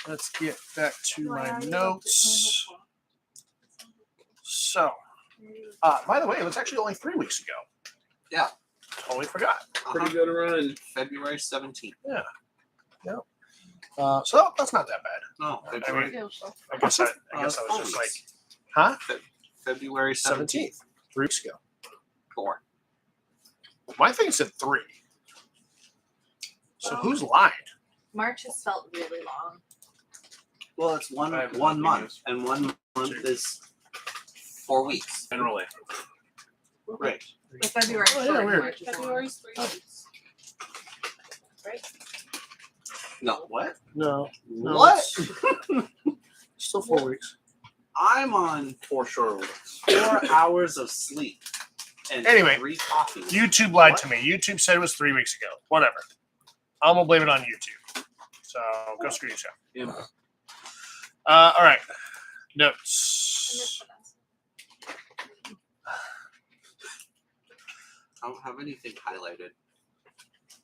Let's get back to my notes. So, by the way, it was actually only 3 weeks ago. Yeah. Totally forgot. Pretty good run. February 17th. Yeah. Yep. So that's not that bad. No, I February. guess I was just like, huh? February 17th. 3 weeks ago. 4. My thing said 3. So who's lying? March has felt really long. Well, it's one month, and 1 month is 4 weeks. Generally. Right. The February Oh, yeah, short weird. March is long. February's 3 weeks. Right? No, what? No. What? Still 4 weeks. I'm on 4 short weeks. 4 hours of sleep and Anyway, 3 coffees. YouTube lied to me. YouTube said it was 3 weeks ago. Whatever. I'm gonna blame it on YouTube. So go screw yourself. Yeah. All right. I Notes. missed Vanessa. I don't have anything highlighted.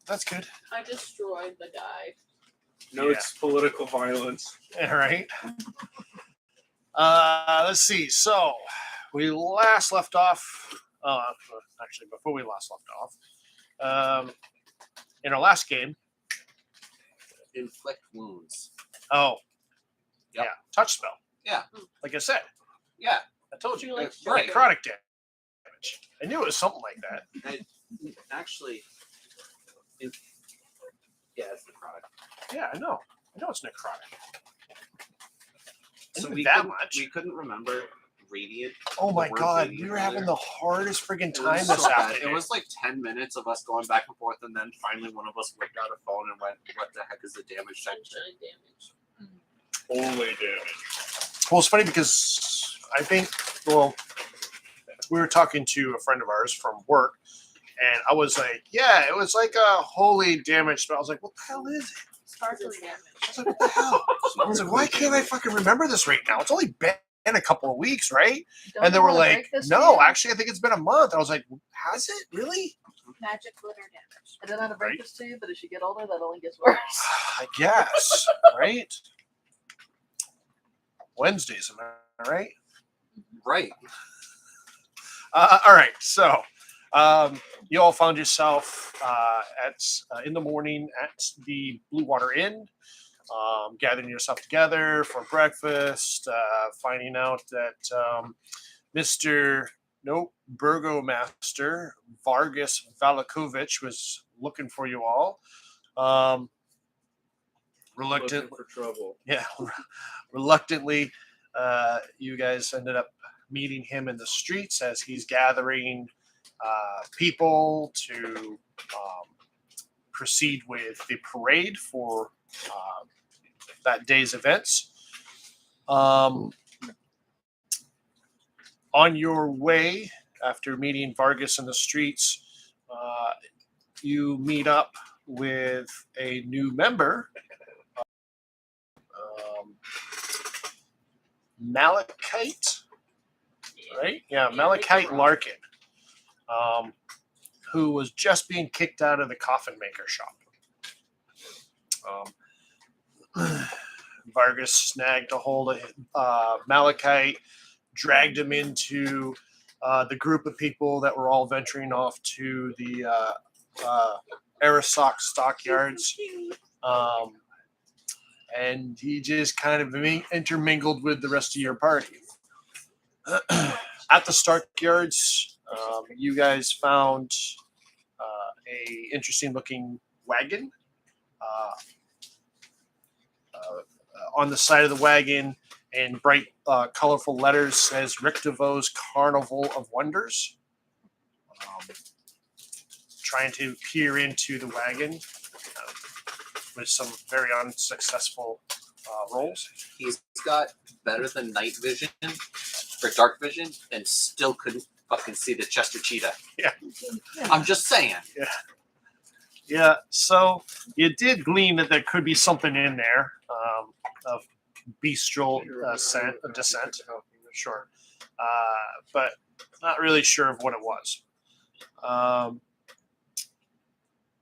That's good. I destroyed the guy. No, Yeah. it's political violence. All right. Let's see. So we last left off. Actually, before we last left off, in our last game. Inflict wounds. Oh, Yep. yeah, touch spell. Yeah. Like I said, Yeah. I told you. Like, right. Necrotic damage. I knew it was something like that. Actually, yeah, it's necrotic. Yeah, I know. I know it's necrotic. So Isn't we that couldn't, much? we couldn't remember radiant. Oh my the word god, being we were either. having the hardest friggin' It time was this so bad. afternoon. It was like 10 minutes of us going back and forth, and then finally one of us whipped out a phone and went, "What the heck is the damage section?" Sunshine damage. Holy damage. Well, it's funny because I think, well, we were talking to a friend of ours from work, and I was like, yeah, it was like a holy damage. But I was like, what the hell is it? Sparkly damage. I was like, what the hell? I was like, why can't I fucking remember this right now? It's only been a couple of weeks, right? Don't And they you were wanna like, break this no, for you? actually, I think it's been a month. I was like, has it really? Magic glitter damage. I don't know how to break Right. this to you, but as you get older, that only gets worse. I guess, right? Wednesdays, am I right? Right. All right, so you all found yourself in the morning at the Blue Water Inn, gathering yourself together for breakfast, finding out that Mr. Burgomaster Vargas Valakovich was looking for you all. Looking for trouble. Yeah, reluctantly, you guys ended up meeting him in the streets as he's gathering people to proceed with the parade for that day's events. On your way, after meeting Vargas in the streets, you meet up with a new member, Malachite, right? Yeah, Malachite Larkin, who was just being kicked out of the coffin maker shop. Vargas snagged a hold of Malachite, dragged him into the group of people that were all venturing off to the Arisoc stockyards. And he just kind of intermingled with the rest of your party. At the stockyards, you guys found a interesting looking wagon. On the side of the wagon, in bright, colorful letters, says Rick DeVoe's Carnival of Wonders. Trying to peer into the wagon with some very unsuccessful rolls. He's got better than night vision or dark vision, and still couldn't fucking see the Chester Cheetah. Yeah. I'm just saying. Yeah, so you did glean that there could be something in there of bestial descent. Sure. But not really sure of what it was.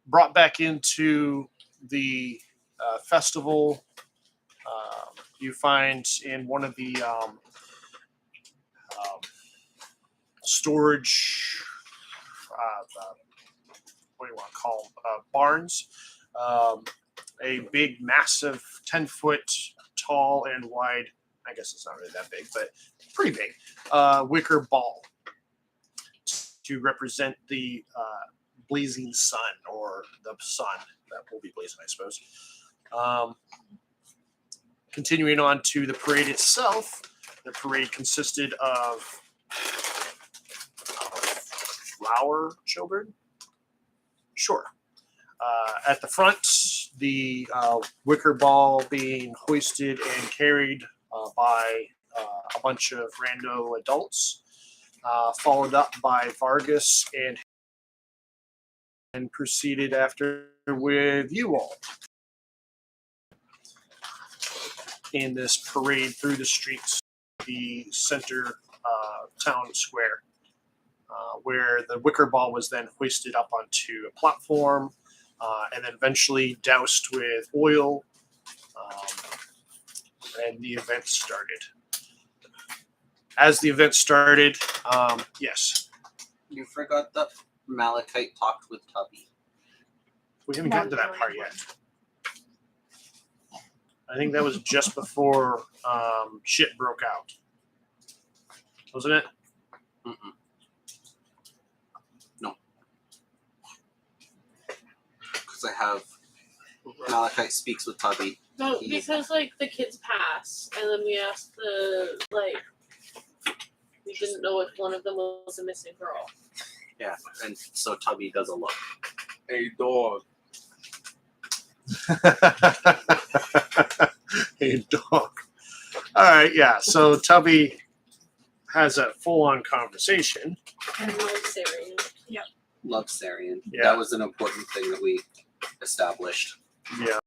Brought back into the festival. You find in one of the storage, what do you want to call them? Barns. A big, massive, 10-foot tall and wide, I guess it's not really that big, but pretty big, wicker ball to represent the blazing sun, or the sun that will be blazing, I suppose. Continuing on to the parade itself, the parade consisted of flower children. Sure. At the front, the wicker ball being hoisted and carried by a bunch of rando adults, followed up by Vargas and proceeded after with you all in this parade through the streets, the center town square, where the wicker ball was then hoisted up onto a platform and then eventually doused with oil, and the event started. As the event started, yes, You forgot that Malachite talked with Tubby. we haven't gotten to that part yet. I think that was just before shit broke out, wasn't it? Mm-mm. No. Because I have Malachite speaks with Tubby. No, He's- because like the kids pass, and then we asked we didn't know if one of them was a missing girl. Yeah, and so Tubby does a look. Hey, dog. Hey, dog. All right, yeah. So Tubby has a full-on conversation. And love Syrian. Love Sarian. Yeah. That was an important thing that we established. Yeah.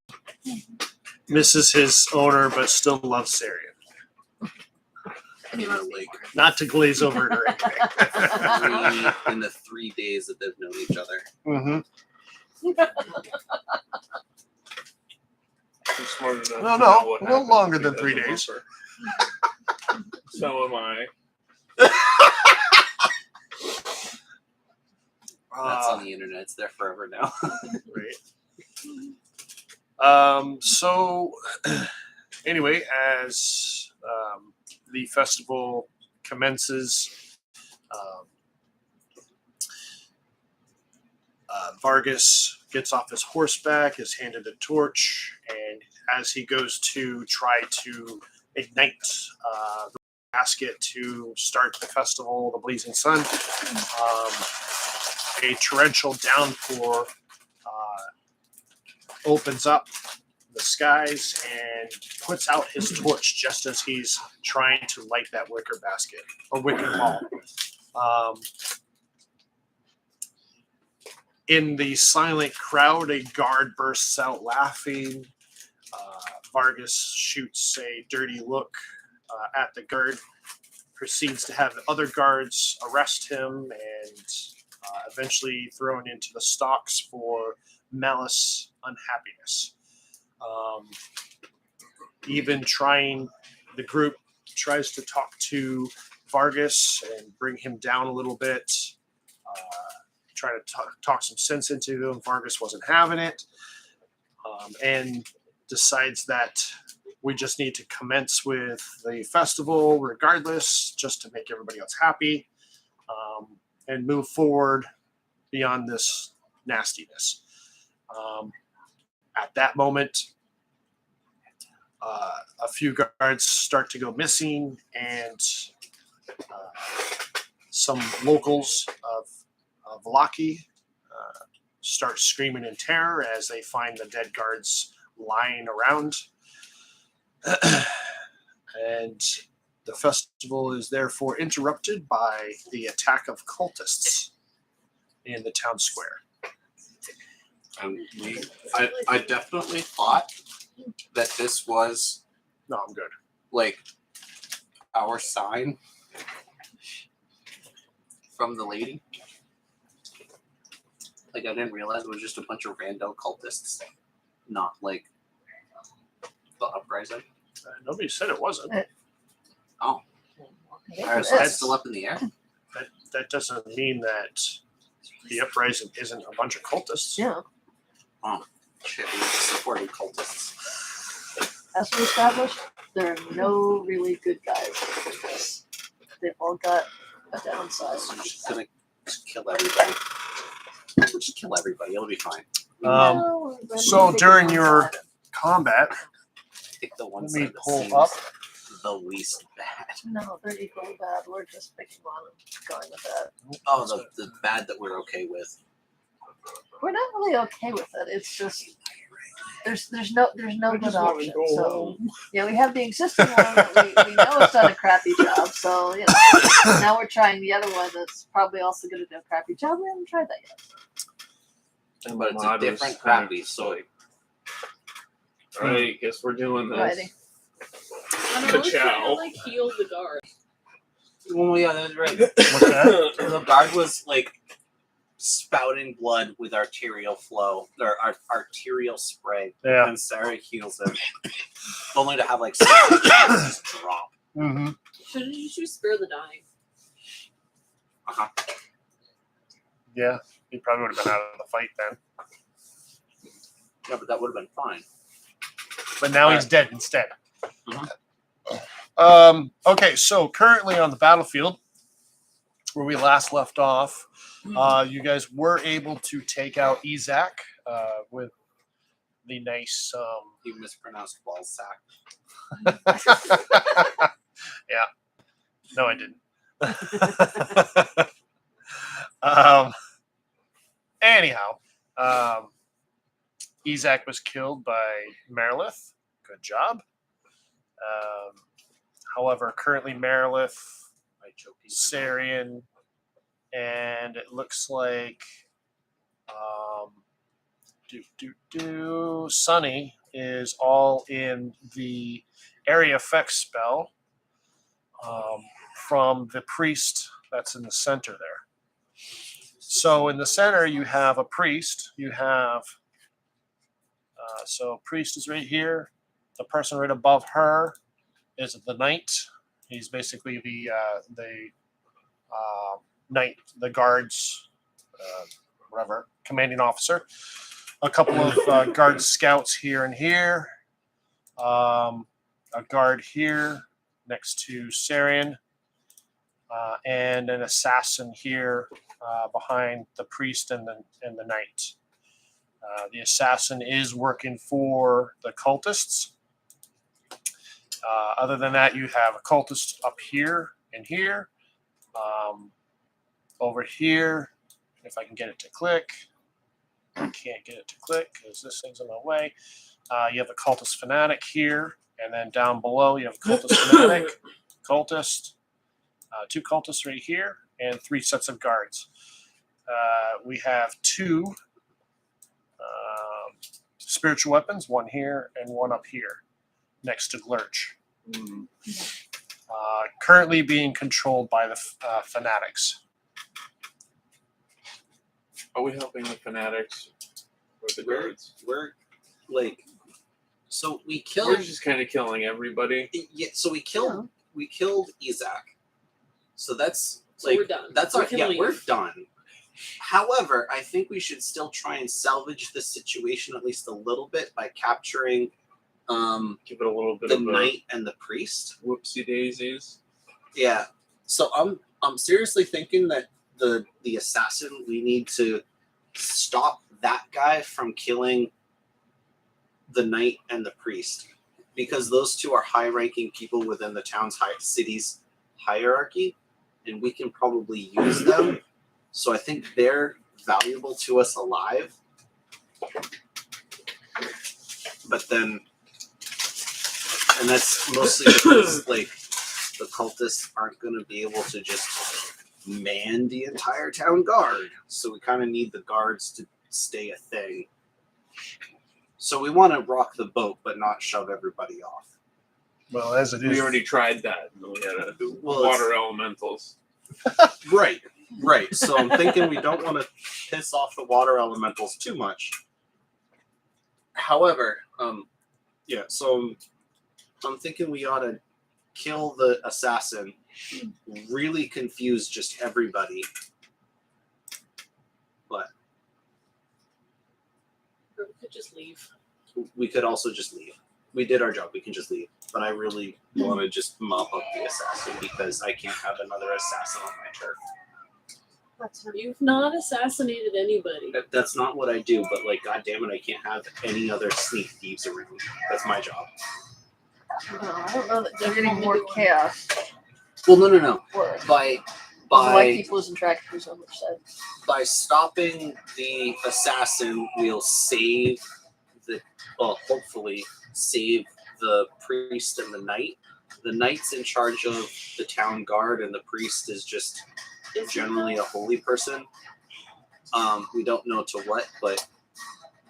Misses his owner, but still loves Sarian. And he loves me Not to glaze over it or anything. In the 3 days that they've known each other. Mm-hmm. I'm smart enough. No, to no, know what no happens longer if he than 3 doesn't days. love her. So am I. That's on the internet. It's there forever now. Right. So, anyway, as the festival commences, Vargas gets off his horseback, is handed a torch, and as he goes to try to ignite the basket to start the festival, the Blazing Sun, a torrential downpour opens up the skies and puts out his torch just as he's trying to light that wicker basket or wicker ball. In the silent crowd, a guard bursts out laughing. Vargas shoots a dirty look at the guard, proceeds to have the other guards arrest him and eventually thrown into the stocks for malice unhappiness. Even the group tries to talk to Vargas and bring him down a little bit, try to talk some sense into him. Vargas wasn't having it, and decides that we just need to commence with the festival regardless, just to make everybody else happy, and move forward beyond this nastiness. At that moment, a few guards start to go missing, and some locals of Valaki start screaming in terror as they find the dead guards lying around. And the festival is therefore interrupted by the attack of cultists in the town square. And I definitely thought that this was No, I'm good. like our sign from the lady. Like I didn't realize it was just a bunch of rando cultists, not like said? Nobody said it wasn't. Oh, I think alright, it so it's is. still up in the air. That doesn't mean that the uprising isn't a bunch of cultists. Yeah. Shit, we supported cultists. As we established, there are no really good guys in this. They've all got a downside. So I'm just gonna kill everybody. Just kill everybody. It'll be fine. No, we're so gonna take during one your- side. Combat. Pick the one Let me side that pull seems up. the least bad. No, they're equally bad. We're just picking one and going with that. Oh, the bad that we're okay with. We're not really okay with it. It's just there's no I good just wanna option. go So home. yeah, we have the existing one that we know it's done a crappy job. So you know now we're trying the other one that's probably also going to do a crappy job. We haven't tried that yet. And But it's a mod was different kind of crappy, so like, alright, guess we're doing this. Alrighty. And I was trying Ciao. to like heal the guard. Oh yeah, that's right. What's that? The guard was like spouting blood with arterial flow or arterial spray. Yeah. And Sarah heals him. Only to have like just drop. Mm-hmm. Shouldn't you choose spare the dying? Yeah. He probably would have been out of the fight then. Yeah, but that would have been fine. But now he's dead instead. Mhm. Okay, so currently on the battlefield, where we last left off, you guys were able to take out Ezak with the nice. You mispronounced ball sack. Yeah. No, I didn't. Anyhow, Ezak was killed by Marilith. Good job. However, currently Marilith, I choked you. Sarian, and it looks like Sunny is all in the area effects spell from the priest that's in the center there. So in the center you have a priest. You have so priest is right here. The person right above her is the knight. He's basically the knight, the guards, whatever, commanding officer. A couple of guard scouts here and here. A guard here next to Sarian. And an assassin here behind the priest and the knight. The assassin is working for the cultists. Other than that, you have a cultist up here and here. Over here, if I can get it to click. I can't get it to click because this thing's in my way. You have a cultist fanatic here, and then down below you have a cultist fanatic, cultist, two cultists right here, and 3 sets of guards. We have 2 spiritual weapons, one here and one up here, next to Lurch. Currently being controlled by the fanatics. Are we helping the fanatics or the guards? We're like, so we We're killed. just kind of killing everybody. Yeah, so we killed Ezak. So that's So like we're done. that's We our can yeah, leave. we're done. However, I think we should still try and salvage the situation at least a little bit by capturing Give it a little bit the of knight and the priest. a whoopsie daisies. Yeah. So I'm seriously thinking that the assassin, we need to stop that guy from killing the knight and the priest, because those 2 are high-ranking people within the town's city's hierarchy, and we can probably use them. So I think they're valuable to us alive. But then, and that's mostly because like the cultists aren't going to be able to just man the entire town guard. So we kind of need the guards to stay a thing. So we want to rock the boat, but not shove everybody off. Well, as it is, We already tried that. We had to do Well, water elementals. Right. So I'm thinking we don't want to piss off the water elementals too much. However, yeah. So I'm thinking we ought to kill the assassin, really confuse just everybody. But Or we could just leave. we could also just leave. We did our job. We can just leave. But I really want to just mop up the assassin because I can't have another assassin on my turf. You've not assassinated anybody. That's not what I do. But like, God damn it, I can't have any other sneak thieves around. That's my job. No, I don't know that creating more chaos Well, no. works. By I like keep losing track of who's on which side. by stopping the assassin, we'll save the. Well, hopefully save the priest and the knight. The knight's in charge of the town guard, and the priest is just generally a holy person. We don't know to what, but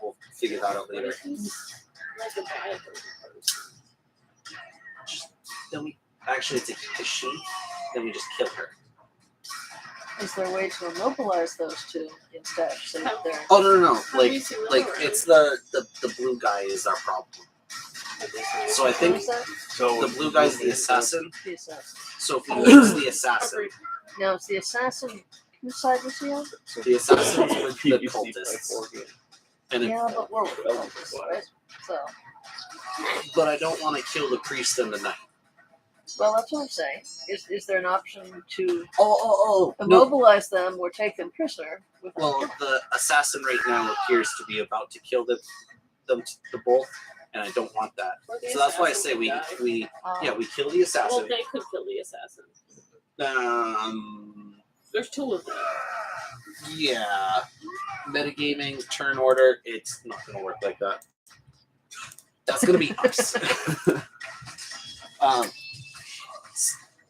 we'll figure that out later. Like a Bible person. Then we actually it's a she. Then we just kill her. Is there a way to immobilize those two instead? So that they're Oh no! Have you seen that Like already? it's the blue guy is our problem. So I what think is that? So the blue guy's the assassin. The assassin. So if we use the assassin, Now, is the assassin whose side was he on? the assassin's with the PVC cultists, by 4 game. and if, Yeah, but we're with the cultists, right? So, but I don't want to kill the priest and the knight. well, that's what I'm saying. Is there an option to Oh! No. immobilize them or take them prisoner? With Well, the assassin right now appears to be about to kill them the both, and I don't want that. Or the So that's why I assassin say could we die. we um, we kill the Well, assassin. they could kill the assassin. There's two of them. Yeah, metagaming turn order. It's not gonna work like that. That's gonna be us.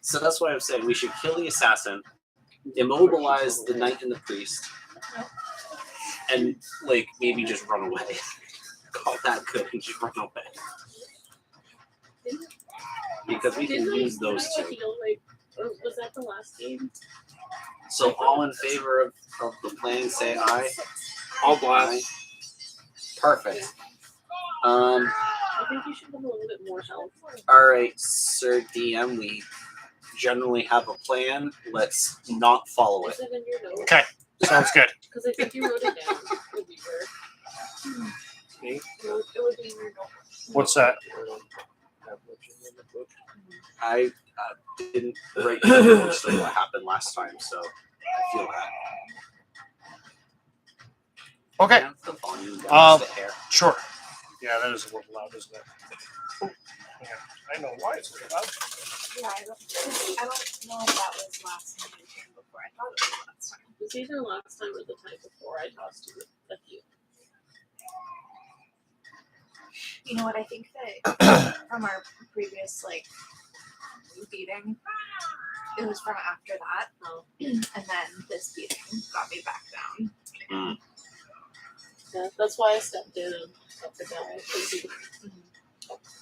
So that's why I'm saying we should kill the assassin, immobilize the knight and the priest, and like maybe just run away. Call that good and just run away. Because we can Didn't use I those two. feel like, or was that the last game? So all in favor of the plan, say aye. All blast. Perfect. I think you should have a little bit more health. All right, Sir DM. We generally have a plan. Let's not follow it. Is it in your notes? Okay, sounds good. Because I think you wrote it down. Would be fair. Me? It would be in your notes. What's that? I didn't write down most of what happened last time, so I feel that. Okay, Yeah, the volume down the hair. sure. Yeah, that is a little loud, isn't it? Oh, yeah. I know why it's so loud. Yeah, I don't know if that was last time I came before. I thought it was last time. It was either last time or the time before I tossed you a few. You know what? I think that from our previous beating, it was from after that, and then this beating got me back down. Yeah, that's why I stepped in and stepped it down. Because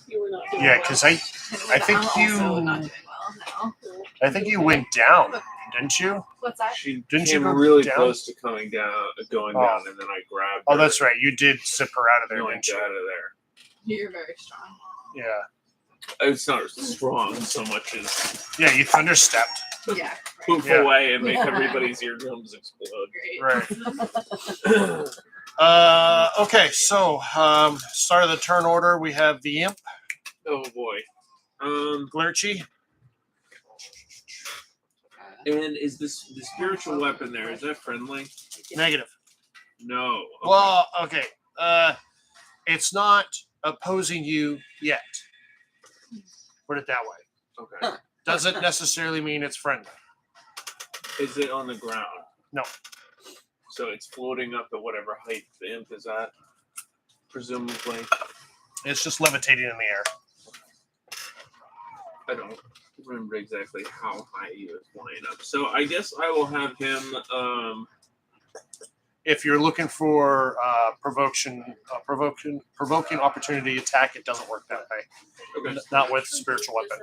you were not doing Yeah, well. because I think I'm also you- not doing well now. I think you went down, didn't you? What's that? She Didn't you came go really down? close to going down, going Oh. down, and then I grabbed. Oh, her that's right. You did zip her out of there, and yanked didn't her you? out of there. You're very strong. Yeah. It's not strong so much as Yeah, you thunderstepped. Yeah. poof Yeah. away and make everybody's eardrums explode. Great. Right. Okay, so start of the turn order, we have the imp, Oh boy. Glurchy. And is this the spiritual weapon there? Is that friendly? Negative. No. Okay. Well, okay. It's not opposing you yet. Put it that way. Okay. Doesn't necessarily mean it's friendly. Is it on the ground? No. So it's floating up at whatever height the imp is at, presumably. It's just levitating in the air. I don't remember exactly how high he was flying up. So I guess I will have him. If you're looking for provoking opportunity attack, it doesn't work that way. Okay. Not with spiritual weapon.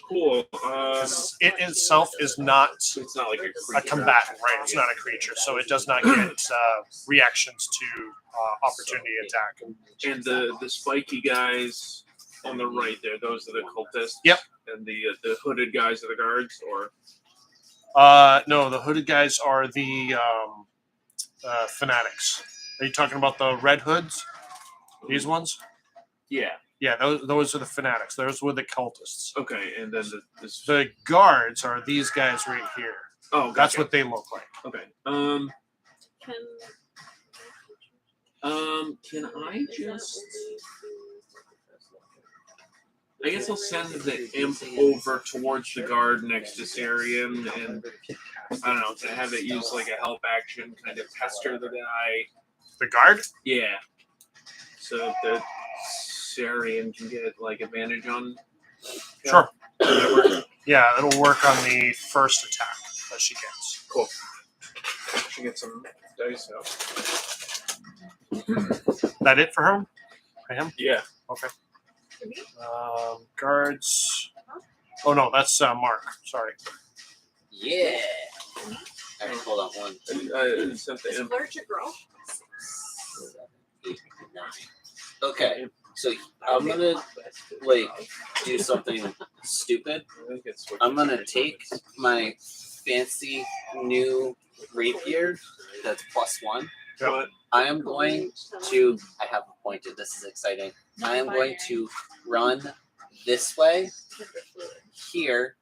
Cool. 'Cause it itself is not It's not like a a creature. combatant, right? It's not a creature, so it does not get reactions to opportunity attack. And the spiky guys. on the right there, those are the cultists. Yep. And the hooded guys are the guards, or No, the hooded guys are the fanatics. Are you talking about the red hoods? These ones? yeah. Yeah, those are the fanatics. Those were the cultists. Okay, and then this. The guards are these guys right here. Oh, That's gotcha. what they look like. Okay. Can I just? I guess I'll send the imp over towards the guard next to Sarian, and I don't know, to have it use like a help action, kind of pester the guy. The guard? Yeah. So that Sarian can get like advantage on. Sure. Yeah, it'll work on the first attack that she gets. Cool. She gets some dice out. That it for him? For him? Yeah. Okay. Guards. Oh no, that's Mark. Sorry. Yeah. All right, hold on. 1, 2, Sent the Is imp. Lurch a girl? 7, 8, 9. Okay, so I'm gonna like do something stupid. I think it's I'm gonna take my fancy new rapier that's +1. Yep. I am going to. I have appointed. This is exciting. I am going to run this way, here,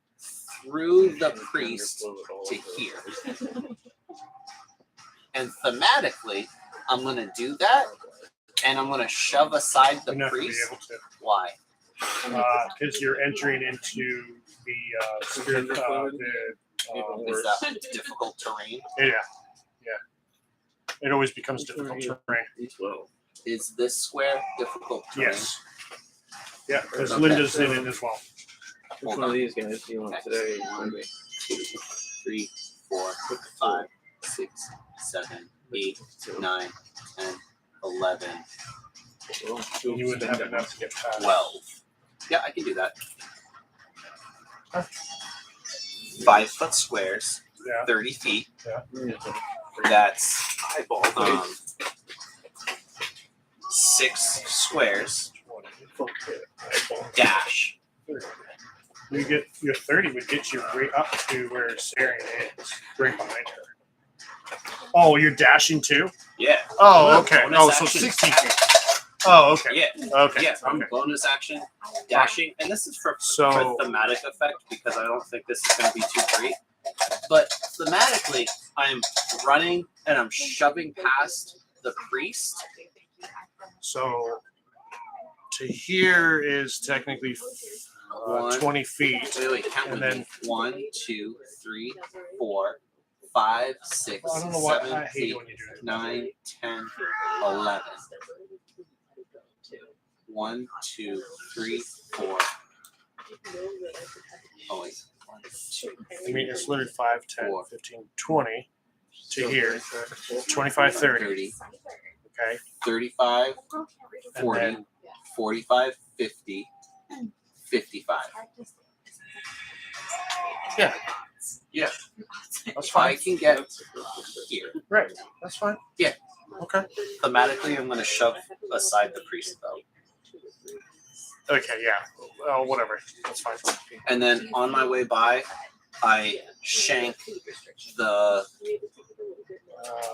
through the priest to here. And thematically, I'm going to do that, and I'm going to shove aside the You're not going to be priest. able to. Why? Because you're entering into the spirit. Is that difficult terrain? Yeah. It always becomes difficult terrain. D12. Is this square difficult terrain? Yes. Yeah, because Okay. Linda's in it as well. Which Hold one of on. these guys do you want today? 1, 2, 3, 4, 5, 6, 7, 8, 9, 10, 11, Well, You wouldn't have enough to get past. 12. Yeah, I can do that. 5 foot squares, Yeah. 30 feet. Yeah. That's Eyeball. 6 squares Fuck it. Eyeball. dash. You get your 30 would get you right up to where Sarian is, right behind her. Oh, you're dashing too? Yeah. Oh, okay. Bonus Oh, so action. 60 feet. Oh, okay. Yeah. Okay. Yeah, I'm Okay. bonus action dashing, and this is for So- thematic effect because I don't think this is going to be too great. But thematically, I'm running and I'm shoving past the priest. So to here is technically 20 feet. Wait, count And with then- me. 1, 2, 3, 4, 5, 6, I don't know why 7, I hate 8, when you do that. 9, 10, 11. 1, 2, 3, 4. Oh wait. 1, 2, I mean, it's literally 5, 10, Four. 15, 20 to here. 25, 30. 30, Okay. 35, And 40, then 45, 50, 55. Yeah. Yeah. That's If I fine. can get here. Right. That's fine. Yeah. Okay. Thematically, I'm going to shove aside the priest though. Okay, yeah. Well, whatever. That's fine. And then on my way by, I shank the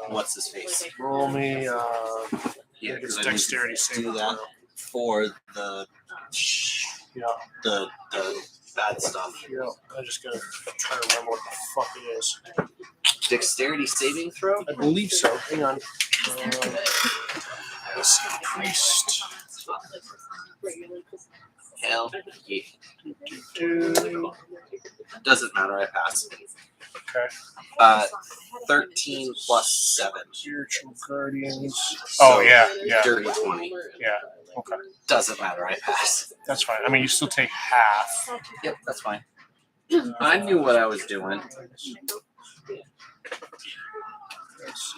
what's his face. Roll me. Yeah, It's because I need to dexterity do saving that throw. for the Yeah. the bad stuff. Yeah. I just gotta try to remember what the fuck it is. Dexterity saving throw. I believe so. Hang on. Let's see. Priest. Hell, yeah. Do. Doesn't matter. I pass. Okay. 13 plus 7. Spiritual guardians. So, Oh yeah, yeah, Dirty 20. yeah. Okay, Doesn't matter. I pass. that's fine. I mean, you still take half. Yep, that's fine. I knew what I was doing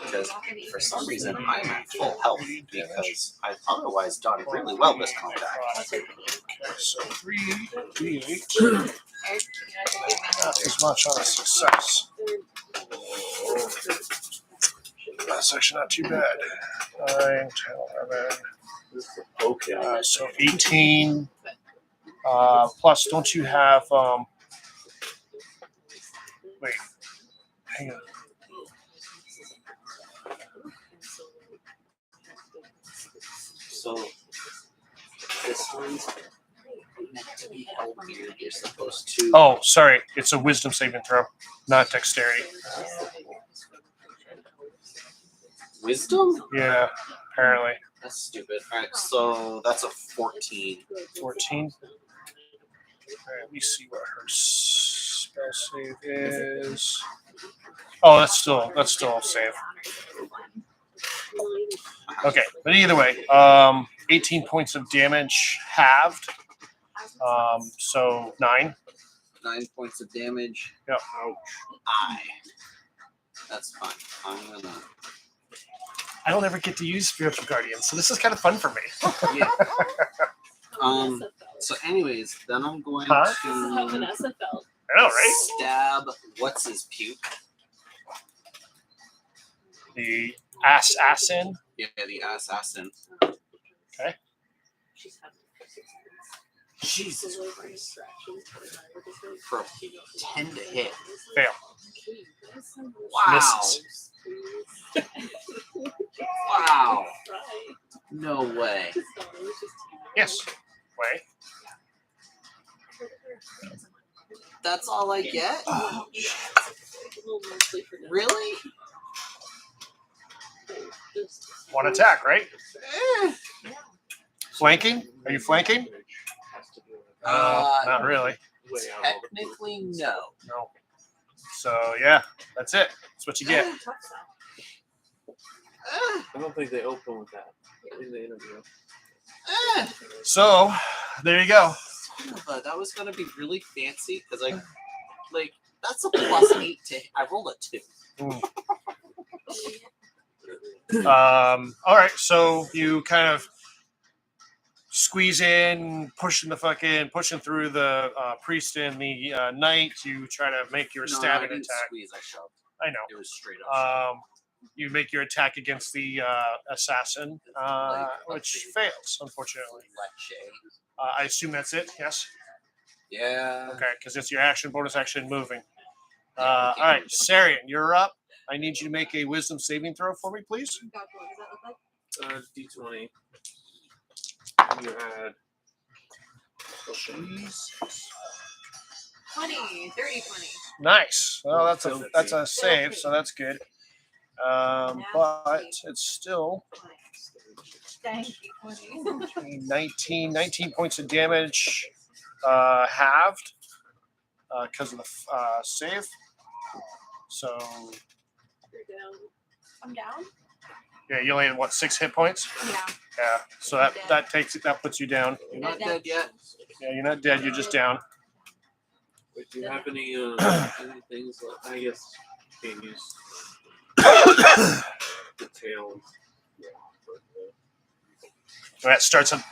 because for some reason I'm at full health because I've otherwise done really well this combat. Okay, so 3d8. Not as much on a success. That's actually not too bad. 9, 10, 11. Okay. So 18 Plus, don't you have? Wait, hang on. So this one's meant to be held weird. You're supposed to. Oh, sorry. It's a wisdom saving throw, not dexterity. Wisdom? Yeah, apparently. That's stupid. All right, so that's a 14. 14. All right, let me see what her spell save is. Oh, that's still a save. Okay, but either way, 18 points of damage halved. So 9. 9 points of damage. Yep. Aye. That's fine. I'm gonna. I don't ever get to use spiritual guardian, so this is kind of fun for me. Yeah. So, anyways, then I'm going Huh? This is how to Vanessa felt. I know, right? stab. What's his puke? The assassin. Yeah, the assassin. Okay. Jesus Christ. For a 10 to hit. Fail. Wow. Misses. Wow. No way. Yes. Way. That's all I get? Really? One attack, right? Eh. Flanking? Are you flanking? Not really. Technically, no. No. So yeah, that's it. That's what you get. I don't think they open with that in the interview. So there you go. But that was gonna be really fancy because like that's a +8 to. I rolled a 2. All right. So you kind of squeeze in, pushing through the priest and the knight. You try to make your No, I stabbing didn't attack. squeeze. I shoved. I know. It was straight up. You make your attack against the assassin, which fails, unfortunately. Leche. I assume that's it. Yes. Yeah. Okay, because it's your action, bonus action, moving. Yeah, All we can right, move. Sarian, you're up. I need you to make a wisdom saving throw for me, please. God, what does that look like? D20. You had. 20, 30, 20. Nice. Well, that's a save, so that's good. But it's still Thank you, 20. 19 points of damage, halved because of the save. So You're down. I'm down? yeah, you only had what, 6 hit points? Yeah. Yeah. So that puts you down. You're not dead yet. Yeah, you're not dead. You're just down. Wait, do you have any things like, I guess you can't use the tail. That starts at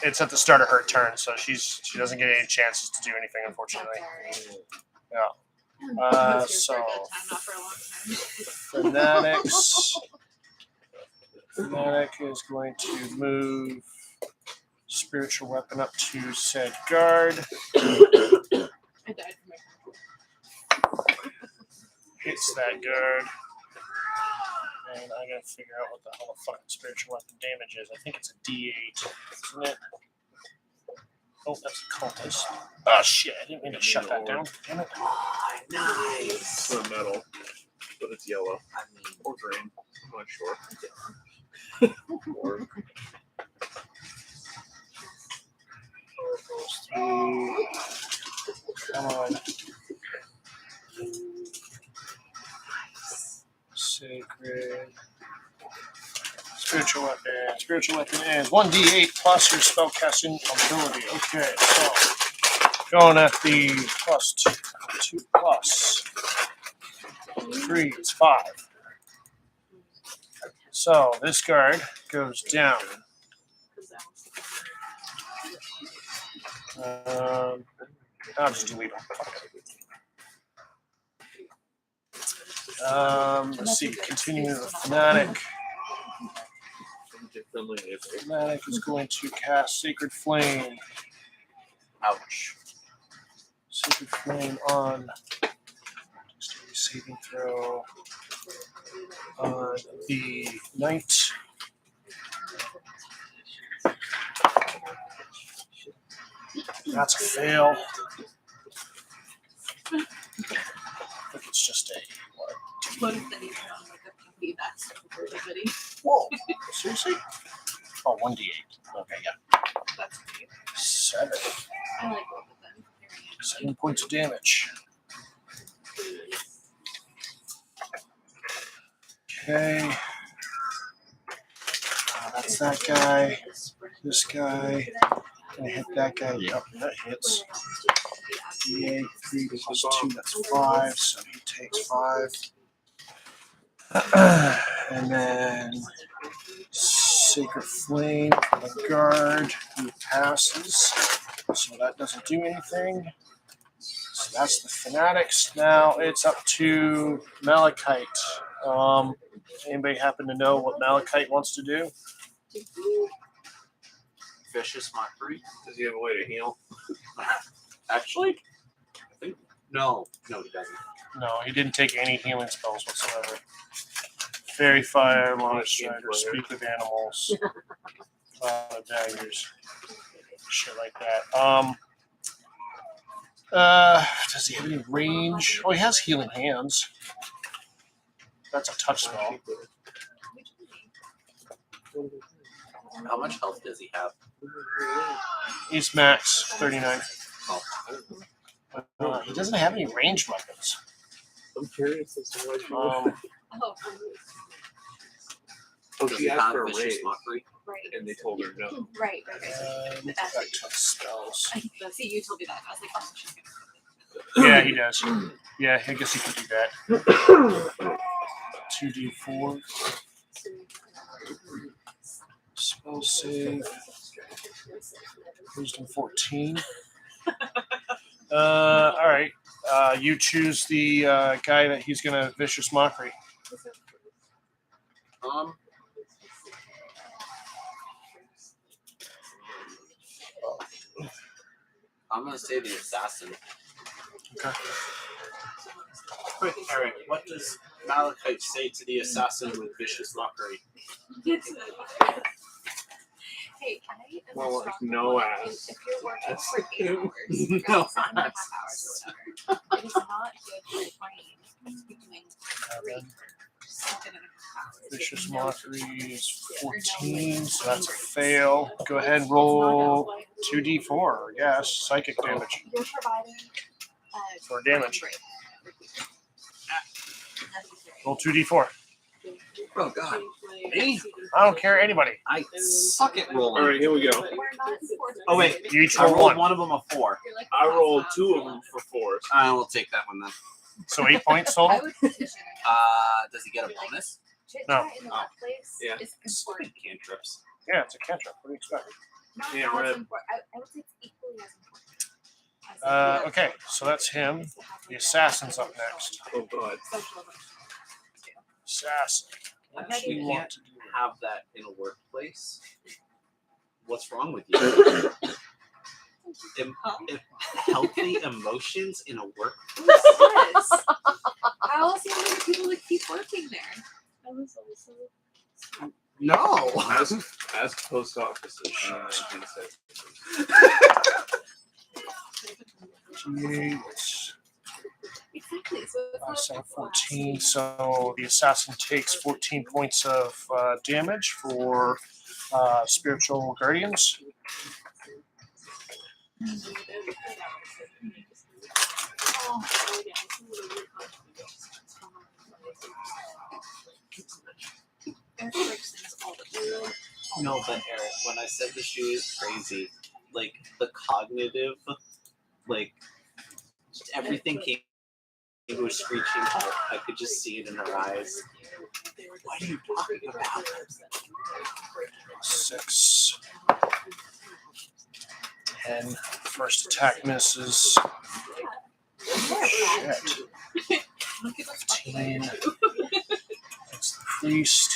it's at the start of her turn, so she doesn't get any chances to do anything, unfortunately. Yeah. So Fanatics. Fanatic is going to move spiritual weapon up to said guard. I died for my Hits that guard. And I gotta figure out what the hell the fucking spiritual weapon damage is. I think it's a D8, isn't it? Oh, that's a cultist. Oh shit, I didn't mean to shut that down. Damn it. Oh, nice. It's a metal, but it's yellow I mean, or green. I'm not sure. Or, Come on. Sacred. Spiritual weapon. Spiritual weapon is 1d8 plus your spellcasting ability. Okay, so going at the plus 2 plus 3 is 5. So this guard goes down. I'll just delete them. Let's see. Continuing the fanatic. Fanatic is going to cast Sacred Flame. Ouch. Sacred Flame on dexterity saving throw on the knight. That's a fail. I think it's just a what? What if they found like a puppy that's for everybody? Whoa! Seriously? Oh, 1d8. Okay, yeah. That's cute. 7. I like both of them. 7 points of damage. Okay. That's that guy. This guy. Gonna hit that guy. Yep, that hits. D8, 3 plus 2, that's 5. So he takes 5. And then Sacred Flame for the guard who passes. So that doesn't do anything. So that's the Fanatics. Now it's up to Malachite. Anybody happen to know what Malachite wants to do? Vicious Mockery. Does he have a way to heal? Actually, I think no, he doesn't. No, he didn't take any healing spells whatsoever. Fairy Fire, Launch Strider, Speak with Animals, Cloud of Daggers, shit like that. Does he have any range? Oh, he has Healing Hands. That's a touch spell. How much health does he have? He's max 39. Oh, He doesn't have any ranged weapons. I'm curious as to why Oh, Oh, does she he asked have for a Vicious raise, Mockery? right. and they told her no. Right. Let me go back to spells. See, you told me that. I was like, oh, she's gonna. Yeah, he does. Yeah, I guess he can do that. 2d4. Spell save. Wisdom 14. All right. You choose the guy that he's going to Vicious Mockery. I'm gonna say the assassin. Okay. Quick, Eric, what does Malachite say to the assassin with Vicious Mockery? Hey, can I? Well, instruct no one? ass. If you're working for 8 hours, No or 7.5 ass. hours or whatever, it is not good for your brain to be doing 7.5 hours. Vicious with no Mockery food. is 14, so that's a fail. Go ahead and roll 2d4, I guess. Psychic damage. You're providing For damage. break. Roll 2d4. Oh God, me? I don't care anybody. I suck at All rolling. right, here we go. We're not enforcing Oh, wait. You each I roll rolled 1. one of them a 4. You're like, I rolled 2 of them for 4s. I will take that one then. So 8 points I total? would petition Does he get a bonus? chit No. chat in the workplace Yeah. is Stupid important. cantrips. Yeah, it's a catch-up. What do you expect? Not Yeah, as right. important. I would say it's equally as important. as the Okay, so that's him. is to have, The like, assassin's that up next. Oh god. social emotional too. Assassin. What do you want to do? Have that in a workplace. What's wrong with you? Healthy emotions in a workplace? Yes. How else are you going to get people to keep working there? I was also No. As post offices. Exactly. So it's not 7, 14. So the assassin takes 14 points of damage for spiritual guardians. Eric breaks things all the time. No, but Eric, when I said that she was crazy, like the cognitive, like just everything came to a screeching halt. I could just see it in her eyes. What are you talking about? 6, 10. First attack misses. Shit. 15. That's the priest.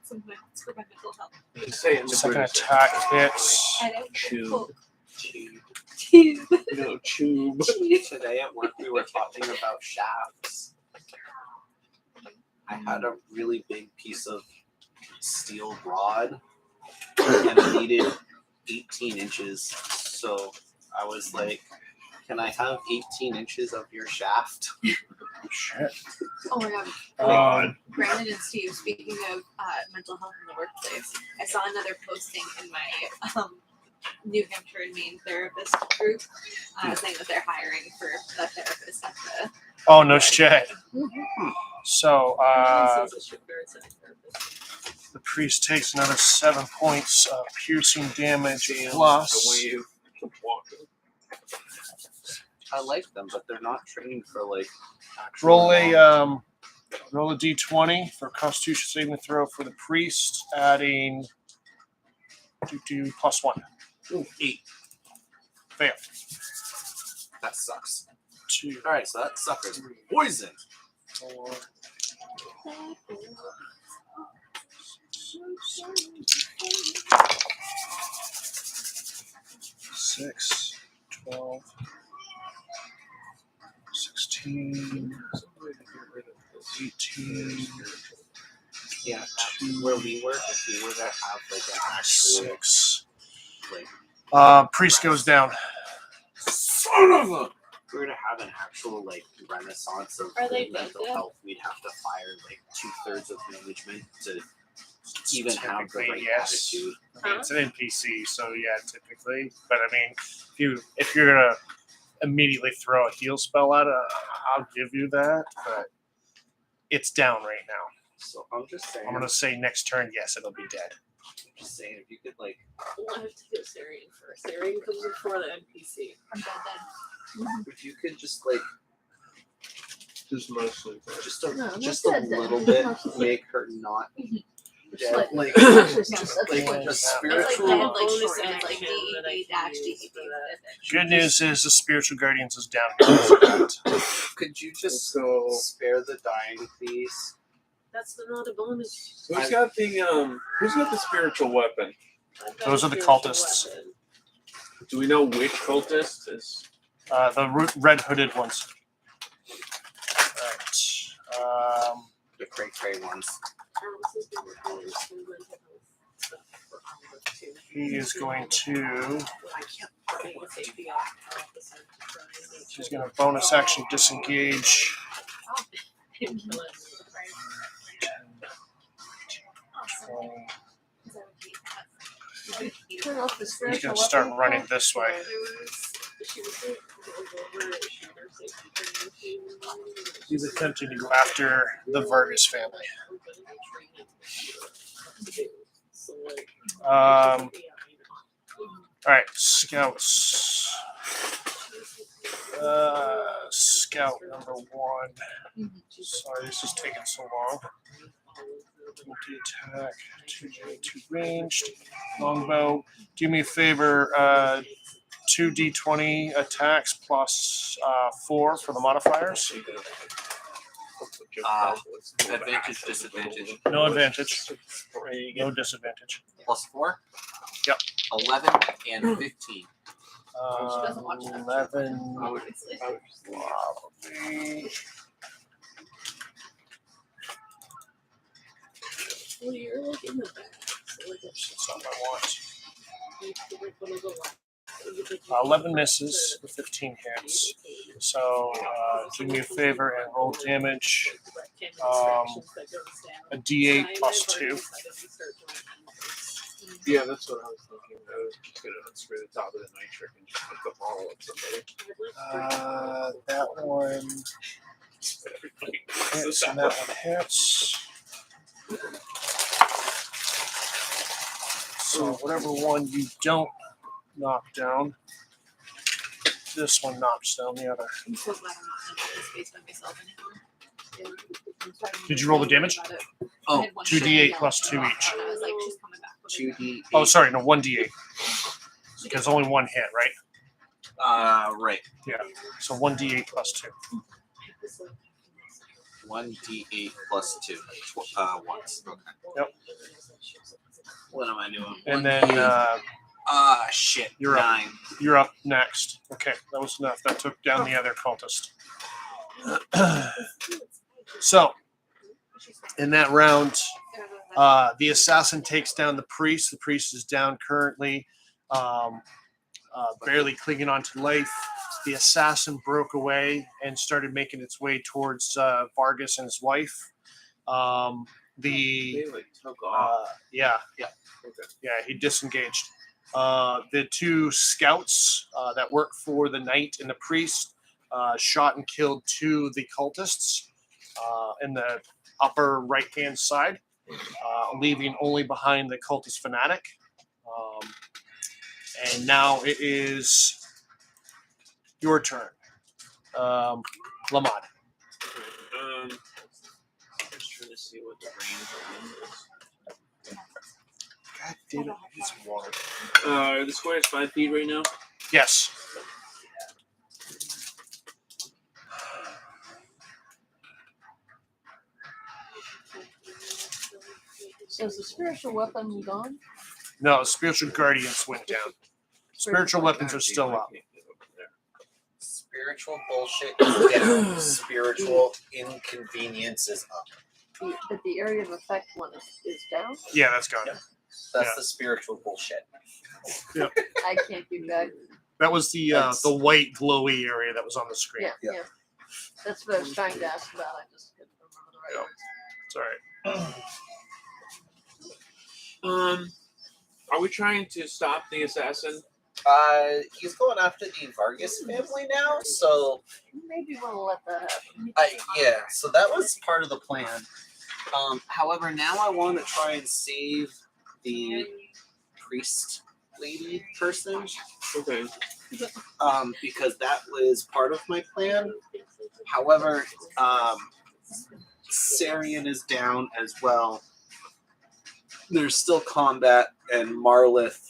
Sometimes for my mental health. Just say it in the Second British. attack hits. I don't Two. quote Gee. two. No tube. Today at work, we were talking about shafts. I had a really big piece of steel rod, and it needed 18 inches. So I was like, "Can I have 18 inches of your shaft?" Shit. Oh my god. Um, Brandon and Steve, speaking of mental health in the workplace, I saw another posting in my New Hampshire and Maine therapist group saying that they're hiring for a therapist at the. oh no shit. So the priest takes another 7 points of piercing damage plus. I like them, but they're not trained for like actual Roll a long- roll a d20 for Constitution saving throw for the priest, adding +1. 8. Fail. That sucks. 2, All right, so that sucker's poisoned. 4, 6, 12, 16, 18, Yeah, where we work, if we were to have like an actual 6. like Priest goes down. son of a. If we were to have an actual like renaissance of Are they mental dead? health, we'd have to fire like 2/3 of management to even have the Typically, right yes. attitude. I mean, it's an NPC, so yeah, typically. But I mean, if you're gonna immediately throw a heal spell at it, I'll give you that. But it's down right now. So I'm just saying. I'm gonna say next turn, yes, it'll be dead. I'm just saying, if you could like, We'll have to get Sarian first. Sarian comes before the NPC. I'm dead then. if you could just like, Just mostly. just a, No, just not a dead then. little bit, Mostly. make her not dead. Slightly. Like, Actually, just that's like fine. a It's spiritual. like kind of like bonus short, it's like action that I DED can dash use DED. for Good news is the spiritual guardians is down. Could you just So spare the dying, please? That's not a bonus. who's got the spiritual weapon? I've got Those a are the spiritual cultists. weapon. Do we know which cultist is? The red hooded ones. Alright. The cray ones. Alice has been recording some mental health stuff for all of two. He is going to. I can't. Being a safety officer to try and make She's sure going to bonus action disengage. they don't kill us. Turn off the He's spiritual going to start weapon running call. this way. She was going over it. She had her safety training. He's attempting to go after the Vargas family. So, like, All right, scouts. Scout number 1. Sorry, this is taking so long. Multi-attack, 2 ranged, longbow. Do me a favor, 2d20 attacks plus 4 for the modifiers. Advantage, disadvantage. No advantage. No disadvantage. +4. Yep. 11 and 15. doesn't watch that. 11 I would probably. well, you're like in the back. So, like, That's not what I want. it's like one of the last. 11 misses, 15 hits. So do me a favor and roll damage. A d8 plus 2. Yeah, that's what I was thinking. I was just gonna unscrew the top of the nitric and just put the ball up somebody. That one hits and that one hits. So whatever one you don't knock down, this one knocks down the other. I'm so glad I'm not in this space by myself anymore. Did you roll the damage? Oh, I had one 2d8 shot plus yelling 2 each. and I was like, she's coming back. 2d8. Oh, sorry, no, 1d8. There's only one hit, right? Right. So 1d8 plus 2. 1d8 plus 2. Once. Okay. Yep. What am I doing? And then Shit. You're up. 9. You're up next. Okay, that was enough. That took down the other cultist. So, in that round, the assassin takes down the priest. The priest is down currently, barely clinging on to life. The assassin broke away and started making its way towards Vargas and his wife. They like took off. Yeah, Okay. he disengaged. The two scouts that work for the knight and the priest shot and killed 2 of the cultists in the upper right-hand side, leaving only behind the cultist fanatic. And now it is your turn, Lamad. Just trying to see what the range on is. God damn it, it's water. The square is 5 feet right now. Yes. So is the spiritual weapon gone? No, spiritual guardians went down. Spiritual weapons are still up. Spiritual bullshit is down. Spiritual inconvenience is up. But the area of effect one is down? Yeah, that's gone. That's Yeah. the spiritual bullshit. I can't keep that. That was the white glowy area that was on the screen. Yeah. That's what I was trying to ask about. I just couldn't remember the right It's all right. Are we trying to stop the assassin? He's going after the Vargas family now, so words. Maybe we'll let that happen. yeah. So that was part of the plan. However, now I want to try and save the priest lady person. Okay. Because that was part of my plan. However, Sarian is down as well. There's still combat, and Marlith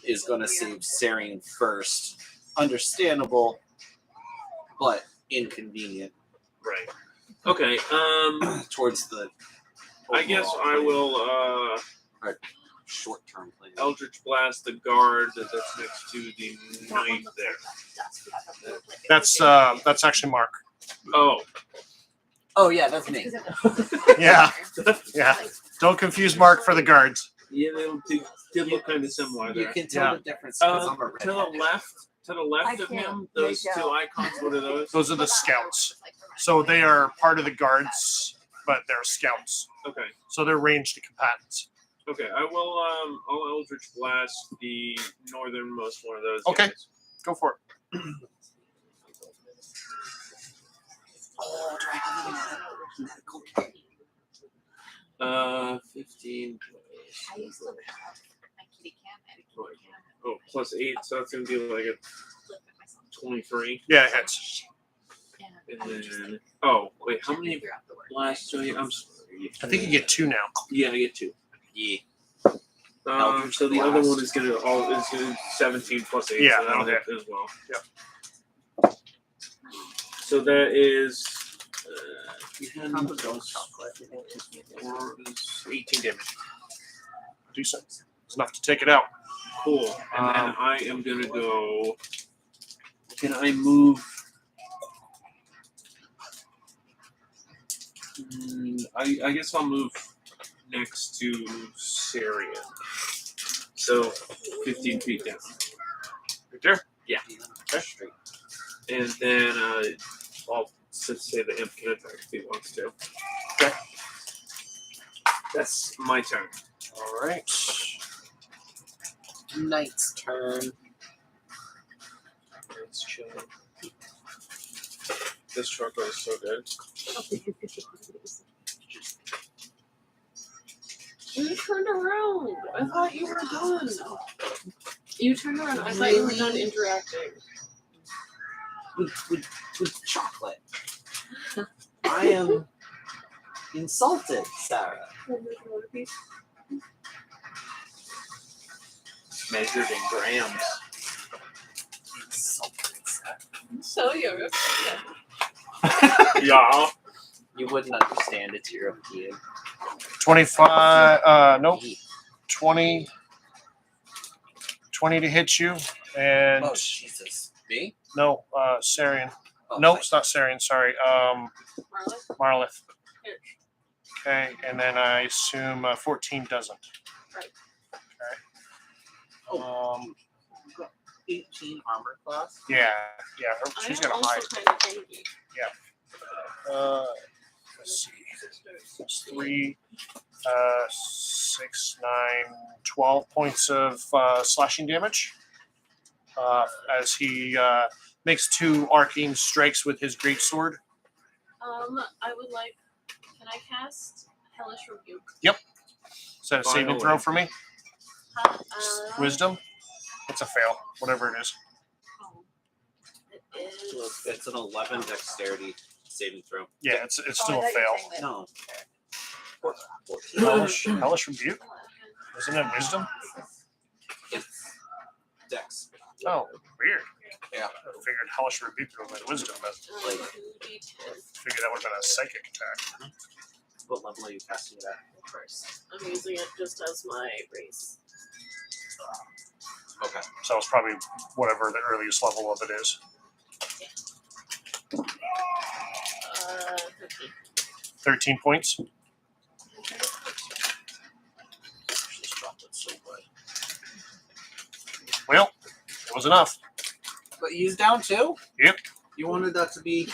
is going to save Sarian first. Understandable, but inconvenient. Right. Okay. Towards the. I guess I will Short-term plan. Eldritch Blast the guard that's next to the knight there. That's actually Mark. Oh. Oh yeah, that's me. Yeah. Yeah. Don't confuse Mark for the guards. Yeah, they did look kind of similar You there. can tell Yeah. the difference because I'm a To the redhead. left of I can't him, those make two out. icons. What are those? Those are the scouts. So they are part of the guards, but they're scouts. Okay. So they're ranged combatants. Okay. I will. I'll Eldritch Blast the northernmost one of those. Okay. guys. Go for it. Oh, do I have any medical kit? 15. I used to have my kitty cat. I had a kitty cat. Oh, plus 8, so that's gonna be like a Lived with myself. 23. Yeah, it hits. And I would just, And like, then, oh wait, how many figure out the word. blasts do I? I'm sorry. I think you get 2 now. Yeah, I get 2. Yeah. So the other one is gonna 17 plus 8. Yeah, so that'll that'll hit as well. Yep. So that is 10 Probably plus chocolate. 4 is 18 damage. Decent. It's enough to take it out. Cool. And then I am gonna go. Can I move? I guess I'll move next to Sarian. So 15 feet down. Right there. Yeah. Okay. And then I'll say the imp can attack if he wants to. Okay. That's my turn. All right. Knight's turn. Let's chill. This chocolate is so good. You turned around. I thought you were done. You turned around. I thought you were done interacting. With chocolate. I am insulted, Sarah. Measured in grams. Insulted, Sarah. So you're Yeah. You wouldn't understand. It's European. 25. Nope. 20. 20 to hit you. And Oh Jesus, me? no, Sarian. Oh, No, thank it's not Sarian. Sorry. Marley? Marlith. Here. Okay, and then I assume 14 doesn't. Right. Okay. you got 18 armor class. Yeah. I She's am gonna hide. also kind of tanky. Let's see. It's 3, 6, 9, 12 points of slashing damage. As he makes 2 arcane strikes with his greatsword. I would like. Can I cast Hellish Rebuke? Is that a saving Finally. throw for me? Wisdom. Wisdom? It's a fail, whatever it is. Oh, it So is. it's an 11 dexterity saving throw. Yeah, it's Oh, still I a thought you were fail. saying that- No. Hellish rebuke? Isn't it wisdom? It's dex. Oh, weird. Yeah. I figured hellish rebuke would have been wisdom, but Like- 2d10 figured that would have been a psychic attack. What level are you casting it at? first. I'm using it just as my race. Okay. So it's probably whatever the earliest level of it is. 13. 13 points. Just dropped it so good. Well, it was enough. But he's down 2? Yep. You wanted that to be.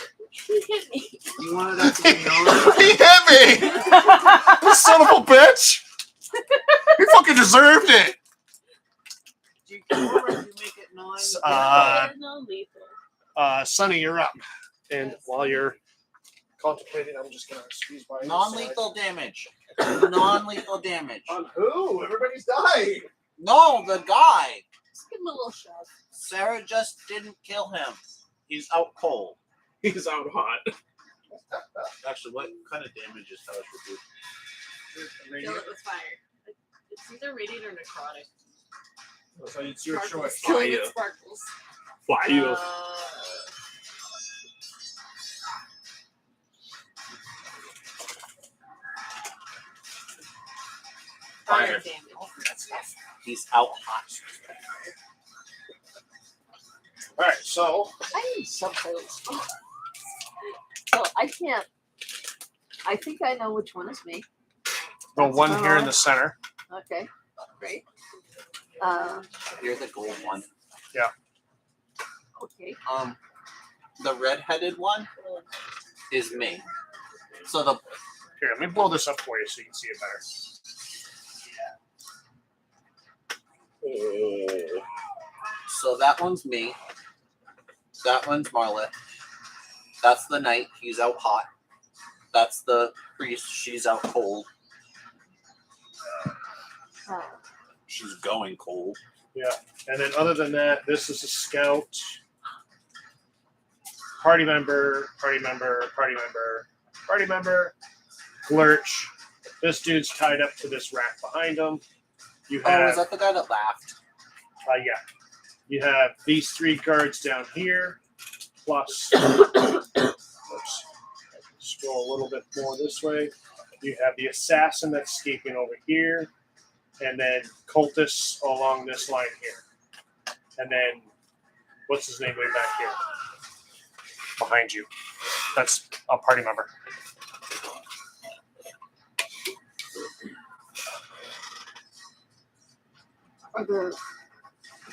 You hit me. You wanted that to be non. He hit me! Son of a bitch! He fucking deserved it! Do you kill him or do you make it non? Non-lethal. Sonny, you're up. And while you're contemplating, I'm just gonna squeeze by. your Non-lethal damage. Non-lethal damage. side. On who? Everybody's dying. No, the guy. Just give him a little shove. Sarah just didn't kill him. He's out cold. He's out hot. Actually, what kind of damage is Hellish Rebuke? Kill it with fire. It's either radiant or necrotic. So it's your choice. Kill it Fire. with sparkles. Fire. Fire Fire. damage. He's out hot. All right, so I need subtitles. So I can't. I think I know which one is me. the That's one about here in all. the center. Okay, great. You're the gold one. Okay. The red-headed one is me. So the Here, let me blow this up for you so you can see it better. so that one's me. That one's Marla. That's the knight. He's out hot. That's the priest. She's out cold. Uh, She's going cold. And then other than that, this is a scout. Party member, party member, party member, party member. Glurch. This dude's tied up to this rack behind him. You Oh, have is that the guy that laughed? yeah. You have these 3 guards down here, plus oops, scroll a little bit more this way. You have the assassin that's escaping over here, and then cultists along this line here. And then what's his name way back here? Behind you. That's a party member. are the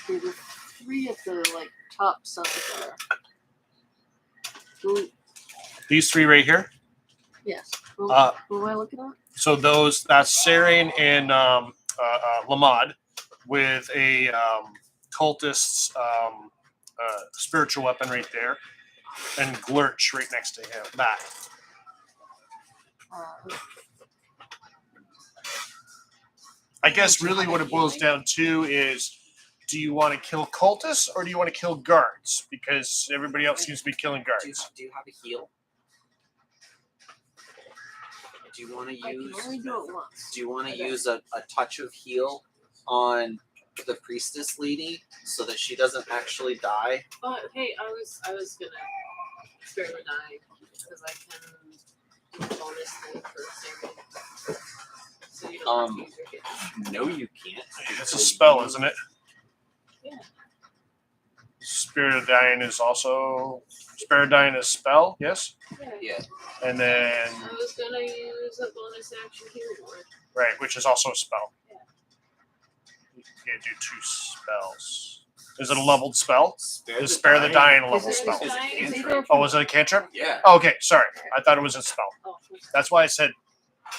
3 at the top center there? Who? These 3 right here. Yes. Who, Uh, who am I looking at? So that's Sarian and Lamad with a cultist's spiritual weapon right there, and Glurch right next to him. Back. I guess really what it boils down to is, do you want to kill cultists or do you want to kill guards? Because everybody else seems to be killing guards. Do you have a heal? Do you want to I can use? only do it once. Do you want to use a touch of heal on the priestess lady so that she doesn't actually die? But hey, I was gonna spare her dying because I can do a bonus thing for saving. So you don't have to use your hit. No, you can't. It's a spell, isn't it? Yeah. Spirit of Dying is also Spirit of Dying is spell, yes. Yeah. And then I was gonna use a bonus action healing word. right, which is also a spell. Yeah. You can do 2 spells. Is it a leveled spell? Is Spare the Dying a level Is it- spell? Is a It's cantrip. either Oh, was it a cantrip? Yeah. Oh, okay, sorry. I thought it was a spell. Oh, That's why I said,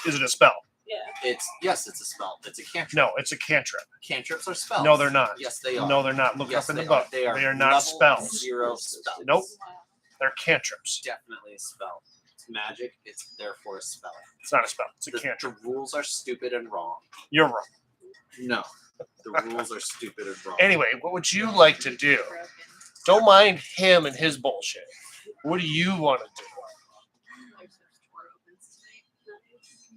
is it a spell? yeah. It's a spell. It's a cantrip. No, it's a cantrip. Cantrips are spells. No, they're not. Yes, they are. No, they're not. Look Yes, up in they the book. Are. They are not level spells. 0 spells. Nope. Wow. They're cantrips. Definitely a spell. It's magic. It's therefore a spell. It's not a spell. It's a The cantrip. rules are stupid and wrong. You're wrong. No, the rules are stupid and wrong. Anyway, what would you like to do? Broken. Don't mind him and his bullshit. What do you want to do? There's just 4 opens tonight.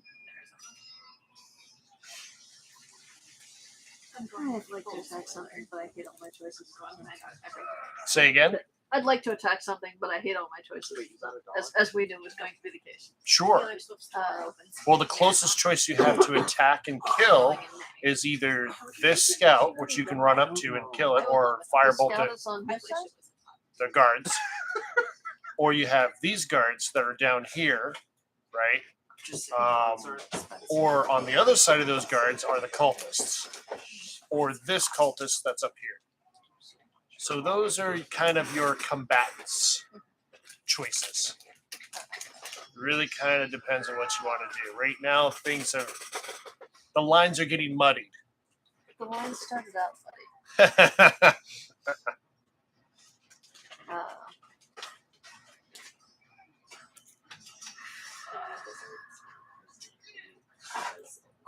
I'd like to attack something, but I hate all my choices. Say again? I'd like to attack something, but I hate all my choices. As we knew was going to be the case. Sure. Well, the closest choice you have to attack and kill is either this scout, which you can run up to and kill it, or firebolt Scout the, is on this side? the guards. Or you have these guards that are down here, right? Or on the other side of those guards are the cultists. Or this cultist that's up here. So those are kind of your combatants' choices. Really kind of depends on what you want to do. Right now, the lines are getting muddied. The line started out funny.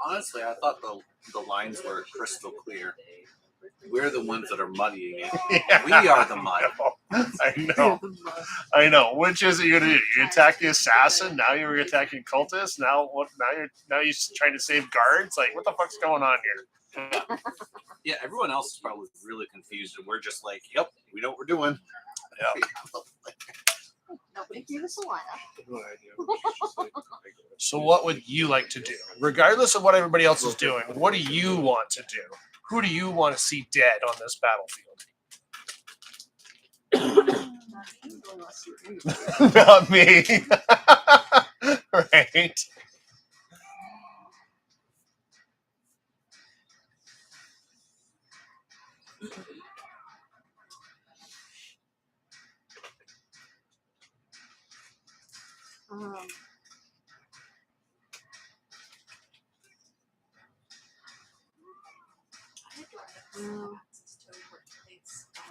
Honestly, I thought the lines were crystal clear. We're the ones that are muddying it. Yeah, We are the mud. I know. Which is it you're gonna do? You attack the assassin. Now you're attacking cultists. Now what? Now you're trying to save guards. Like what the fuck's going on here? Yeah, everyone else is probably really confused, and we're just like, "Yep, we know what we're doing." Yeah. Nobody gave us a lineup. So what would you like to do? Regardless of what everybody else is doing, what do you want to do? Who do you want to see dead on this battlefield? Not me. Right?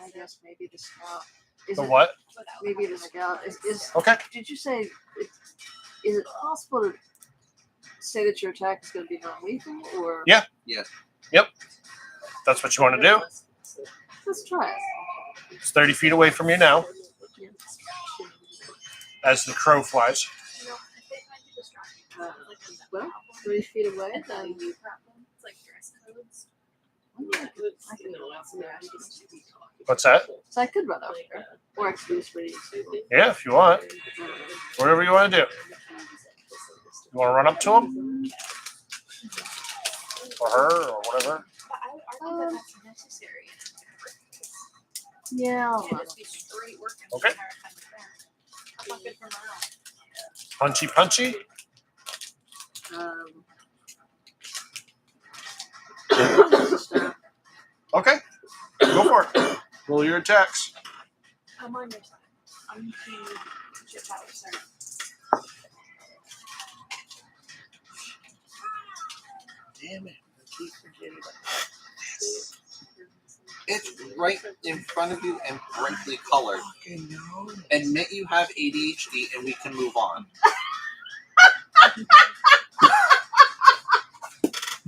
I guess maybe the scout. Is The it, what? Maybe the scout. Is Okay. Did you say? Is it possible to say that your attack is going to be non-lethal, or? Yeah. Yes. That's what you want to do? Let's try it. It's 30 feet away from you now as the crow flies. Well, 3 feet away, then It's like dress codes. I can What's that? So I could run up there, or I could do speed. Yeah, if you want. Whatever you want to do. You want to run up to him? Or her, or whatever? But I would argue that that's necessary. Yeah, I'll You can't run. just be straight working Okay. the entire time with that. That's not good for morale. Punchy, punchy? Okay. Go for it. Roll your attacks. I'm on your side. I'm team Chip Power, sir. Damn it. I keep forgetting. It's right in front of you and brightly colored. Admit you have ADHD, and we can move on.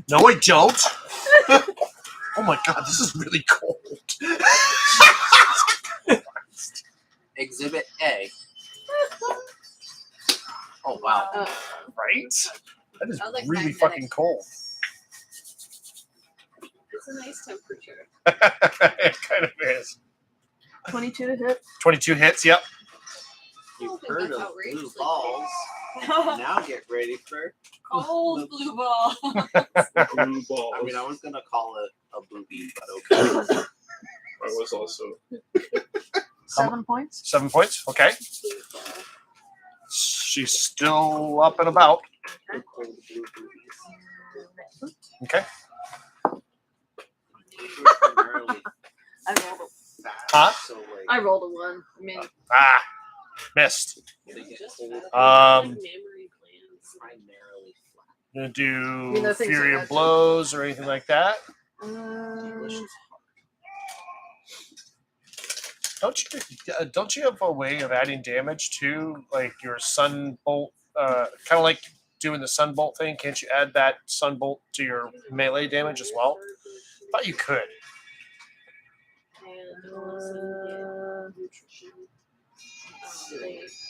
No, I don't. Oh my god, this is really cold. Exhibit A. Oh wow. Right? That is I like really magnetic. fucking cold. It's a nice temperature. It kind of is. 22 to hit. 22 hits, yep. You've think heard that's of outrageously blue balls. Now get ready for. Cold blue ball. Blue balls. I mean, I was gonna call it a booby, but okay. I was also 7 points. 7 points. Okay. She's still up and about. Okay. Primarily I rolled fast, Huh? so like I rolled a 1. I mean, Ah, missed. they get Just cold, memory glands. primarily flat. Gonna You do know, things Fury like of that. Blows or anything like that. Delicious. Don't you have a way of adding damage to like your sun bolt? Kind of like doing the sun bolt thing. Can't you add that sun bolt to your melee damage as well? Thought you could. And also get nutrition.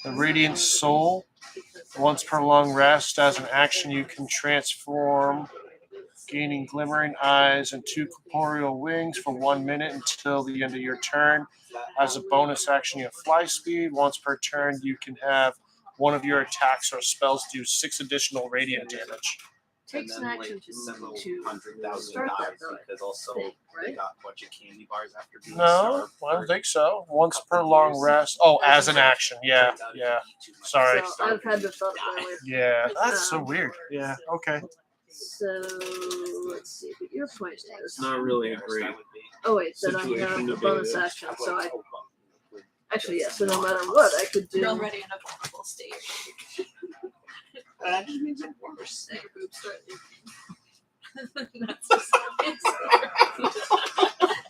The Radiant Soul. Once per long rest, as an action, you can transform, gaining glimmering eyes and 2 corporeal wings for 1 minute until the end of your turn. As a bonus action, you have fly speed. Once per turn, you can have one of your attacks or spells do 6 additional radiant damage. takes an action several to 100,000 start that dies though. because also Thing, they right? got a bunch of candy bars after being No, starved. I don't for think so. Once couple per long years. rest. Oh, as an So, action. Yeah, turns out if yeah. you eat too much, Sorry. So I've had to thought that way. Yeah, that's so weird. Yeah, okay. So let's see what your point is. it's not really a great. That would be- Oh wait, then I situation have to a be bonus in. action. So I actually yeah. So no matter what, I could You're do. already in a vulnerable state. That just makes it worse. Your boobs start leaking. That's just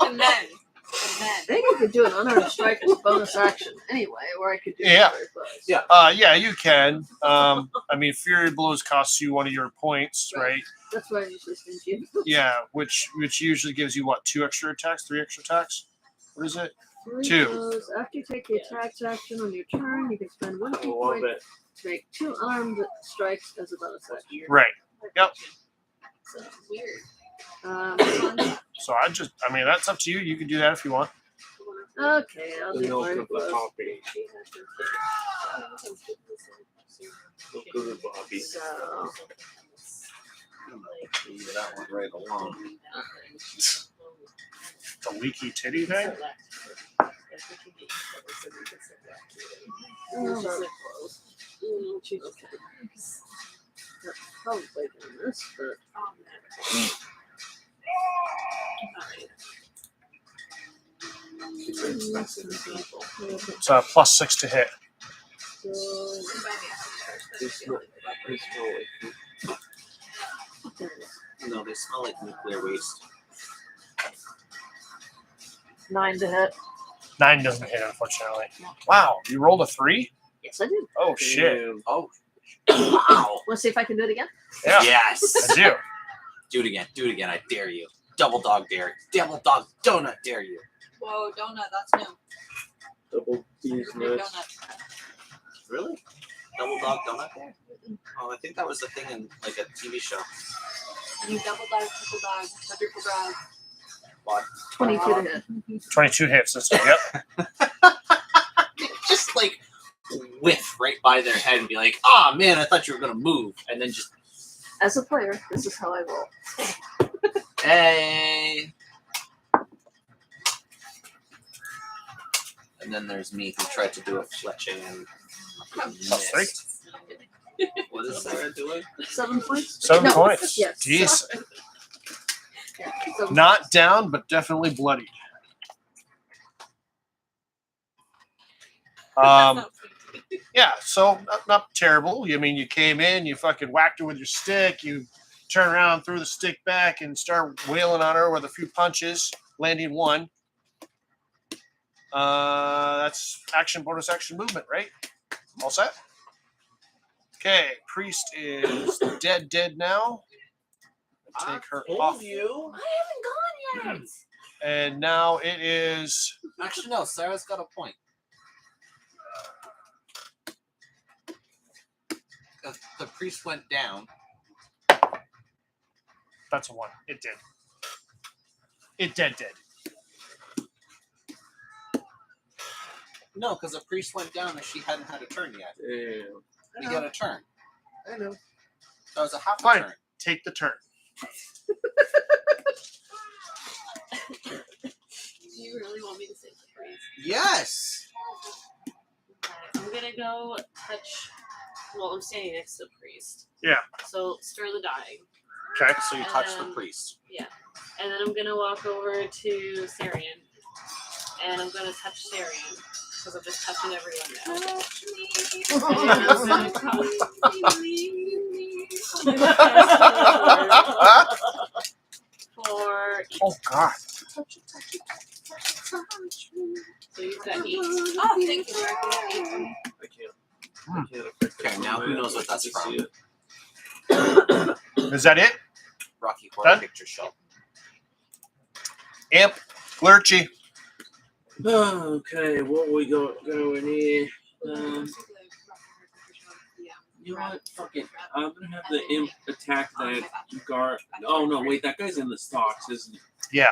and then I think I could do an unarmed strike as a bonus action anyway, or I could do Yeah. Flurry of Blows. Yeah. Yeah, you can. I mean, Fury Blows costs you one of your points, right? That's what I usually stingy. Yeah, which usually gives you what, 2 extra attacks, 3 extra attacks? What is it? Flurry 2. Blows, after you take the attacks action on your turn, you can spend 1 I key love point it. to make 2 unarmed strikes as a bonus action. Right. Yep. so weird. So I mean, that's up to you. You can do that if you want. Okay, I'll The do milk Flurry of of the Blows. poppy. Milk of the poppy. So Leave that one right alone. The leaky titty thing? probably doing this, but It's +6 to hit. so They smell like No, they smell like nuclear waste. 9 to hit. 9 doesn't hit, unfortunately. Wow, you rolled a 3? Yes, I did. Oh, shit. Damn. Oh. Wow. Want to see if I can do it again? Yeah, Yes. I do. Do it again. Do it again. I dare you. Double dog dare. Double dog donut dare you. Whoa, donut, that's new. Double these New nuts. donut. Really? Double dog donut dare? Oh, I think that was the thing in like a TV show. New double dog, triple dog, quadruple dog. What? 22 to hit. 22 hits this time. Yep. Just like whiff right by their head and be like, "Ah, man, I thought you were gonna move," and then just, As a player, this is how I roll. "Hey." And then there's me who tried to do a fletching and +3. missed. What is Sarah doing? 7 points? 7 No, points. yes. Decent. Yeah, so Not down, but definitely bloodied. Yeah, so not terrible. I mean, you came in, you fucking whacked her with your stick, you turn around, threw the stick back, and start wailing on her with a few punches, landing 1. That's action, bonus action, movement, right? All set? Okay, priest is dead now. Take her off. You. I haven't gone yet. And now it is Actually, no. Sarah's got a point. The priest went down. that's a 1. It did. It dead. No, because the priest went down and she hadn't had a turn yet. Damn. You got a turn. I know. That was a half a Fine. turn. Take the turn. Do you really want me to save the priest? Yes. Okay, I'm gonna go touch. Well, I'm standing next to the priest. Yeah. So stir the dying. Okay. So you touch the priest. And then I'm gonna walk over to Sarian. And I'm gonna touch Sarian. Because I'm just touching everyone now. And I'm gonna for Oh God. so you've got 8. Oh, thank you, Mark. You got 8 for me. I can't. Hmm. I can't affect Okay, that now from who my knows end. what that's I can see from? it. Is that it? Rocky Horror Done? Picture Show. Imp, Lurchy. Okay, what we going here? You know what? Fuck it. I'm gonna have the imp attack that guard. Oh no, wait, that guy's in the stocks, isn't he? Yeah.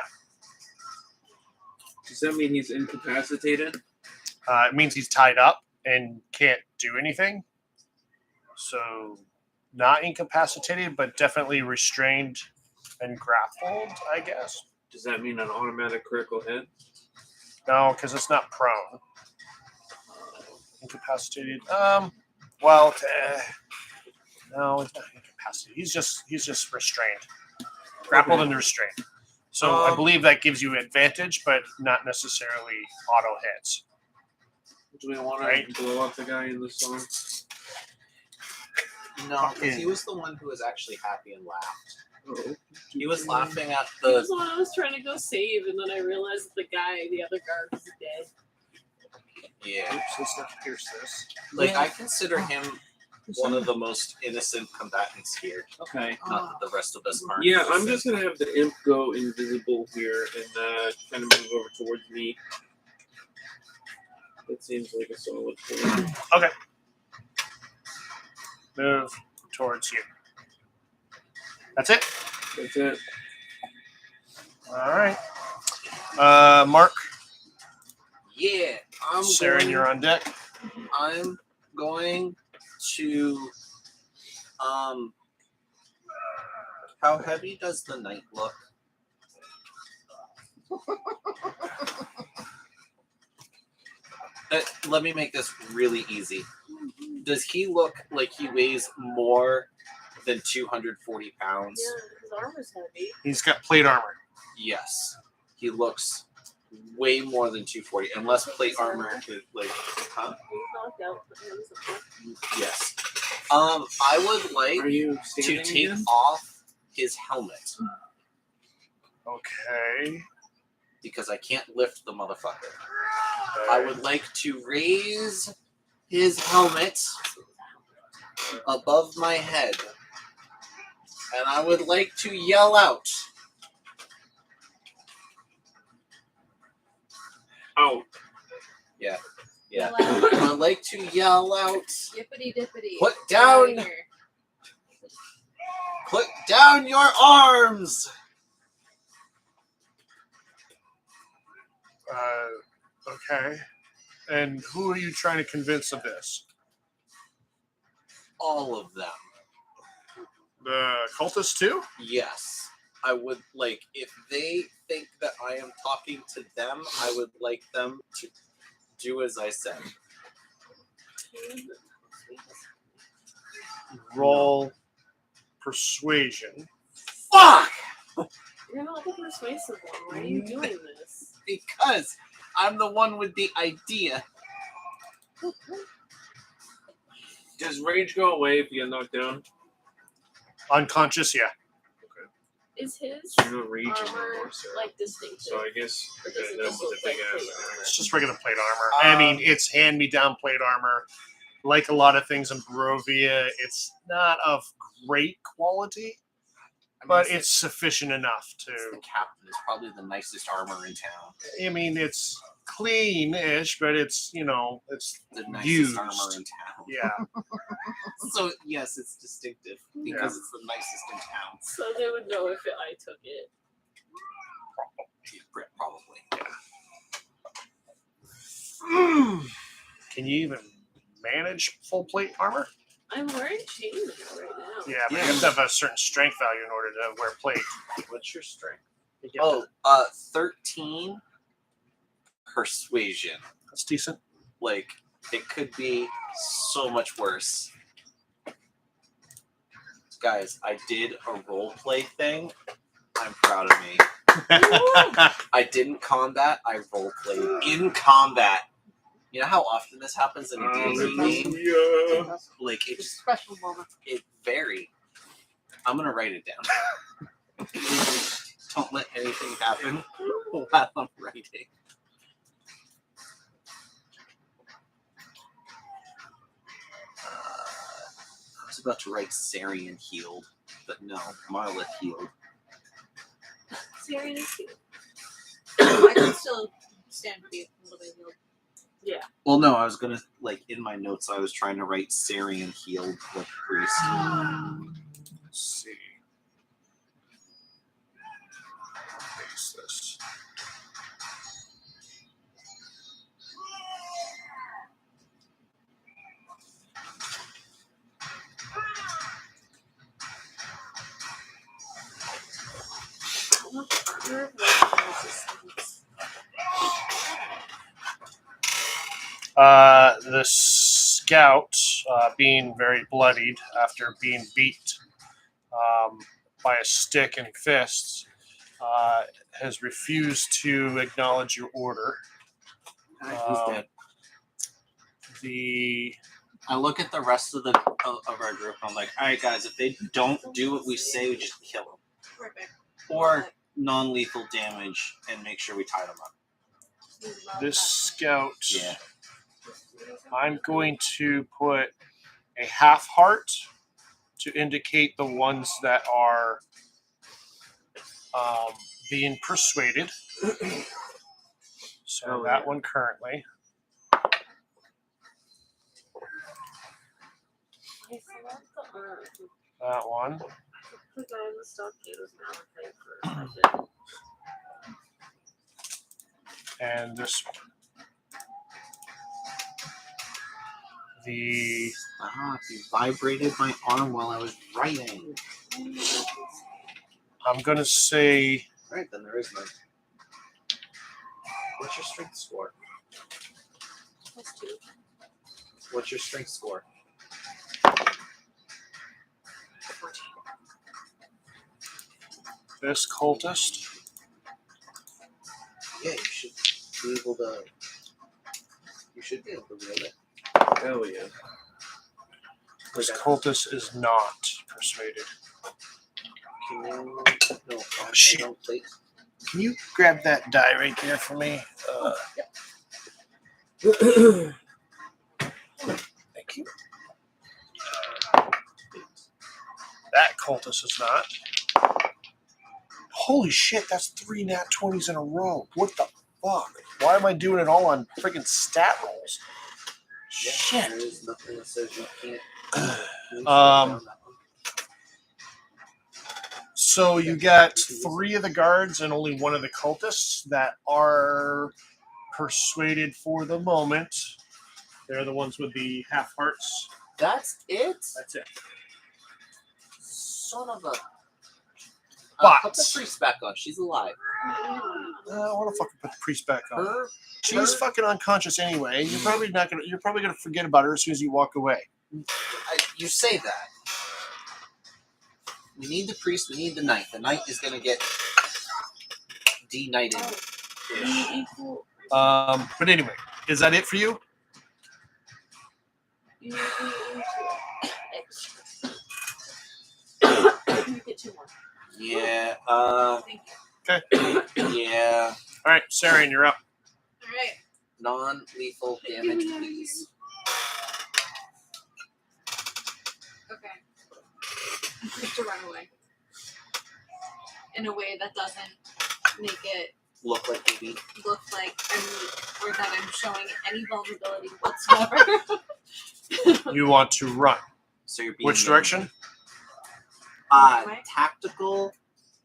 Does that mean he's incapacitated? It means he's tied up and can't do anything. So, not incapacitated, but definitely restrained and grappled, I guess. Does that mean an automatic critical hit? No, because it's not prone. Incapacitated. Well, no, it's not incapacitated. He's just restrained, grappled and restrained. So I believe that gives you advantage, but not necessarily auto hits. Do we want Right. to blow up the guy in the storm? No, because he was the one who was actually happy and laughed. Oh. He was laughing at He was the. the one I was trying to go save, and then I realized that the other guard, was dead. Yeah. Oops, let's not pierce this. Like, I consider him one of the most innocent combatants here. Okay. Not that the rest of us aren't. Yeah, I'm just gonna have the imp go invisible here and kind of move over towards me. That seems like a solid plan. Move towards you. That's it. That's it. All right. Mark, Yeah, Saren, you're on deck. I'm going to. How heavy does the knight look? Let me make this really easy. Does he look like he weighs more than 240 pounds? Yeah, his armor's heavy. He's got plate armor. Yes. He looks way more than 240, unless plate armor is like, huh? He's knocked out. But he doesn't look- Yes. I would like Are you to standing take again? off his helmet Okay. because I can't lift the motherfucker. I would like to raise his helmet above my head, and I would like to yell out. Oh, Yeah. Yell out. I would like to yell out. Yippity dippity. Put Get outta down. here. Put down your arms. Okay. And who are you trying to convince of this? All of them. The cultists too? Yes. I would like, if they think that I am talking to them, I would like them to do as I said. Roll persuasion. Fuck! You're not the persuasive one. Why are you doing this? Because I'm the one with the idea. does rage go away if you get knocked down? Unconscious, yeah. Is his So you're not raging armor anymore, sir. like distinctive? So I guess Or does it that just was look a big like ass. plate It's just regular plate armor. I mean, it's hand-me-down plate armor. Like a lot of things in Barovia, it's not of great quality, but it's sufficient enough It's the to. captain. It's probably the nicest armor in town. I mean, it's clean-ish, but it's it's The nicest used. armor in town. Yeah. So yes, it's distinctive because it's the nicest in town. So they would know if I took it. Probably. Can you even manage full plate armor? I'm wearing chainmail right now. Yeah, but you have to have a certain strength value in order to wear plate. What's your strength? You have Oh, to- 13 persuasion. That's decent. Like, it could be so much worse. Guys, I did a role play thing. I'm proud of me. I didn't combat, I role played in combat. You know how often this happens in a D&D game? Hallelujah. Like, It's a it's special moment. it very. I'm gonna write it down. Don't let anything happen while I'm writing. I was about to write Sarian healed, but no, Marlith healed. Syrian is cute. I can still stand to be a little bit healed. Yeah. Well, no, I was gonna in my notes. I was trying to write Sarian healed like priest. Let's see. Paste this. The scout, being very bloodied after being beat by a stick and fists, has refused to acknowledge your order. He's dead. I look at the rest of our group and I'm like, all right, guys, if they don't do what we say, we just kill them. Perfect. Or non-lethal damage and make sure we tie them up. This scout, Yeah. I'm going to put a half heart to indicate the ones that are being persuaded. So Oh, that yeah. one currently. I select the That one. the guy in the stockade was Malachi for a second. And this one. The You vibrated my arm while I was writing. I'm gonna say Alright, then there is none. What's your strength score? +2. What's your strength score? 14. this cultist. Yeah, you should be able to. You should be able to wield it. Hell yeah. This cultist is not persuaded. Can you? No, shit. don't please. Can you grab that die right there for me? Thank you. That cultist is not. Holy shit, that's 3 nat 20s in a row. What the fuck? Why am I doing it all on freaking stat rolls? Yeah, Shit. there is nothing that says you can't. So you got 3 of the guards and only 1 of the cultists that are persuaded for the moment. They're the ones with the half hearts. That's it? That's it. Son of a. But- Put the priest back on. She's alive. I want to fucking put the priest back on. Her. She's fucking unconscious anyway. You're probably gonna forget about her as soon as you walk away. You say that. We need the priest. We need the knight. The knight is gonna get de-knighted. But anyway, is that it for you? You get 2 more. Yeah. Thank you. Yeah. All right, Sarian, you're up. All right. Non-lethal damage, please. Okay. I'm supposed to run away in a way that doesn't make it Look like baby. look like I'm weak or that I'm showing any vulnerability whatsoever. You want to run. So you're being Which direction? Tactical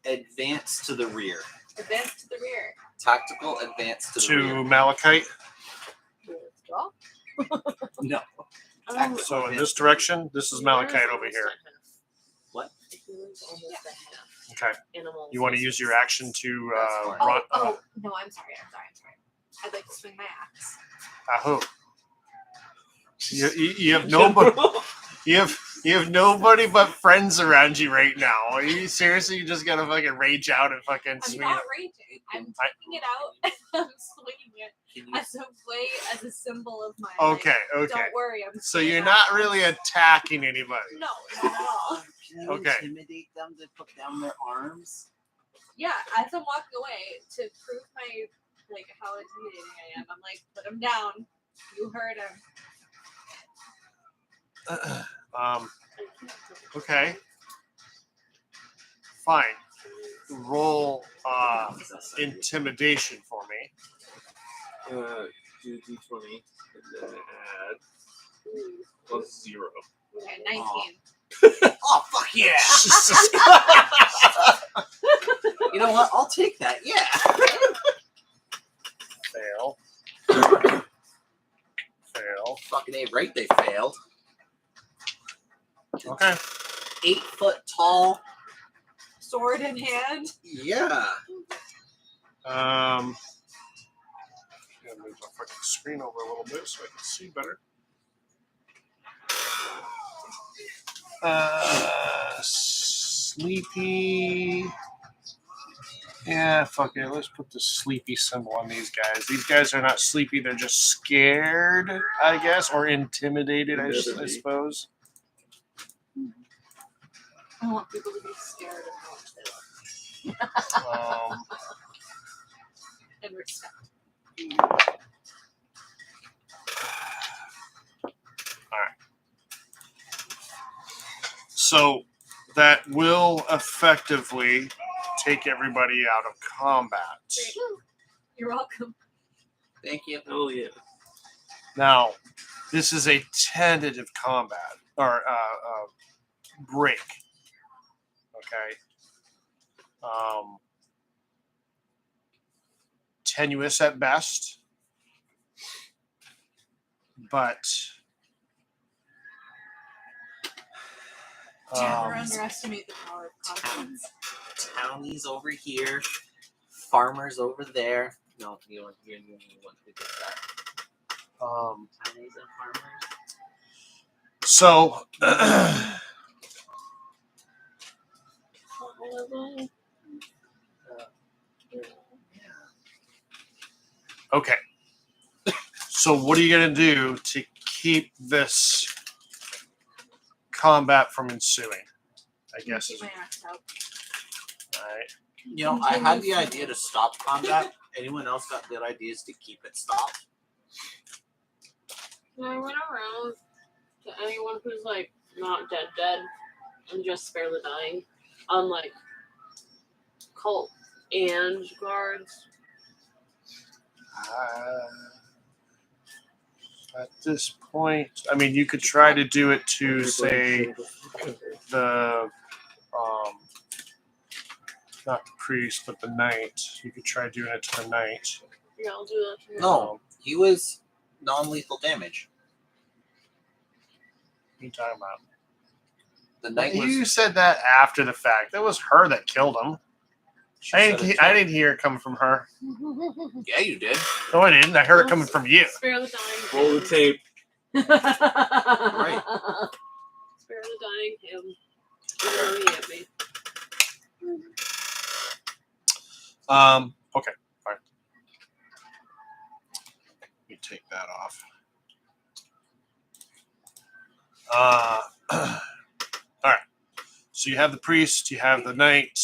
advance to the rear. Advance to the rear. Tactical advance to the rear. To Malachite. Withdraw? No. So in this direction, this is Malachite over here. What? Okay. You want to use your action to run? Oh, no, I'm sorry. I'd like to swing my axe. Who? You have nobody. You have nobody but friends around you right now. Are you seriously? You just gotta fucking rage out and fucking I'm swing not it. raging. I'm taking it out and I'm swinging it as a way, as a symbol of my. Okay, Like, okay. Don't worry, I'm. So you're staying not out. really attacking anybody. No, not at all. Can you Okay. intimidate them to put down their arms? Yeah, as I'm walking away to prove my like how intimidating I am, I'm like, put him down. You heard him. Okay. Fine. Roll intimidation for me. Do D20 and then add +0. Okay, 19. Oh, fuck yeah! Jesus. You know what? I'll take that. Yeah. Fail. Fail. Fucking A right, they failed. Okay. 8 foot tall. Sword in hand. Yeah. Gonna move my fucking screen over a little bit so I can see better. Sleepy. Yeah, fuck it. Let's put the sleepy symbol on these guys. These guys are not sleepy. They're just scared, I guess, or intimidated, I suppose. I want people to be scared of how much they look and respect. So that will effectively take everybody out of combat. Great. You're welcome. Thank you. Oh yeah. Now, this is a tentative combat or break. Okay. Tenuous at best, but Never underestimate the power of confidence. Townies over here. Farmers over there. No, you want to get that. Townies and farmers. So okay. So what are you gonna do to keep this combat from ensuing? I guess Keep is my axe out. alright. You know, I had the idea to stop combat. Anyone else got good ideas to keep it stopped? I went around to anyone who's like not dead and just barely dying on like cult and guards. At this point, I mean, you could try to do it to say the not the priest, but the knight. You could try doing it to the knight. Yeah, I'll do that. No, he was non-lethal damage. What are you talking about? The knight was. You said that after the fact. That was her that killed him. She I said didn't. it I too. didn't hear it coming from her. Yeah, you did. No, I didn't. I heard it coming from you. Spare the dying. Roll the tape. Right. Spare the dying him. Really hit me. Okay. Fine. Let me take that off. All right. So you have the priest. You have the knight.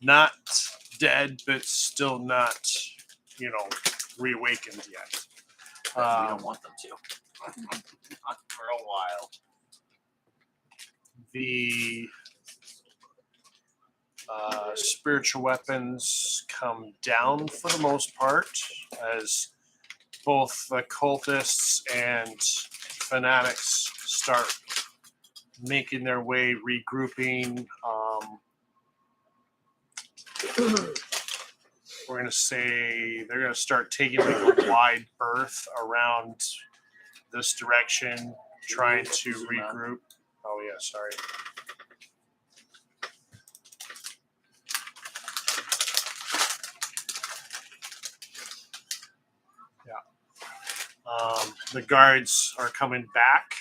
Not dead, but still not, reawakened yet. We don't want them to. Not for a while. The spiritual weapons come down for the most part as both the cultists and fanatics start making their way, regrouping. We're going to say they're going to start taking like a wide berth around this direction, trying to regroup. Oh, yeah, sorry. the guards are coming back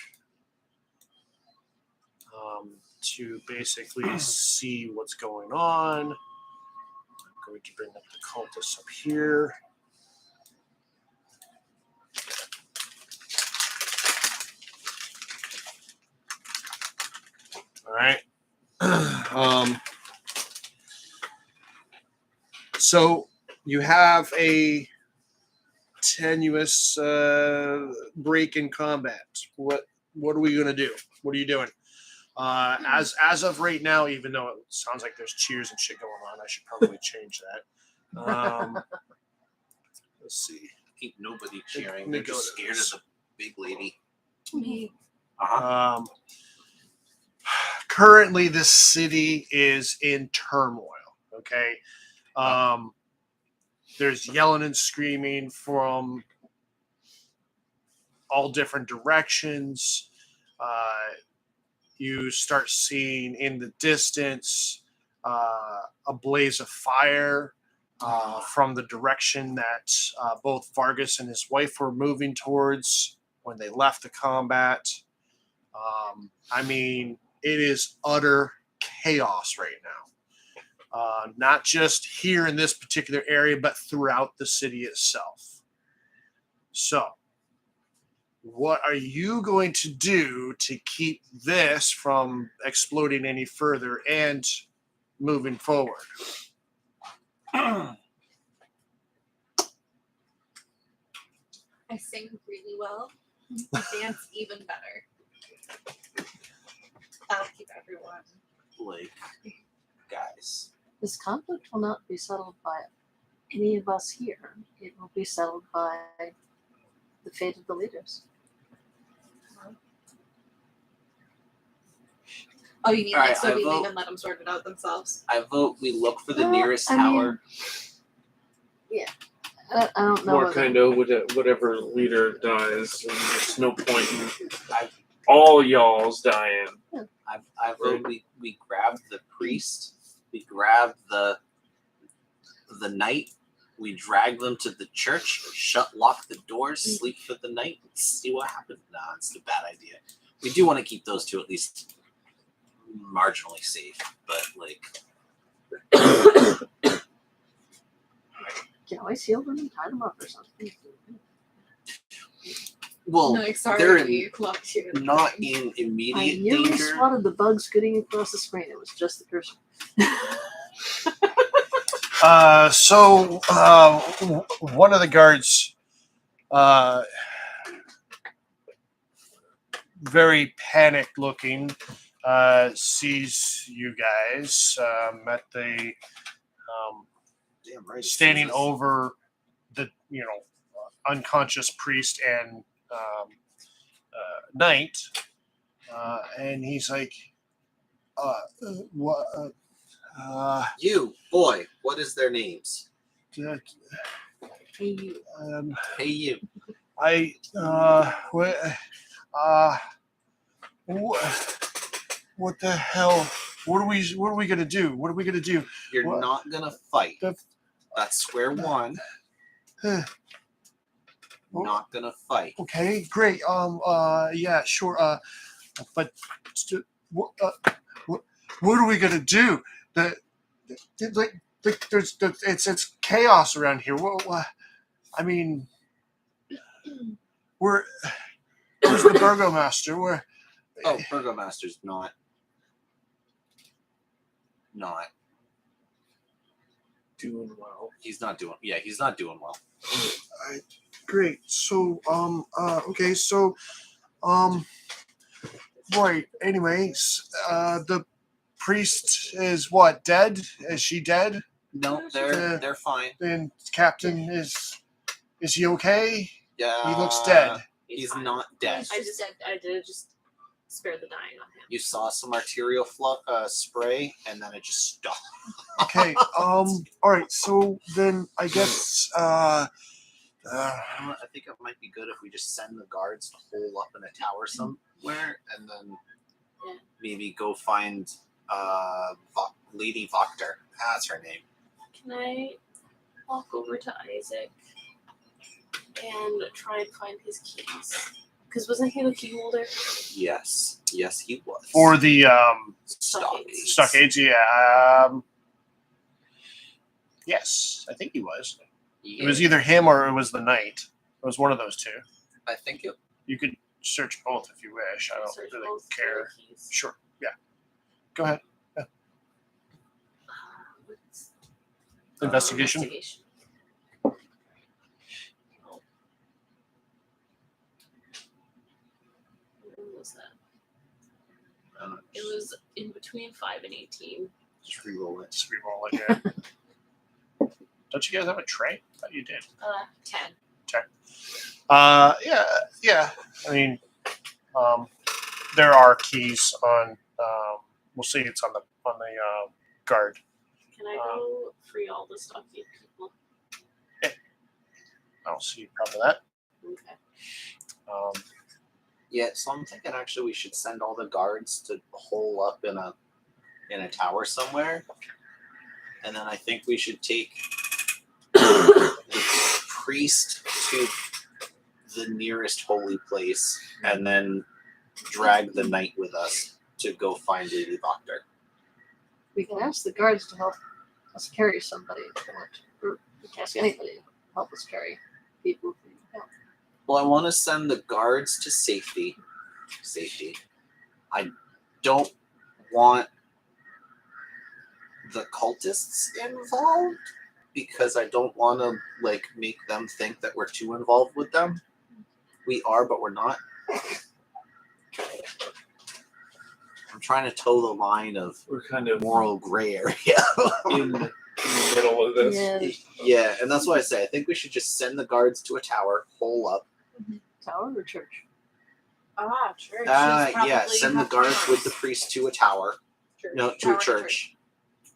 to basically see what's going on. I'm going to bring up the cultists up here. All right. So you have a tenuous break in combat. What are we gonna do? What are you doing? As of right now, even though it sounds like there's cheers and shit going on, I should probably change that. Let's see. Ain't nobody cheering. Let me They're go just to scared this. of the big lady. Me. Currently, this city is in turmoil. Okay. There's yelling and screaming from all different directions. You start seeing in the distance a blaze of fire from the direction that both Vargas and his wife were moving towards when they left the combat. I mean, it is utter chaos right now. Not just here in this particular area, but throughout the city itself. So, what are you going to do to keep this from exploding any further and moving forward? I sing really well. I dance even better. That'll keep everyone. Like, guys. This conflict will not be settled by any of us here. It will be settled by the fate of the leaders. Oh, you mean All like right, so I we vote- leave and let them sort it out themselves? I vote we look for the Well, nearest I mean, tower. I don't know. Or whether- kind of whatever leader dies. And there's no point in all y'all's dying. I vote we grab the priest, we grab the knight, we drag them to the church, lock the doors, sleep for the night, and see what happens. Nah, it's a bad idea. We do want to keep those two at least marginally safe, but like You can always heal them and tie them up or something. well, No, sorry, they're we locked you. not in I immediate nearly danger. spotted the bug scooting across the screen. It was just the cursor. So one of the guards, very panicked looking, sees you guys at the Damn right. it standing sees us. over the unconscious priest and knight, and he's like, "What? You boy, what is their names? Hey, you. Hey, you. What the hell? What are we gonna do? What are we gonna do? You're What? not gonna fight. The- That's square one. Not gonna fight. Okay, great. Yeah, sure. But what are we gonna do? It's chaos around here. What? I mean, where's the burgomaster? Where? Oh, Burgomaster's not. Doing well. He's not doing. Yeah, he's not doing well. Great. So, okay. So, right. Anyways, the priest is what? Dead? Is she dead? No, Uh, they're fine. Then Captain is he okay? Yeah, He looks dead. He's fine. not dead. I did just spare the dying on him. You saw some arterial spray, and then it just stopped. Okay. All right. So then I guess. You know what? I think it might be good if we just send the guards to hole up in a tower somewhere, and then Yeah. maybe go find Lady Voctor. That's her name. Can I walk over to Isaac and try and find his keys. Because wasn't he the key holder? Yes, he was. For the stockades. stockades, yeah. Yes, I think he was. It was either him or it was the knight. It was one of those two. I think it. You could search both if you wish. I don't Search really both for care. the keys. Sure. Yeah. Go ahead. What's- Investigation. When was that? I It was in between 5 and 18. just re-roll it. Just re-roll it. Yeah. Don't you guys have a tray? I thought you did. 10. Yeah. I mean, there are keys on. We'll see. It's on the guard. Can I go free all the stockade people? I don't see a problem with that. Okay. Yeah, so I'm thinking actually we should send all the guards to hole up in a tower somewhere, and then I think we should take the priest to the nearest holy place, and then drag the knight with us to go find Lady Voctor. We can ask the guards to help us carry somebody if they want to. Or we can ask anybody to help us carry people if we need help. Well, I want to send the guards to safety. I don't want the cultists involved because I don't want to make them think that we're too involved with them. We are, but we're not. I'm trying to toe the line of We're kind of moral gray area. in the middle of this. Yeah, Yeah, and that's why I say I think we should just send the guards to a tower, hole up. tower or church? Church. Yeah, send the guards with the priest to a tower. No, to Tower a church.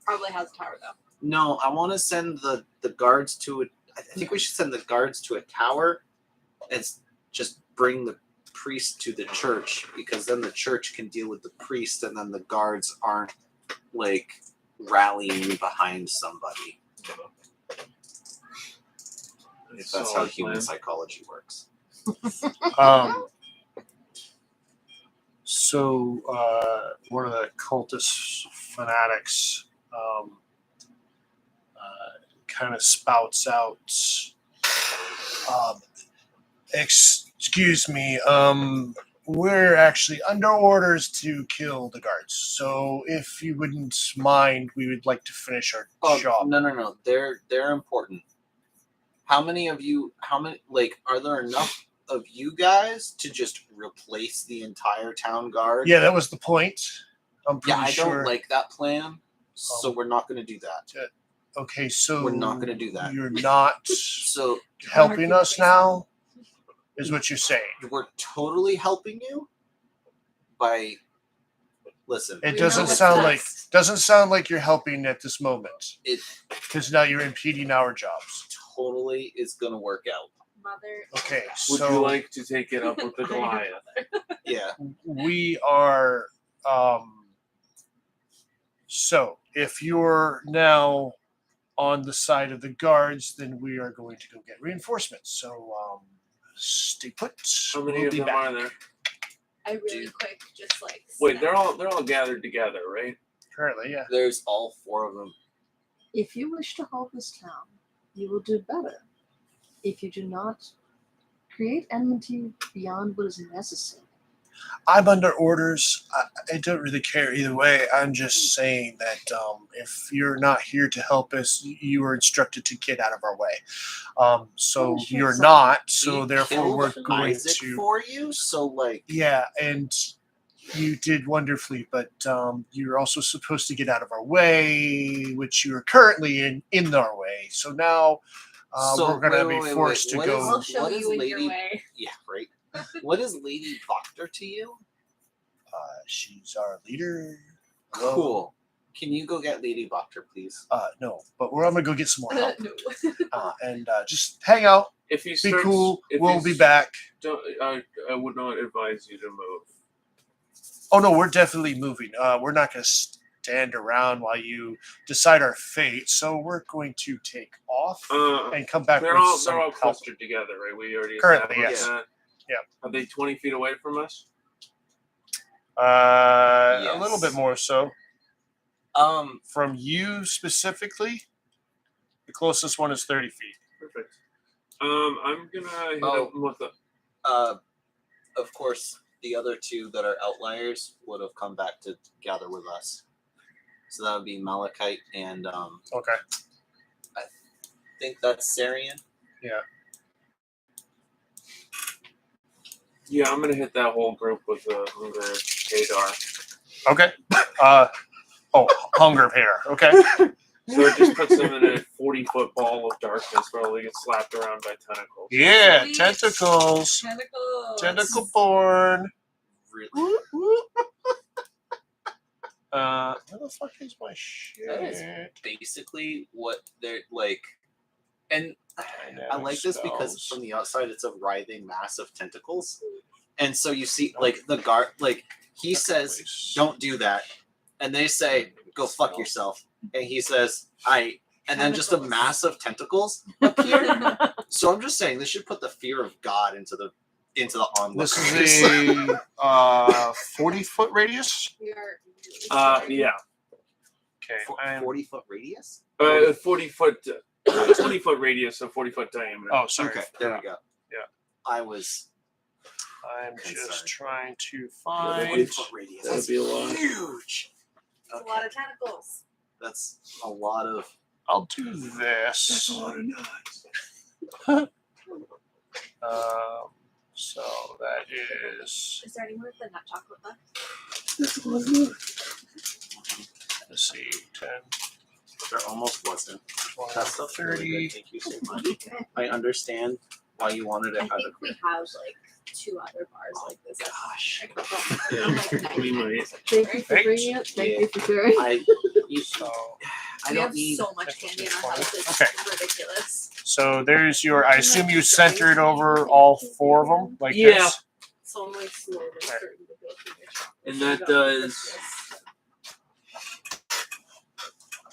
Probably has a tower though. No, I want to send the guards to a. I think we should send the guards to a tower, and just bring the priest to the church, because then the church can deal with the priest, and then the guards aren't rallying behind somebody. If that's how human psychology works. So one of the cultist fanatics kind of spouts out. Excuse me. We're actually under orders to kill the guards. So if you wouldn't mind, we would like to finish our job. No. They're important. How many of you? Are there enough of you guys to just replace the entire town guard? Yeah, that was the point. I'm pretty Yeah, I sure. don't like that plan, so we're not going to do that. Okay, so We're not going to do that. You're not So helping us now, is what you're saying. we're totally helping you by. Listen, It We doesn't know what's sound like you're helping at this moment, it because now you're impeding our jobs. totally is going to work out. Mother. Okay, Would so you like to take it up with the Goliath? Yeah. we are. So if you're now on the side of the guards, then we are going to go get reinforcements. So stay put. How many We'll of be them back. are there? I really quick just Wait, they're all gathered together, right? Currently, yeah. There's all four of them. If you wish to hold this town, you will do better. If you do not, create enmity beyond what is necessary. I'm under orders. I don't really care either way. I'm just saying that if you're not here to help us, you were instructed to get out of our way. So Oh, sure, you're so not. So We therefore, killed we're going Isaac to. for you. So Yeah, and you did wonderfully, but you're also supposed to get out of our way, which you're currently in our way. So now we're going to be forced to What go. I'll show what you in Lady? your way. Yeah, right. What is Lady Voctor to you? She's our leader. Cool. Can you go get Lady Voctor, please? No, but I'm gonna go get some more help No. and just hang out, If he be starts, cool. if We'll he's- be back. I would not advise you to move. Oh no, we're definitely moving. We're not gonna stand around while you decide our fate. So we're going to take off and come back They're with all some they're all help. clustered together, right? We already Currently, established yes. that. Yeah. Are they 20 feet away from us? A little bit more so. From you specifically, the closest one is 30 feet. Perfect. I'm gonna hit up with the. Of course, the other two that are outliers would have come back to gather with us. So that would be Malachite and Okay. I think that's Sarian. Yeah. Yeah, I'm gonna hit that whole group with the Hunger Hadar. Okay. Hunger of hair. Okay. So it just puts them in a 40-foot ball of darkness where they get slapped around by tentacles. Yeah, Sweet. tentacles. Tentacles. Tentacle born. Really? Where the fuck is my That is shit? basically what they're like. And I like this because from the outside it's a writhing mass of tentacles. And so you see like the guard like he says, "Don't do that." And they say, "Go fuck yourself." And he says, and then just a mass of tentacles appear. So I'm just saying this should put the fear of God into the onlookers. This is a 40-foot radius. We are. Yeah. Okay. 40-foot radius? 40-foot, 20-foot radius, so 40-foot diameter. Oh, sorry. Okay, there we go. Yeah. I'm just sorry. trying to 40 find. foot radius. That'd That's be a lot. huge. It's a lot of tentacles. That's a lot of. I'll do this. lot of nuts. So that is. Is there anyone with the nut chocolate left? That's a lot of nuts. Let's see, 10, There almost wasn't. 20, That stuff's really 30. good. Thank you so much. I understand why you wanted it I out of think we have like 2 other bars like this. Gosh. Yeah, Like we might. Thank you for Thanks. bringing it. Thank you for sharing. So, I we don't have need. so much candy in our house. It's Okay. ridiculous. so there's your. I assume you centered over all 4 of them, like Yeah. this. So I'm like slowly starting to go through your chocolate. And So that you don't does- forget this.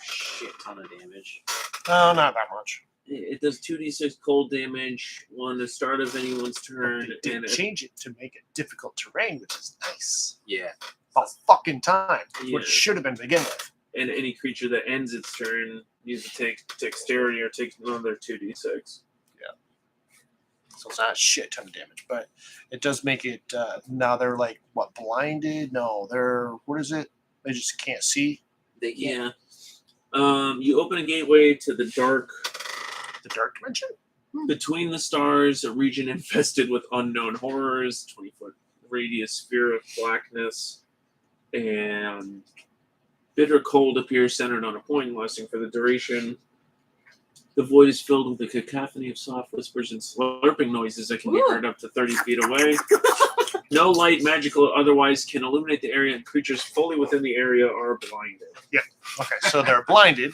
Shit ton of damage. No, not that much. It does 2d6 cold damage on the start of anyone's But turn, they did and change it to make it difficult terrain, which is nice. Yeah. About fucking time. Yeah. What it should have been to begin with. and any creature that ends its turn needs to take dexterity or take another 2d6. So it's not a shit ton of damage, but it does make it. Now they're like what, blinded? No, they're what is it? They just can't see. They can't. Yeah. You open a gateway to the dark. The dark dimension. Between the stars, a region infested with unknown horrors, 20-foot radius sphere of blackness, and bitter cold appears centered on a point, lasting for the duration. The void is filled with a cacophony of soft whispers and slurping noises that can be heard up to 30 feet away. No light, magical or otherwise, can illuminate the area, and creatures fully within the area are blinded. Okay, so they're blinded.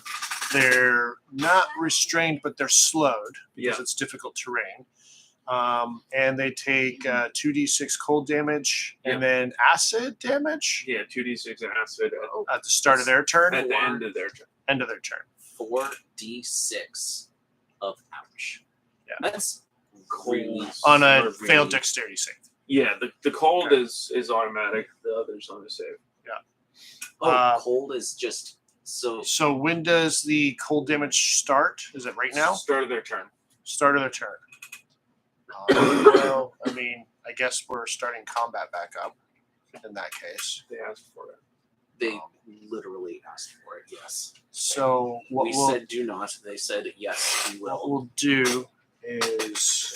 They're not restrained, but they're slowed because Yeah. it's difficult terrain. And they take 2d6 cold damage and then acid damage Yeah, 2d6 acid at the start of their turn. at the end of their turn. End of their turn. 4d6 of ouch. Yeah. That's Cold really On a slurping. failed dexterity save. Yeah, the cold Okay. is automatic. The others on the save. cold is just so. So when does the cold damage start? Is it right now? Start of their turn. Start of their turn. Well, I mean, I guess we're starting combat back up in that case. They asked for it. They literally asked for it. Yes. So what We we'll, said do not. They said yes. We what will. we'll do is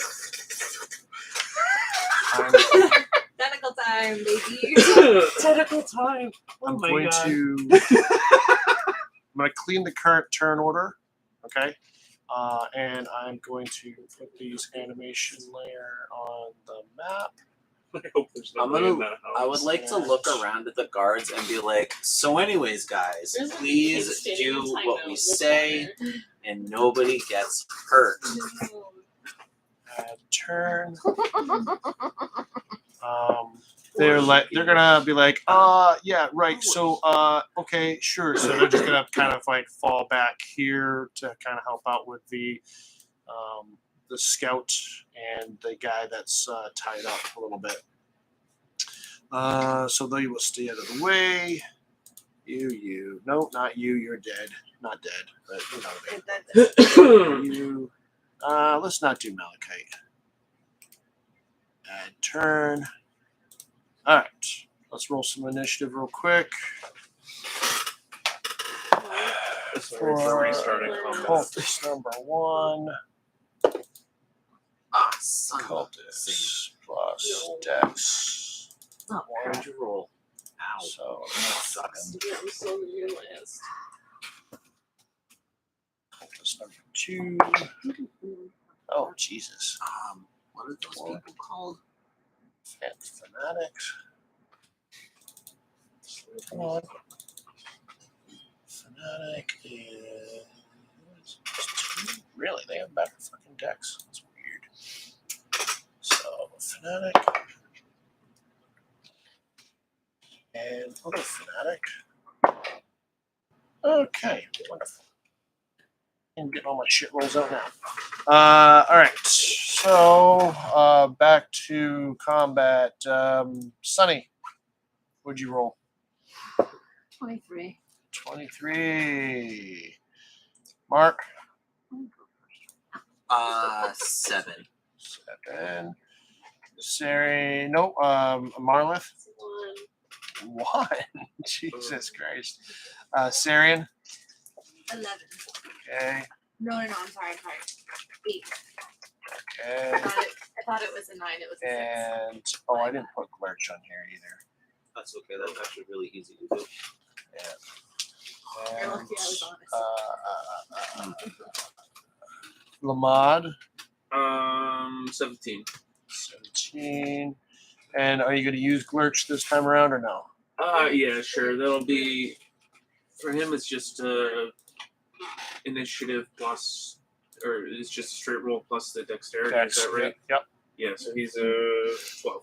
Tentacle time, baby. Tentacle time. I'm going to clean the current turn order, okay? And I'm going to put these animation layer on the map. I hope there's I'm nobody gonna- in that house. I would like to look around at the guards and be like, so anyways, guys, There's a please kid standing do in what timeout we in the say corner. and nobody gets hurt. Add turn. they're gonna be like, yeah, right. So, okay, sure. So they're just gonna kind of like fall back here to kind of help out with the scout and the guy that's tied up a little bit. So they will stay out of the way. You. No, not you. You're dead. Not dead, but you know what I mean. You. Let's not do Malachite. Bad turn. All right. Let's roll some initiative real quick. For the restarting combat. Cultist number 1. Son of a Cultist plus Dex. Oh, Why did you roll? Ow. So Sucks. Yeah, I'm still in your list. cultist number 2. Oh Jesus. What are those people called? Fanatics. Come on. Fanatic is 2. Really? They have better fucking decks. That's weird. So Fanatic. And other Fanatic. Okay, wonderful. I'm getting all my shit rolls out now. All right, so back to combat. Sunny, what'd you roll? 23. 23. Mark? 7. 7. Sari, no, Marlith? 1. Jesus Christ. Sarian? 11. Okay. No, I'm sorry. 8. Okay. I thought it was a 9. It was a 6. And I didn't put Lurch on here either. That's okay. That's actually really easy to do. Yeah. You're lucky I was honest. Lamad, 17. 17. And are you going to use Glurch this time around or no? Yeah, sure. That'll be for him. It's just initiative plus, or it's just a straight roll plus the dexterity. Dex, Is that right? Yep. Yeah. So he's 12.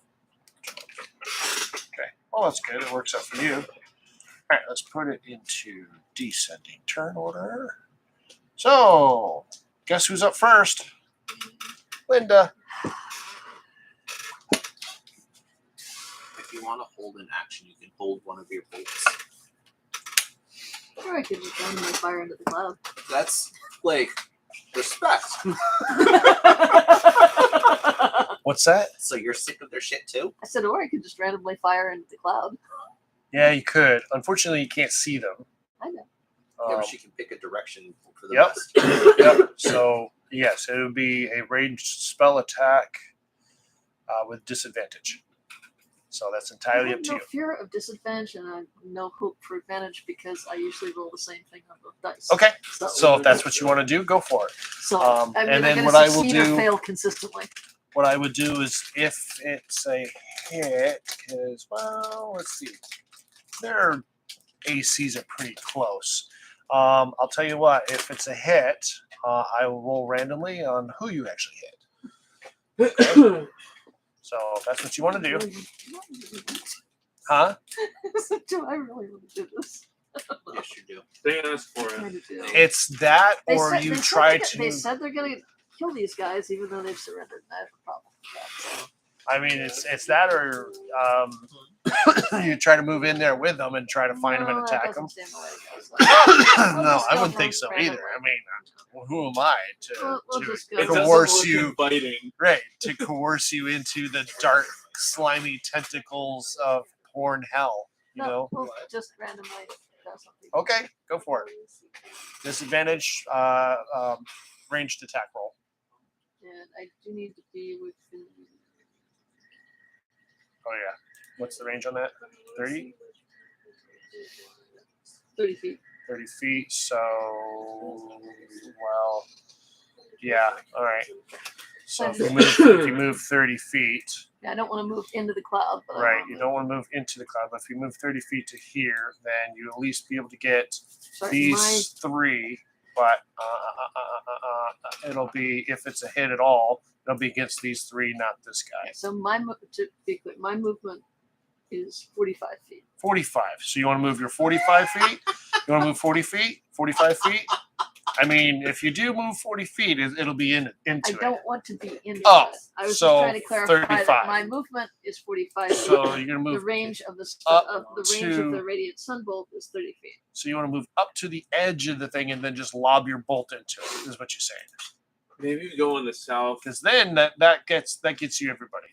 Okay. Well, that's good. It works out for you. All right, let's put it into descending turn order. So, guess who's up first? Linda. If you want to hold an action, you can hold one of your bolts. Or I could just randomly fire into the cloud. That's like respect. What's that? So you're sick of their shit too? I said, or I could just randomly fire into the cloud. Yeah, you could. Unfortunately, you can't see them. I know. Yeah, Um, but she can pick a direction for the Yep. best. Yep. So, yes, it would be a ranged spell attack with disadvantage. So that's I entirely have up to no you. fear of disadvantage, and I have no hope for advantage because I usually roll the same thing on both dice. Okay. So, So if that's what you want to do, go for it. so and I then I'm what gonna I will succeed or do- fail consistently. What I would do is if it's a hit, because, well, let's see. Their ACs are pretty close. I'll tell you what, if it's a hit, I will roll randomly on who you actually hit. So if that's what you want to do. Huh? Do I really want to do this? Yes, you do. They asked for I it. kinda do. It's that, They or said- you they said try they- to. They said they're gonna kill these guys even though they've surrendered. And I have a problem with that. So. I mean, it's that, or you try to move in there with them and try to find them and No, attack that them. doesn't stand the way it goes. No, just I go wouldn't for think so randomly. either. I mean, who am I to, We'll to just go. It doesn't coerce look you, inviting. right? To coerce you into the dark, slimy tentacles of porn hell. You know. We'll just randomly do something. Okay, go for it. Disadvantage, ranged attack roll. And I do need to be within. Oh yeah. What's the range on that? 30? 30 feet. 30 feet. So, well, yeah. All right. So if you move 30 feet, Yeah, I don't want to move into the cloud. But I right? wanna You move- don't want to move into the cloud, but if you move 30 feet to here, then you at least be able to get Sorry, these 3. But it'll be, if it's a hit at all, it'll be against these 3, not this guy. So to be clear, my movement is 45 feet. 45. So you want to move your 45 feet? You want to move 40 feet? 45 feet? I mean, if you do move 40 feet, it'll be into I it. don't want to be into Oh, it. I was so just trying to clarify 35. that my movement is 45 feet. So you're gonna The move range of the up range of to- the radiant sunbolt is 30 feet. So you want to move up to the edge of the thing and then just lob your bolt into it. Is what you're saying? Maybe we go on the south. Because then that gets you everybody.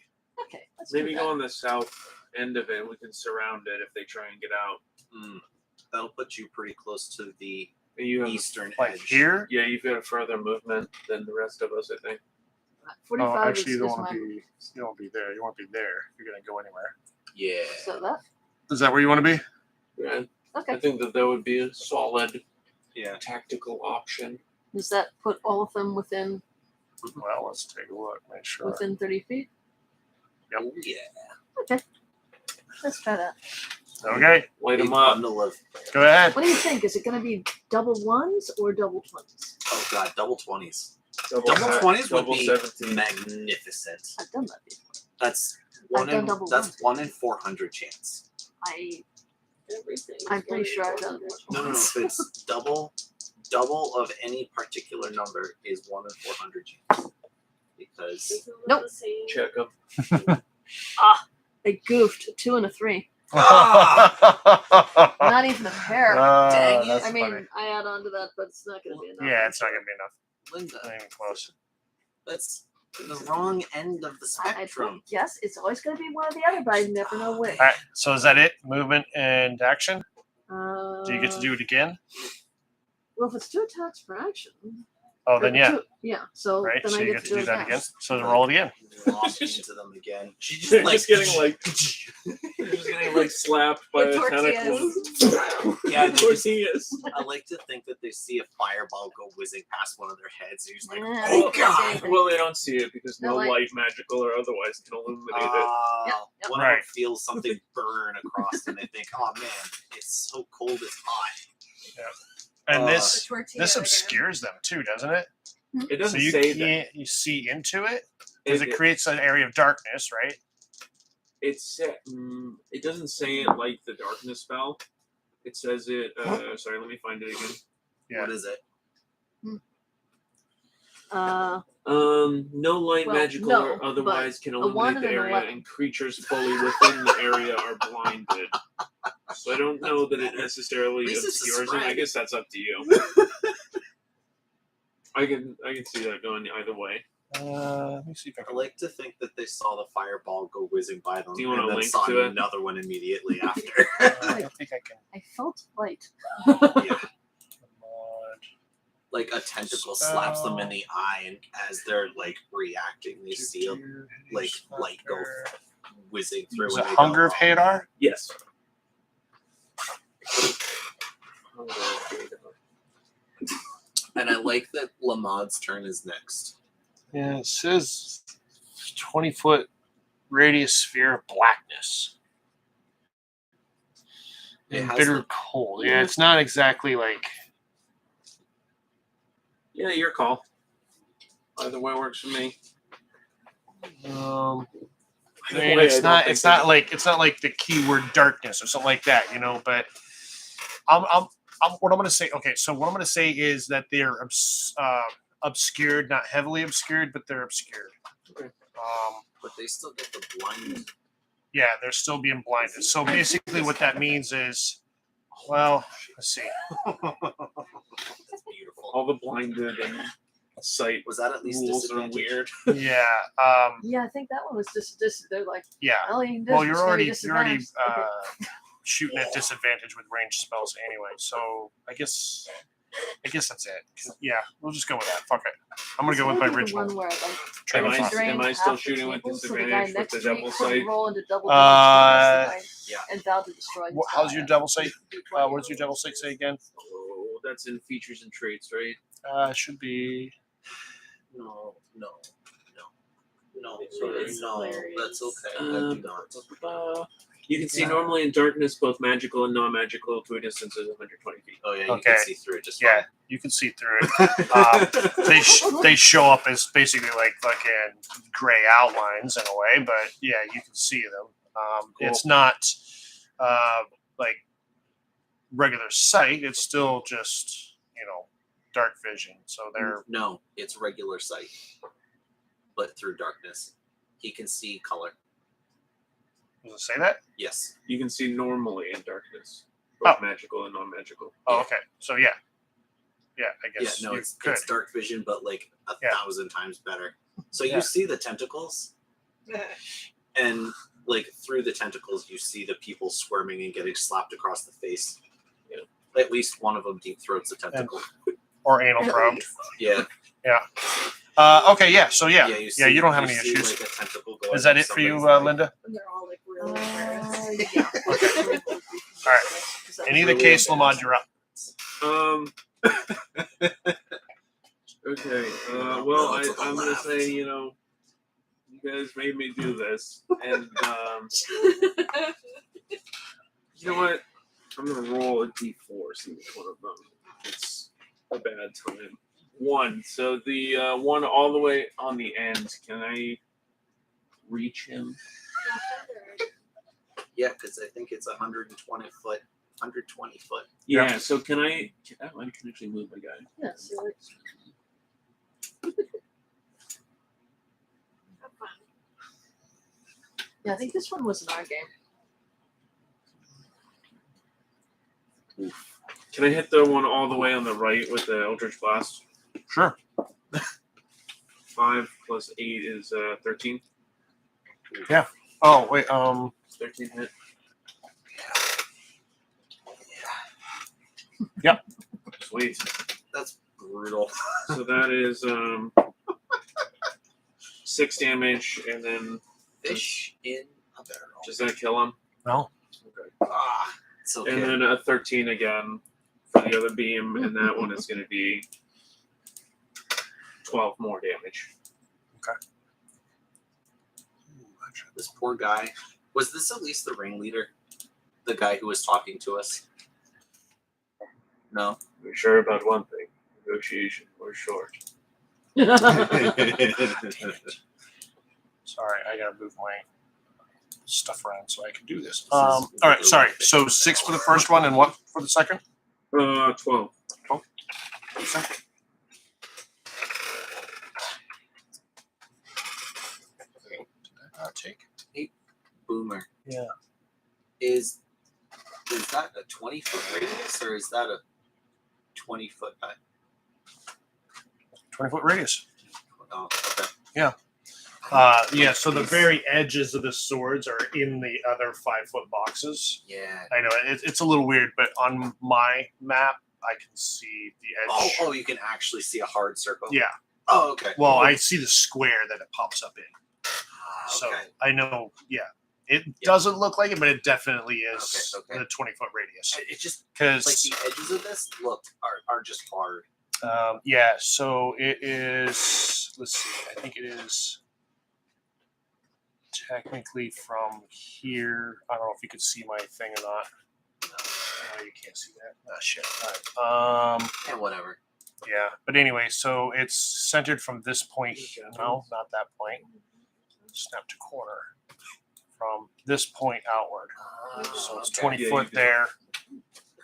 Okay, let's Maybe do go that. on the south end of it. We can surround it if they try and get out. That'll put you pretty close to the And you have, eastern Like edge. here. yeah, you've got a further movement than the rest of us, I think. 45 Oh, actually, you is don't want my to be. You don't want to be there. You want to be there. You're gonna go anywhere. Yeah. So that Is that where you want to be? Yeah, I okay. think that would be a solid Yeah. tactical option. Does that put all of them within Well, let's take a look. Make sure. 30 feet? Oh, yeah. Okay. Let's try that. Okay, Light Big them up. bundle of, go ahead. What do you think? Is it going to be double ones or double 20s? oh god, double 20s. Double Double 20s would double be 17. magnificent. I've done that before. That's I've one done in double that's ones. 1 in 400 chance. Everything. I'm pretty sure I've done it. No. If it's double of any particular number is 1 in 400 chance. Because Nope. Check them. I goofed 2 and a 3. Ah! Not even a pair. Dang it. That's I mean, funny. I add on to that, but it's not going to be enough. Yeah, it's not gonna be enough. Linda, Not even close. that's the wrong end of the I spectrum. yes, it's always going to be one or the other, but I never know which. All right. So is that it? Movement and action. Do you get to Uh, do it again? Well, if it's 2 attacks per action. Oh, then yeah. Yeah, so Right. then So I you get get to do that again. So then Like- roll it again. Lost into them again. She's You're just just like getting like slapped by With a tentacle. Yeah, they just- Tortillas. I like to think that they see a fireball go whizzing past one of their heads. And you're just like, Yeah, oh I can't say god. anything. Well, they don't see it because No no light. light, magical or otherwise, can illuminate it. Yep. One of them Right. feels something burn across and they think, oh man, it's so cold, it's hot. And Uh, this tortilla this again. obscures them too, doesn't it? It So doesn't you say that. can't you see into it because it creates an area of darkness, right? It doesn't say it like the darkness spell. It says it. Sorry, let me find it again. Yeah. What is it? No light, Well, magical no, or otherwise can a 1 illuminate and the an area, 11. and creatures fully within the area are blinded. So I don't know that it necessarily At least it's a obscures them. I spread. guess that's up to you. I can see that going either way. Let me see if I I can. like to think that they saw the fireball go whizzing by them Do you want and a then link saw to it? another one immediately after. I don't think I can. I felt light. Yeah. Mod. Like a tentacle slaps them in the eye, and as they're like reacting, they see a like light go whizzing through. Is and it they Hunger go, of Hadar? Yes. And I like that Lamad's turn is next. Yeah, it says 20-foot radius sphere of blackness. It And has bitter the- cold. Yeah, it's not exactly like. Yeah, your call. Either way works for me. I Either mean, way, it's I don't not. think It's that- not like. It's not like the keyword darkness or something like that, you know. But what I'm going to say. Okay, so what I'm going to say is that they're obscured, not heavily obscured, but they're obscured. Okay. But they still get the blind. Yeah, they're still being blinded. So basically, what that means is, well, let's see. That's beautiful. All the blinded and sight Was that at least rules are disadvantage? weird. Yeah, Yeah, I think that one was just they're like, yeah. well, you can Well, just you're say already disadvantage. Okay. shooting at disadvantage with ranged spells anyway. So I guess that's it. Yeah, we'll just go with that. Fuck it. I'm gonna go with my Maybe the original. one where, like, train Am of I- thought. drained am I half still the shooting with table, so the guy disadvantage with next the to me double couldn't sight? roll into double Uh, digits Yeah. and vowed to destroy his How's your diet. devil sight? What does your devil sight say again? Oh, that's in features and traits, right? Should be. No. It's hilarious. That's okay. I do not. You can see Yeah. normally in darkness both magical and non-magical to a distance of 120 feet. Oh yeah, you Okay. can see through it just Yeah, you can see through it. They show up as basically like fucking gray outlines in a way, but yeah, you can see them. It's not like regular sight. It's still just dark vision. So they're No, it's regular sight, but through darkness. He can see color. does it say that? Yes. You can see normally in darkness, both magical and non-magical. Oh, okay. So yeah, I guess Yeah, no, you it's could. dark vision, but like 1,000 times better. So Yeah. you see the tentacles, and like through the tentacles, you see the people squirming and getting slapped across the face. Yeah. At least one of them deep throats a tentacle. Or anal probed. Yeah. Okay, yeah. So yeah, you you don't have any see, issues. Like, a tentacle going Is that up it for you, somebody's leg. Linda? And they're all like really embarrassed. Yeah. All right. In either Really case, embarrassing. Lamont, you're up. Okay. No, Well, it's on the I'm gonna left. say, you guys made me do this, and you know what? I'm gonna roll a d4. See which one of them it's a bad time. 1. So the one all the way on the end. Can I reach him? Yeah, because I think it's 120 foot. 120 foot. Yeah. So can I? I can actually move my guy. Yeah, see what- Have fun. yeah, I think this one was in our game. Can I hit the one all the way on the right with the Eldritch Blast? Sure. 5 plus 8 is 13. Oh wait. 13 hit. Yep. Sweet. That's brutal. So that is 6 damage, and then Fish in a barrel. does that kill him? No. Okay. It's okay. And then a 13 again for the other beam, and that one is going to be 12 more damage. This poor guy. Was this at least the ringleader? The guy who was talking to us? No. We're sure about one thing. Negotiation. We're short. Sorry, I gotta move my stuff around so I can do this. All right. Sorry. So 6 for the first one, and what for the second? 12. For the second. Did that not take? Boomer. Yeah. Is that a 20-foot radius or is that a 20-foot guy? 20-foot radius. Oh, okay. Yeah. So the very edges of the swords are in the other 5-foot boxes. Yeah. I know it's a little weird, but on my map, I can see the edge. Oh, you can actually see a hard circle. Yeah. Oh, okay. Well, I see the square that it pops up in. So Okay. I know, it doesn't look like it, but it definitely is Okay. the 20-foot radius. It just Because like the edges of this are just hard. so it is. Let's see. I think it is technically from here. I don't know if you could see my thing or not. No, you can't see that. Ah, shit. All right. And whatever. Yeah, but anyway, so it's centered from this point. No, not that point. Snap to corner from this point outward. So it's 20 Yeah, foot you can- there.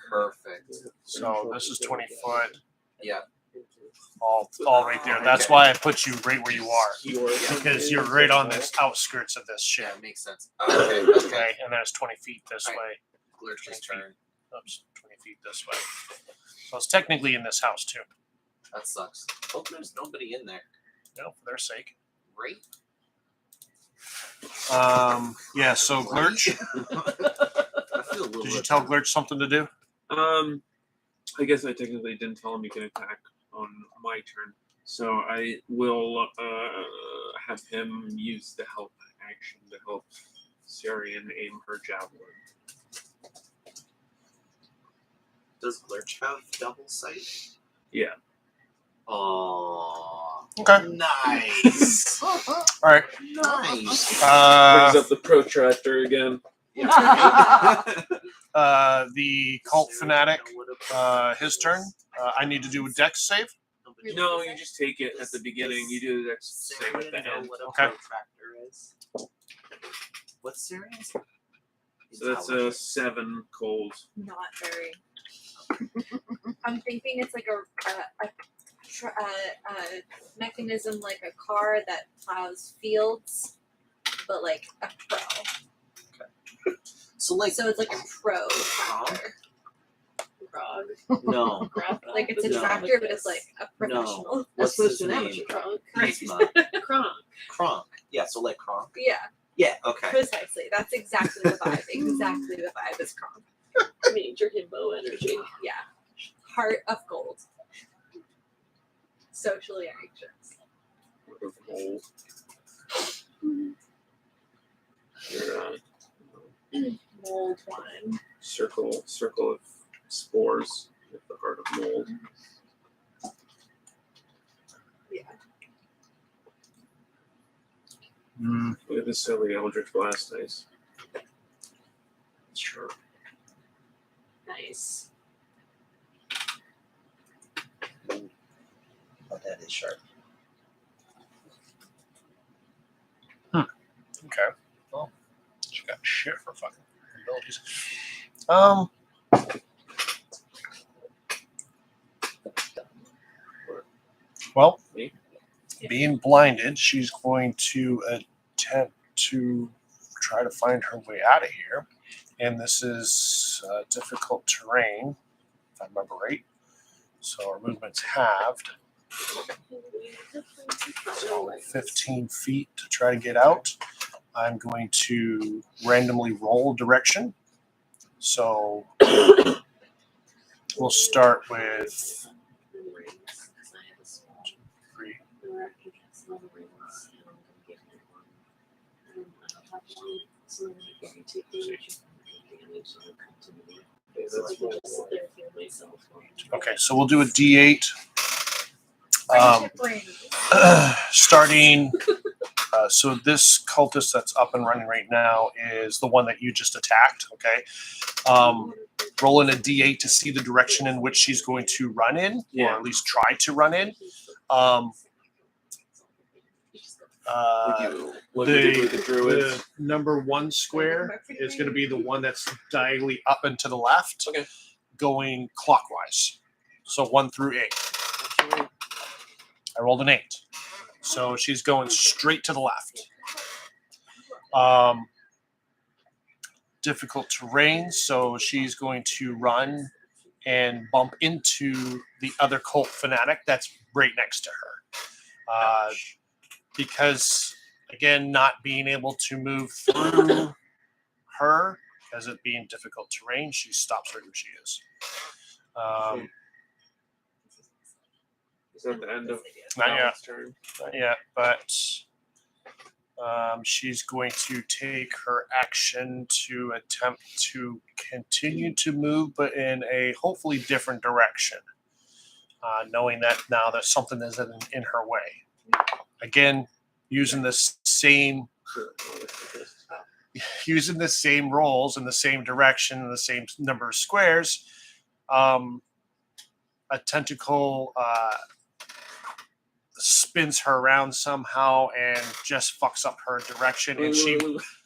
Perfect. So this is 20 foot, Yeah. all right there. That's why I put you right where you are, Keyword. because you're right on the outskirts of this shit. Yeah, it makes sense. Okay. Okay. Okay, and then it's 20 feet this Alright. way. Glitch's turn. Oops, 20 feet this way. So it's technically in this house too. That sucks. Hope there's nobody in there. For their sake. Right? Yeah. So Glurch, I feel a little did you bit tell bad. Glurch something to do? I guess I technically didn't tell him he can attack on my turn. So I will have him use the help action to help Syrian aim her javelin. Does Glurch have double sight? Yeah. Oh. Okay. Nice. All right. Nice. Brings up the protractor again. The cult fanatic, his turn. I need to do a dex save. No, you just take it at the beginning. You do the next save at the end. What a Okay. protractor is. What series? So that's a 7 cold. Not very. I'm thinking it's like a mechanism like a car that plows fields, but like a pro. So like So it's like a pro tractor. Frog. no. Like it's a No. tractor, but it's like a No. professional. What's opposed his to an name? amateur. Kronk. Yzma. Kronk. Kronk. Yeah, so like Kronk. Yeah, Yeah, okay. precisely. That's exactly the vibe. Exactly the vibe is Kronk. Major himbo energy. Yeah. Heart of gold. Socially anxious. Of mold. Your Mold one. circle of spores with the heart of mold. Yeah. Look at this silly Eldritch Blast dice. Sure. Nice. Oh, that is sharp. Okay. Well, she got shit for fucking abilities. Well, Me? being blinded, she's going to attempt to try to find her way out of here. And this is difficult terrain, if I remember right. So our movement's halved. So 15 feet to try to get out. I'm going to randomly roll direction. So we'll start with 3. Okay, so we'll do a D8. Friendship rings. Starting. So this cultist that's up and running right now is the one that you just attacked. Okay. Rolling a D8 to see the direction in which she's going to run in, or at least try to run in. Like we did with the The druids. number 1 square is going to be the one that's diagonally up and to the left, Okay. going clockwise. So 1 through 8. I rolled an 8. So she's going straight to the left. Difficult terrain, so she's going to run and bump into the other cult fanatic that's right next to her. Because, again, not being able to move through her, because it being difficult terrain, she stops right where she is. Is that the end of Not yet. Alan's turn? Not yet, but she's going to take her action to attempt to continue to move, but in a hopefully different direction, knowing that now there's something that's in her way. Again, using the same rolls in the same direction and the same number of squares. A tentacle spins her around somehow and just fucks up her direction, and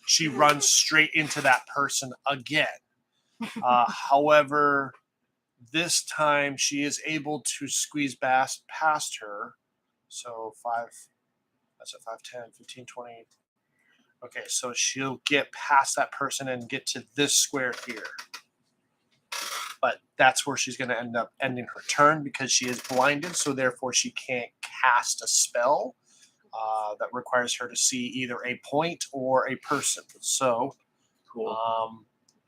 she runs straight into that person again. However, this time she is able to squeeze past her. So 5, that's at 5, 10, 15, 20. Okay, so she'll get past that person and get to this square here. But that's where she's going to end up ending her turn because she is blinded, so therefore she can't cast a spell that requires her to see either a point or a person. So Cool.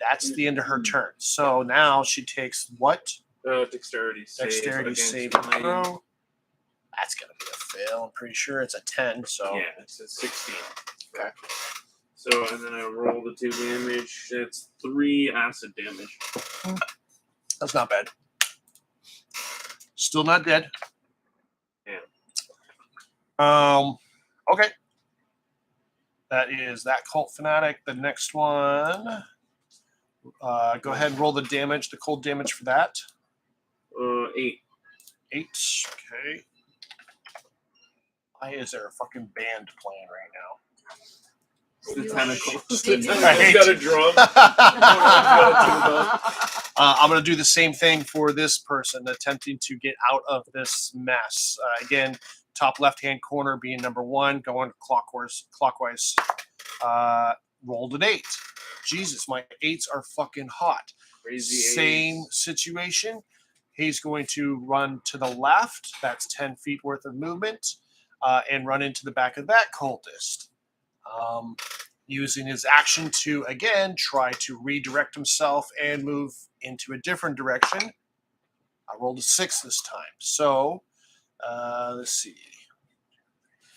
that's the end of her turn. So now she takes what? Dexterity save. Dexterity against save flame. throw. That's going to be a fail. I'm pretty sure it's a 10. So Yeah, it's a 16. Okay. So, and then I roll the 2 damage. It's 3 acid damage. that's not bad. Still not dead. Yeah. Okay. That is that cult fanatic. The next one. Go ahead and roll the damage, the cold damage for that. 8. 8. Okay. Why is there a fucking band playing right now? It's the tentacle. Right. He's got a drum. I'm going to do the same thing for this person attempting to get out of this mess. Again, top left-hand corner being number 1, going clockwise. Rolled an 8. Jesus, my 8s are fucking hot. Crazy Same situation. He's going to run to the left. That's 10 feet worth of movement. And run into the back of that cultist. Using his action to, again, try to redirect himself and move into a different direction. I rolled a 6 this time. So, let's see.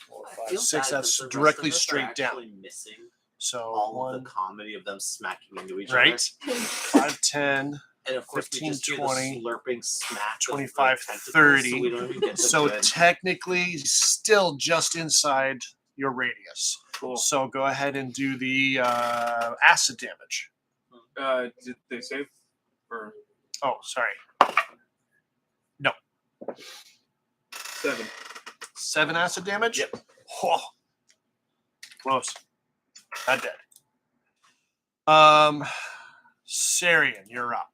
4, I 5, feel 6. bad That's that the rest directly of us are straight down. actually missing So, all 1, of the comedy of them smacking into each right? other. 5, 10. And of course, 15, we just hear 20, the slurping smack 25, of the tentacles, 30. So we don't even get the So good. technically, still just inside your radius. Cool. So go ahead and do the acid damage. Did they save? Or Oh, sorry. 7? 7 acid damage? Yep. Oh, close. Not dead. Sarian, you're up.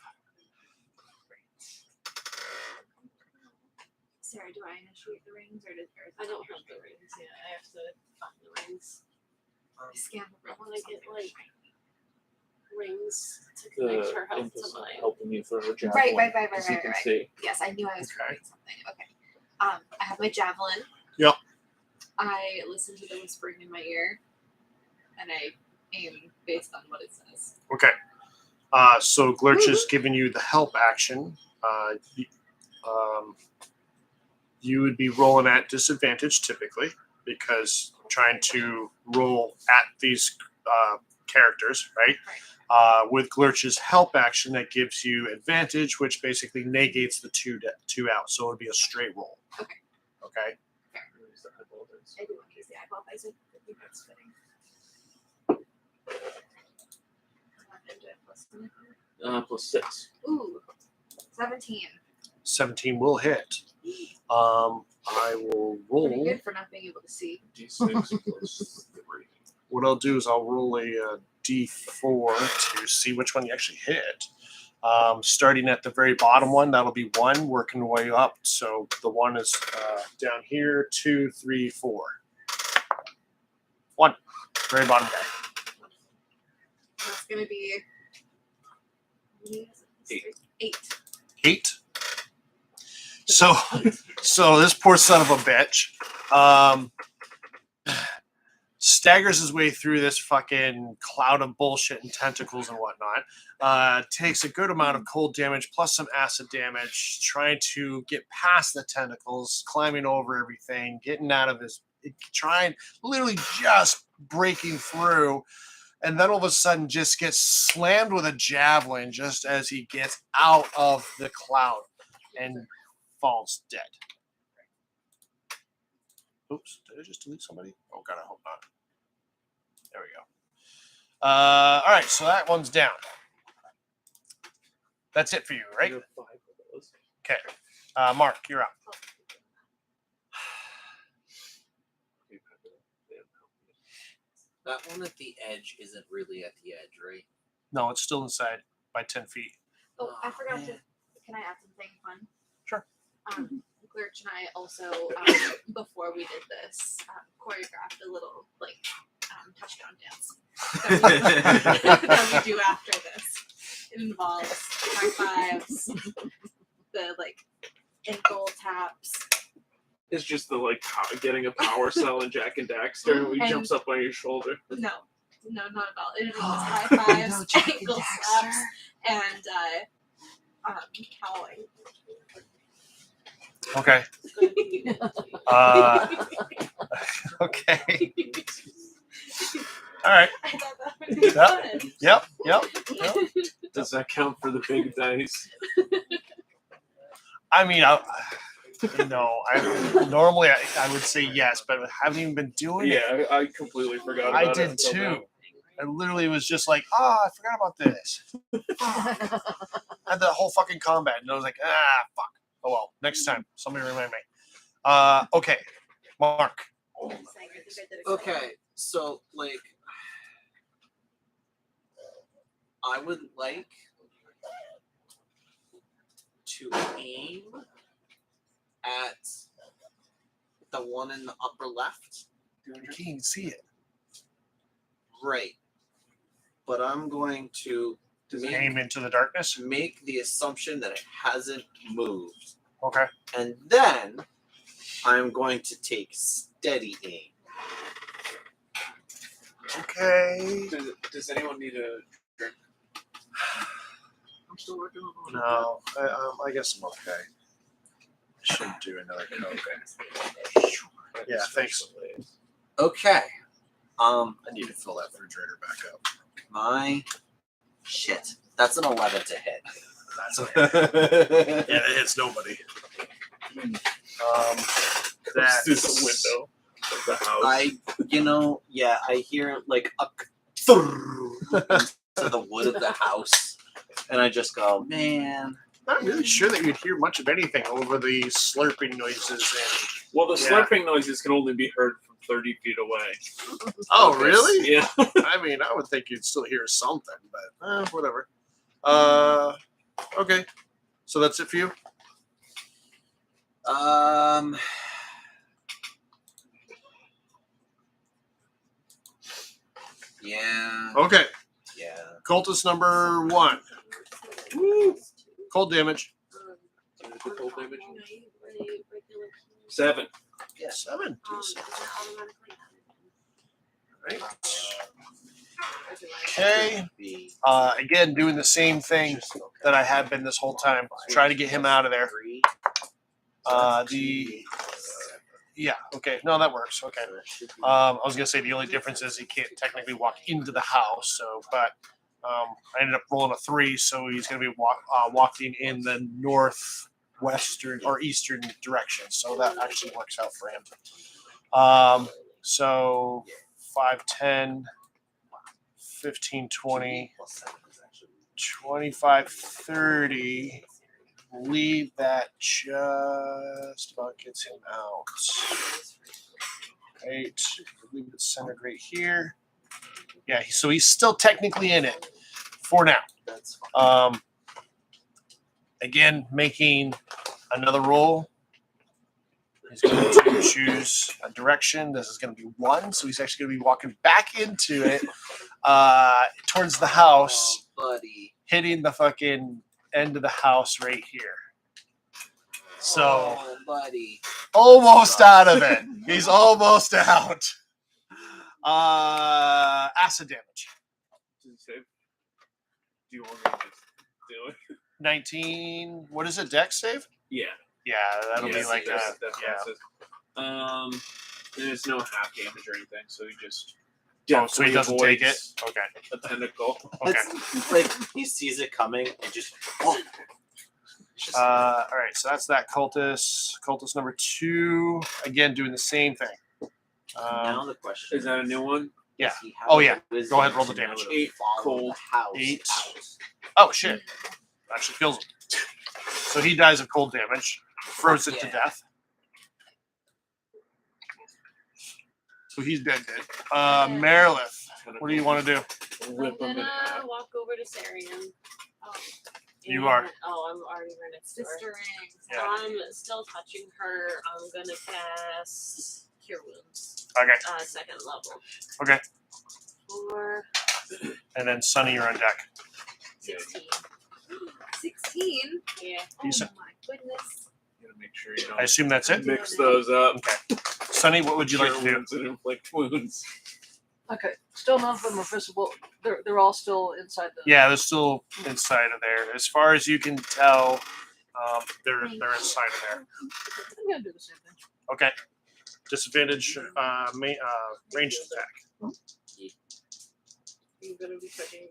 Sarah, do I initiate the rings or does yours? I don't have the rings yet. I have to find the rings. Scan the I want to get like rings to The connect her health imp is to mine. helping you throw a javelin. Right. As you can Right. see. Yes, I knew I was Okay. forgetting something. Okay. I have my javelin. Yep. I listen to the whispering in my ear, and I aim based on what it says. Okay. So Glurch is giving you the help action. You would be rolling at disadvantage typically because trying to roll at these characters, right? With Glurch's help action, that gives you advantage, which basically negates the two out. So it would be a straight roll. Okay. Okay. I do want to use the eyeball visor. I think that's fitting. Plus 6. Ooh, 17. 17 will hit. I will Pretty roll. good for not being able to see. D6 plus 3. What I'll do is I'll roll a d4 to see which one you actually hit. Starting at the very bottom one, that'll be 1, working your way up. So the 1 is down here, 2, 3, 4. 1, very bottom guy. That's going to be 8. 8. So this poor son of a bitch staggers his way through this fucking cloud of bullshit and tentacles and whatnot. Takes a good amount of cold damage plus some acid damage, trying to get past the tentacles, climbing over everything, getting out of his, trying, literally just breaking through. And then all of a sudden just gets slammed with a javelin just as he gets out of the cloud and falls dead. Oops, did I just delete somebody? Oh god, I hope not. There we go. All right, so that one's down. That's it for you, right? You have 5 of those. Okay. Mark, you're up. That one at the edge isn't really at the edge, right? No, it's still inside by 10 feet. Oh, I forgot man. to. Can I add something fun? Sure. Glurch and I also, before we did this, choreographed a little touchdown dance that we do after this. It involves high fives, the ankle taps. It's just the getting a power cell in Jack and Daxter, and he And- jumps up on your shoulder. No, not at all. It involves high fives, ankle slaps, and cowling. Okay. It's gonna be Okay. All right. I thought that would be fun. Yep. Does that count for the big dice? I mean, normally I would say yes, but I haven't even been doing it. Yeah, I completely forgot about I it. did until too. now. I literally was just like, I forgot about this. I had the whole fucking combat, and I was like, fuck. Oh well, next time. Somebody remind me. Okay, Mark. Okay, so I would like to aim at the one in the upper left. You can't even see it. Right. But I'm going to Aim into the darkness. make the assumption that it hasn't moved. Okay. And then I'm going to take steady aim. Okay. Does anyone need a drink? I'm still working on it. No, I guess I'm okay. I should do another Coke. Yeah, thanks. Okay. I need to fill that refrigerator back up. My shit. That's an 11 to hit. That's okay. Yeah, it hits nobody. That's through the That's window of the house. I hear like a into the wood of the house, and I just go, man. Not really sure that you'd hear much of anything over the slurping noises Well, the Yeah. slurping noises can only be heard from 30 feet away. Oh, really? Yeah. I mean, I would think you'd still hear something, but whatever. Okay. So that's it for you? Yeah. Okay. Yeah. Cultist number 1. Woo. Cold damage. The cold damage? 7. 7. Yeah, 7. Right. Okay. Again, doing the same thing that I have been this whole time. Try to get him out of there. Yeah, okay. No, that works. Okay. I was gonna say the only difference is he can't technically walk into the house. So, but I ended up rolling a 3, so he's gonna be walking in the northwestern or eastern direction. So that actually works out for him. So 5, 10, 15, 20, 25, 30. Believe that just about gets him out. Right. I believe it's centered right here. Yeah, so he's still technically in it for now. Again, making another roll. He's going to choose a direction. This is going to be 1, so he's actually going to be walking back into it towards the house, buddy. hitting the fucking end of the house right here. So buddy. almost out of it. He's almost out. Acid damage. Does it save? Do you want me to just do it? 19. What is it? Dex save? Yeah. Yeah, that'll be like that's yeah. There's no half damage or anything, so you just Oh, so he doesn't take it. Okay. a tentacle. Okay. It's like he sees it coming and just. Oh. All right. So that's that cultist. Cultist number 2. Again, doing the same thing. Now the question Is that a new one? Yeah. does he have Oh, a yeah. wisdom Go ahead, roll the to know damage. to 8 follow cold. the house 8. out? Oh shit! Actually kills him. So he dies of cold damage. Frozen to Yeah. death. So he's dead. Merilith, what do you want to do? Rip I'm him in half. gonna walk over to Sarian. You are. Oh, I'm already right next to her. Sistering. Yeah. I'm still touching her. I'm gonna cast Cure Wounds. Okay. 2nd level. Okay. 4, And then Sunny, you're on deck. 16. 16? Yeah. Oh Decent. my goodness. Gotta make sure you I don't assume that's it. mix those up. Sunny, what would you like Cure to do? wounds and inflict wounds. Okay, still none of them are visible. They're all still inside the. Yeah, they're still inside of there. As far as you can tell, they're inside of there. I'm gonna do the same thing. Okay. Disadvantage, ranged attack. You're gonna be touching your.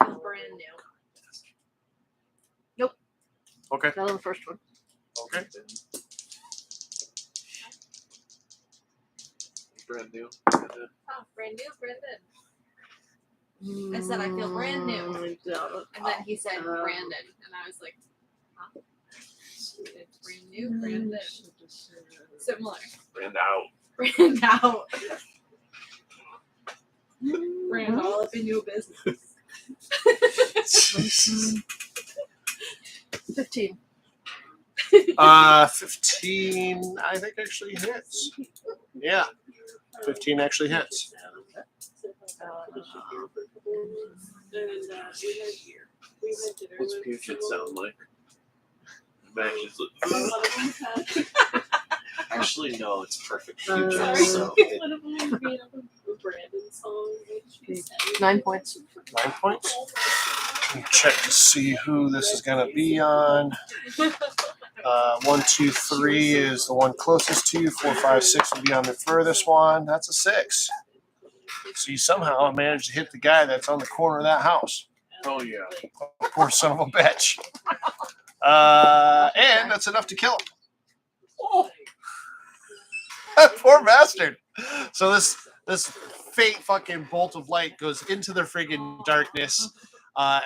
I feel brand new. Okay. Not on the first one. Okay. Brand new. Oh, brand new, Brandon. I said I feel brand new. I doubt it. And then he said Brandon. And I was like, huh? It's brand new, Brandon. Similar. Brand out. Brand out. Brand all up in your business. $15. 15, I think actually hits. Yeah, 15 actually hits. What's Puget sound like? Matches. Actually, no, it's perfect Uh, future. Sorry. So One of them made up a Brandon song. Which 9 points. 9 points. Let me check to see who this is going to be on. 1, 2, 3 is the one closest to you. 4, 5, 6 will be on the furthest one. That's a 6. So you somehow managed to hit the guy that's on the corner of that house. Oh, yeah. Poor son of a bitch. And that's enough to kill him. Poor bastard. So this faint fucking bolt of light goes into the friggin' darkness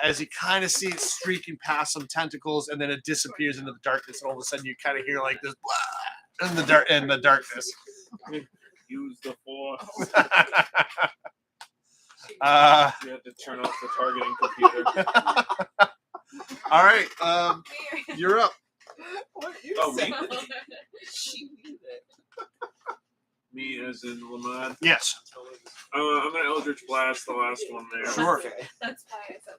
as you kind of see it streaking past some tentacles, and then it disappears into the darkness, and all of a sudden you kind of hear like this in the darkness. Use the force. You You have to turn off the targeting computer. all right, you're up. Oh, me? Me as in Lamad. Yes. I'm gonna Eldritch Blast the last one there. Sure. Okay. That's why I said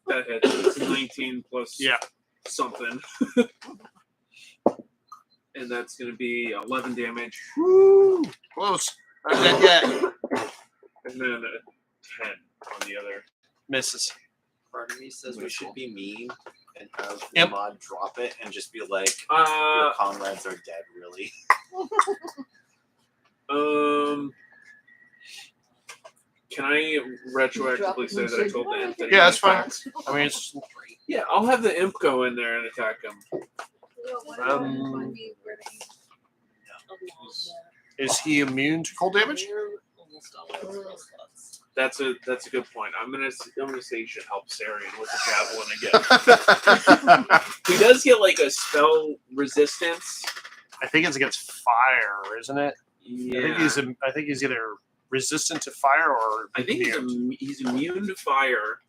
that. That hits. It's 19 plus Yeah. something. And that's gonna be 11 damage. Woo! Close. Not dead yet. And then a 10 on the other. Misses. Part of me says we should be mean and have Yep. Mod drop it and just be like, your comrades are dead, really. Can I retroactively say that I told the imp that he Yeah, that's fine. attacks? I mean, it's Yeah, I'll have the imp go in there and attack him. Is he immune to cold damage? That's a good point. I'm gonna say you should help Sarian with the javelin again. He does get like a spell resistance. I think it's against fire, isn't it? Yeah. I think he's either resistant to fire or I think immune. he's immune to fire,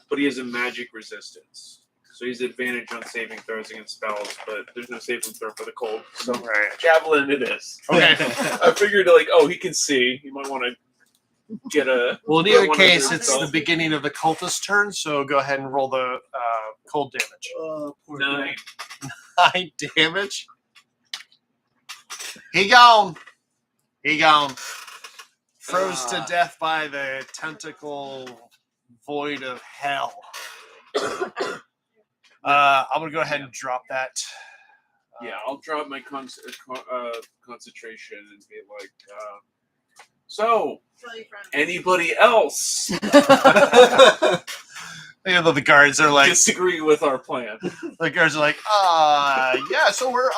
but he has a magic resistance. So he's advantage on saving throws against spells, but there's no saving throw for the cold. So Right. javelin it is. Okay. I figured like, oh, he can see. He might want to get a. Well, in get either one of case, his it's the spells. beginning of the cultist turn, so go ahead and roll the cold damage. Oh, 9. 9 damage. He gone. He gone. Froze to death by the tentacle void of hell. I'm gonna go ahead and drop that. Yeah, I'll drop my concentration and be like, so anybody else You know, the guards are like, disagree with our plan? the guards are like, yeah. So we're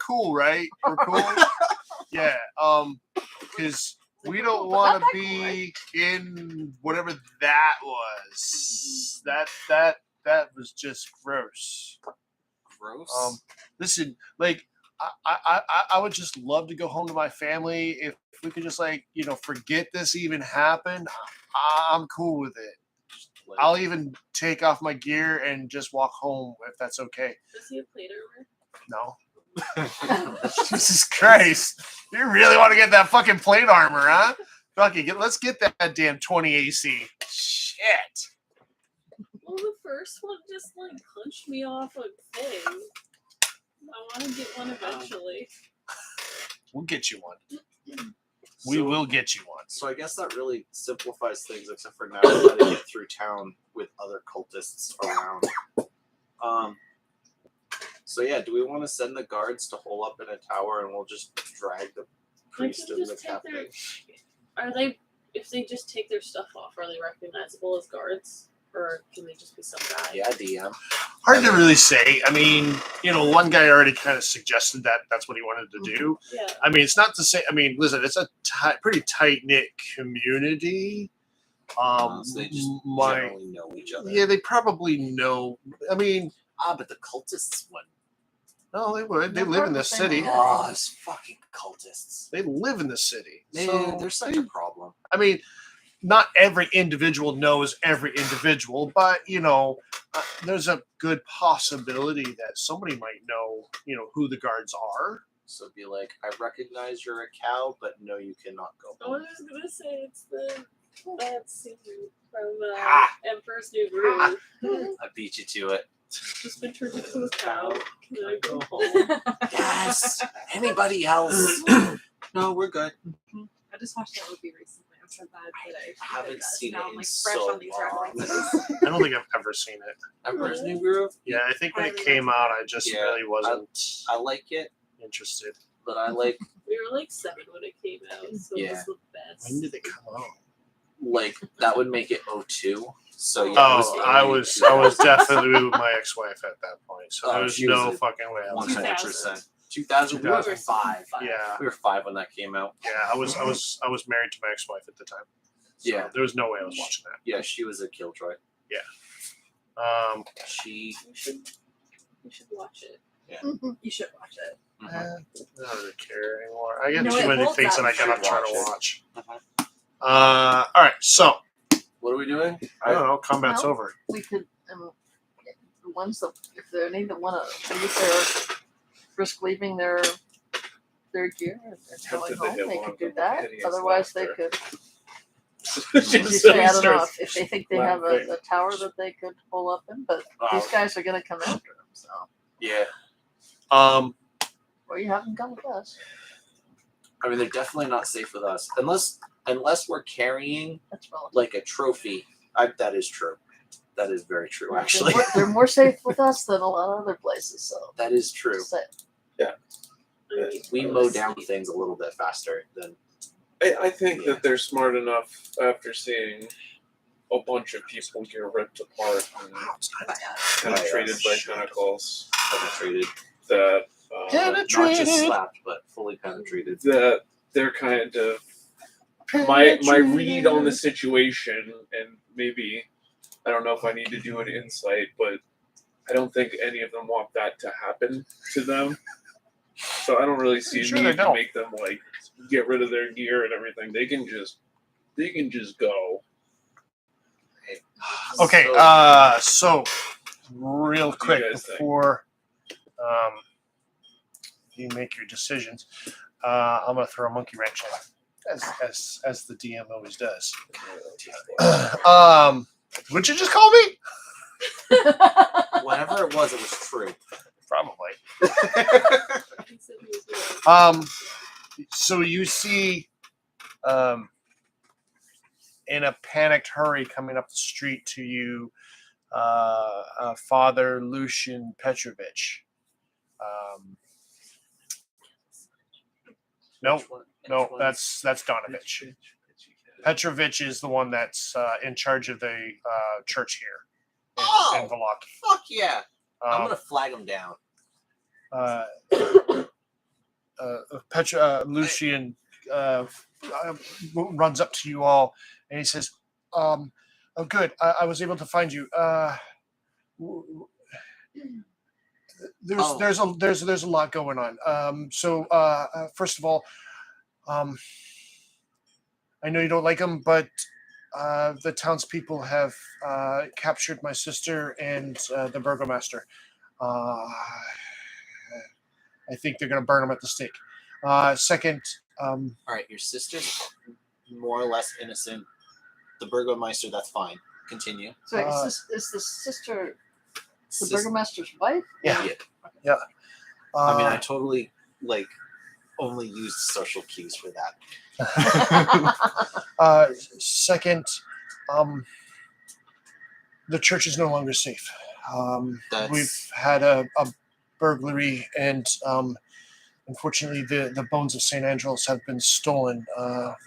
cool, right? We're cool. Yeah. Because we don't want to be in whatever that was. That was just gross. Gross. Listen, like I would just love to go home to my family. If we could just like, forget this even happened, I'm cool with it. Like, I'll even take off my gear and just walk home if that's okay. Does he have plate armor? No. Jesus Christ. You really want to get that fucking plate armor, huh? Fucking let's get that damn 20 AC. Shit. Well, the first one just like punched me off a thing. I want to get one eventually. We'll get you one. We will get you one. So I guess that really simplifies things, except for now we gotta get through town with other cultists around. So yeah, do we want to send the guards to hole up in a tower and we'll just drag the priest and the captain? Are they? If they just take their stuff off, are they recognizable as guards, or can they just be some guy? Yeah, DM. Hard to really say. I mean, one guy already kind of suggested that that's what he wanted to do. Yeah. I mean, it's not to say. I mean, listen, it's a pretty tight knit community. So they just generally know each other. Yeah, they probably know. I mean, but the cultists wouldn't. no, they would. They They're live part in of the the same city. area. Oh, those fucking cultists. They live in the city. Man, So they're such a problem. I mean, not every individual knows every individual, but there's a good possibility that somebody might know, who the guards are. So be like, I recognize you're a cow, but no, you cannot go I home. was just gonna say it's that scene from Ah. Emperor's New Groove. I beat you to it. Just been turned into a cow. Can I go home? Yes. Anybody else? No, we're good. I just watched that movie recently. I'm so bad that I Haven't seen now it I'm in like so fresh on these long. references. I don't think I've ever seen it. Emperor's New Groove. Yeah, I think when it Highly came out, I just Yeah, really wasn't I like it, interested. but I like We were like 7 when it came out, so it Yeah. was the best. When did it come out? that would make it 02. So yeah, it was Oh, I early was definitely with my ex-wife at that point, so Oh, there was she was no a fucking way I was. 100%. 2000. We were 5. Yeah, We were 5 when that came out. yeah. I was married to my ex-wife at the time. So Yeah. there was no way I was watching that. Yeah, she was a killjoy. She. You should watch it. You should watch it. I don't really care anymore. I got No, too it many holds things up. that I gotta Should try to watch watch. All right, so What are we doing? I don't know. Combat's No. over. We could, the ones that, if there any that want to leave their, risk leaving their gear and going Tempted to home, hit they one could of do them that. hideous Otherwise, they laughter. could. As you Just say, I don't know starts if they think they have laughing. a tower that they could pull up in, but these guys are going to come after them. So, Yeah. or you have them come with us. I mean, they're definitely not safe with us unless we're carrying That's relative. like a trophy. That is true. That is very true, actually. They're more safe with us than a lot of other places. So That is true. just say- We mow down things a little bit faster than. I think Yeah. that they're smart enough after seeing a bunch of people get ripped apart and penetrated by tentacles Penetrated. that Not just slapped, but fully penetrated. that they're kind of my read on the situation, and maybe I don't know if I need to do an insight, but I don't think any of them want that to happen to them. So I don't really see a Sure need they to don't. make them like get rid of their gear and everything. They can just go. Okay, So- so real What do you quick guys think? before you make your decisions, I'm gonna throw a monkey wrench in, as the DM always does. Would you just call me? Whatever it was true. Probably. He said he was gonna- So you see, in a panicked hurry coming up the street to you, Father Lucian Petrovich. No, that's Donovich. Petrovich is the one that's in charge of the church here in Valaki. Fuck yeah! I'm Um, gonna flag him down. Lucian runs up to you all and he says, "Oh, good. I was able to find you. There's a lot going on. So first of all, I know you don't like him, but the townspeople have captured my sister and the burgomaster. I think they're going to burn him at the stake. Second, All right, your sister's more or less innocent. The burgomeister, that's fine. Continue. So is the sister the Sis- burgomaster's wife? yeah. I mean, I totally only used social cues for that. Second, the church is no longer safe. That's- We've had a burglary, and unfortunately, the bones of St. Andros have been stolen.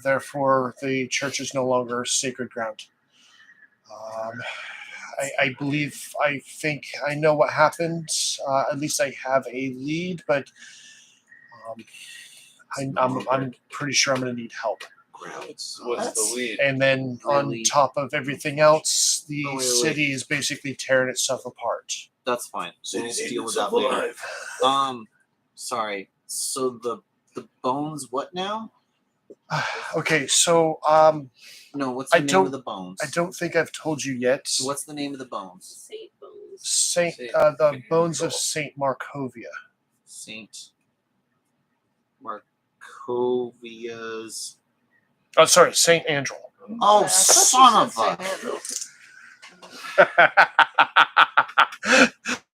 Therefore, the church is no longer sacred ground. I think I know what happened. At least I have a lead, but I'm pretty sure I'm going to need help. What's That's- the lead? And then on Really? top of everything else, the Wait. city is basically tearing itself apart. That's fine. We'll deal with that later. Sorry. So the bones, what now? Okay, so No, what's the I name don't- of the bones? I don't think I've told you yet. So what's the name of the bones? Saint bones. The bones of Saint Markovia. Saint Markovia's. Oh, sorry, Saint Andrew. Oh, Yeah, I thought you son of said a! Saint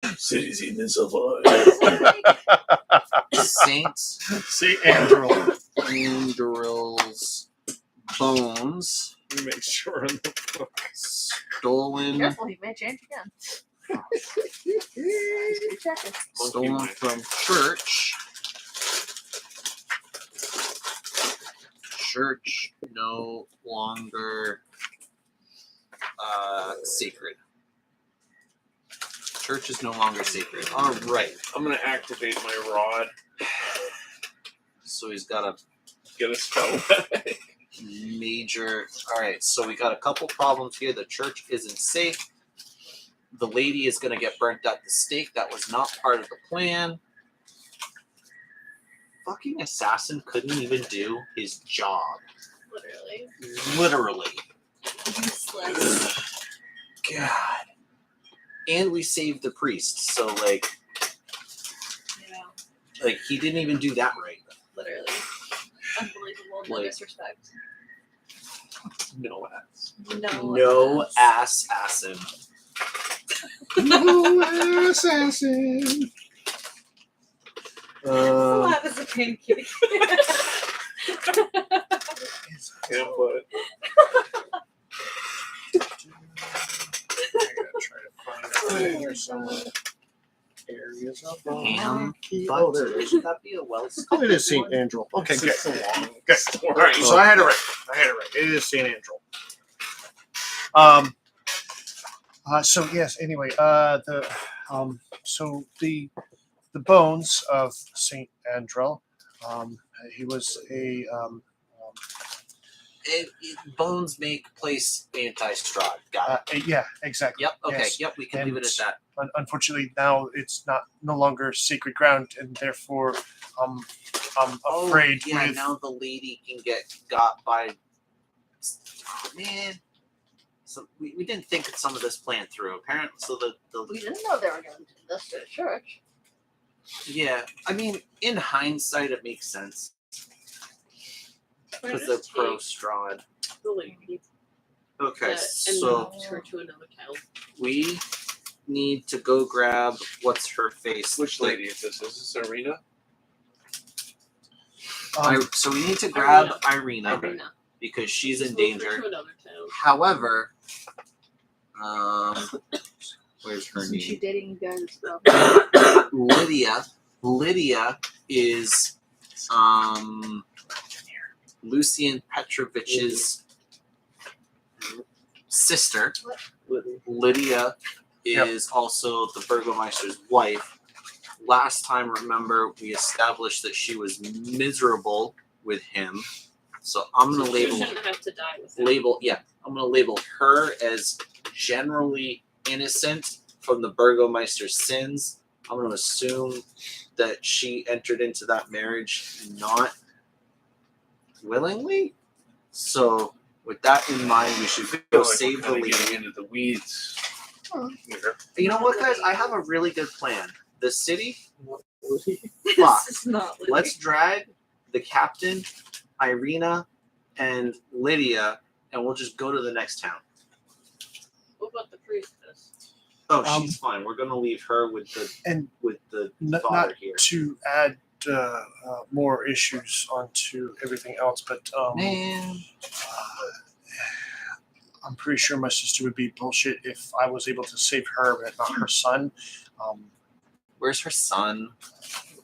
Andrew. Cities in this of Saint Saint Andrew. Andrew's bones Let me make sure on the book. stolen Careful, he may change again. Just be checking. stolen from church. Church no longer sacred. Church is no longer sacred. All right. I'm gonna activate my rod. So he's got a Get a spell back. major. All right. So we got a couple problems here. The church isn't safe. The lady is going to get burnt at the stake. That was not part of the plan. Fucking assassin couldn't even do his job. Literally. Literally. Useless. God. And we saved the priest. So like he didn't even do that right. Literally. Unbelievable. No Like- disrespect. No ass. No assassin. No assassin. That is a pain kitty. Yeah, but I gotta try to find it here somewhere. Areas of Ham, Oh, there it is. Should that be a well? Oh, it is Saint Andrew. Okay, it's good. just a long Good. story. All right, so I had it right. It is Saint Andrew. So yes. Anyway, so the bones of Saint Andrel. He was a Bones make place anti-Shrahd. Got it. yeah, exactly. Yep. Okay. Yes. Yep. We can leave it at that. Unfortunately, now it's no longer sacred ground, and therefore, I'm afraid. Oh, yeah. with, Now the lady can get got by. Oh, man. So we didn't think of some of this plan through. Apparently, so We didn't know they were going to do this to the church. yeah. I mean, in hindsight, it makes sense We're because they're just pro take Shrahd. the lady Okay, and so move her to another town. we need to go grab what's her face. Which lady is this? Is this Arena? So we need to grab Irina Irina. because she's in Move her danger. to another town. However, where's her Isn't she name? dating you guys as well? Lydia is Lucian Petrovich's sister. Lydia is also the Burgomeister's wife. Last time, remember, we established that she was miserable with him. So I'm gonna She label shouldn't have to die with him. I'm gonna label her as generally innocent from the Burgomeister's sins. I'm gonna assume that she entered into that marriage not willingly. So with that in mind, we should go save the lady. Getting into the weeds. Hmm. Here. You know what, guys? I have a really good plan. The city, fuck. This is not Lydia. Let's drag the captain, Irina, and Lydia, and we'll just go to the next town. What about the priestess? Oh, she's fine. We're gonna leave her with the And father not here. to add more issues onto everything else, but Man, I'm pretty sure my sister would be bullshit if I was able to save her, but not her son. where's her son?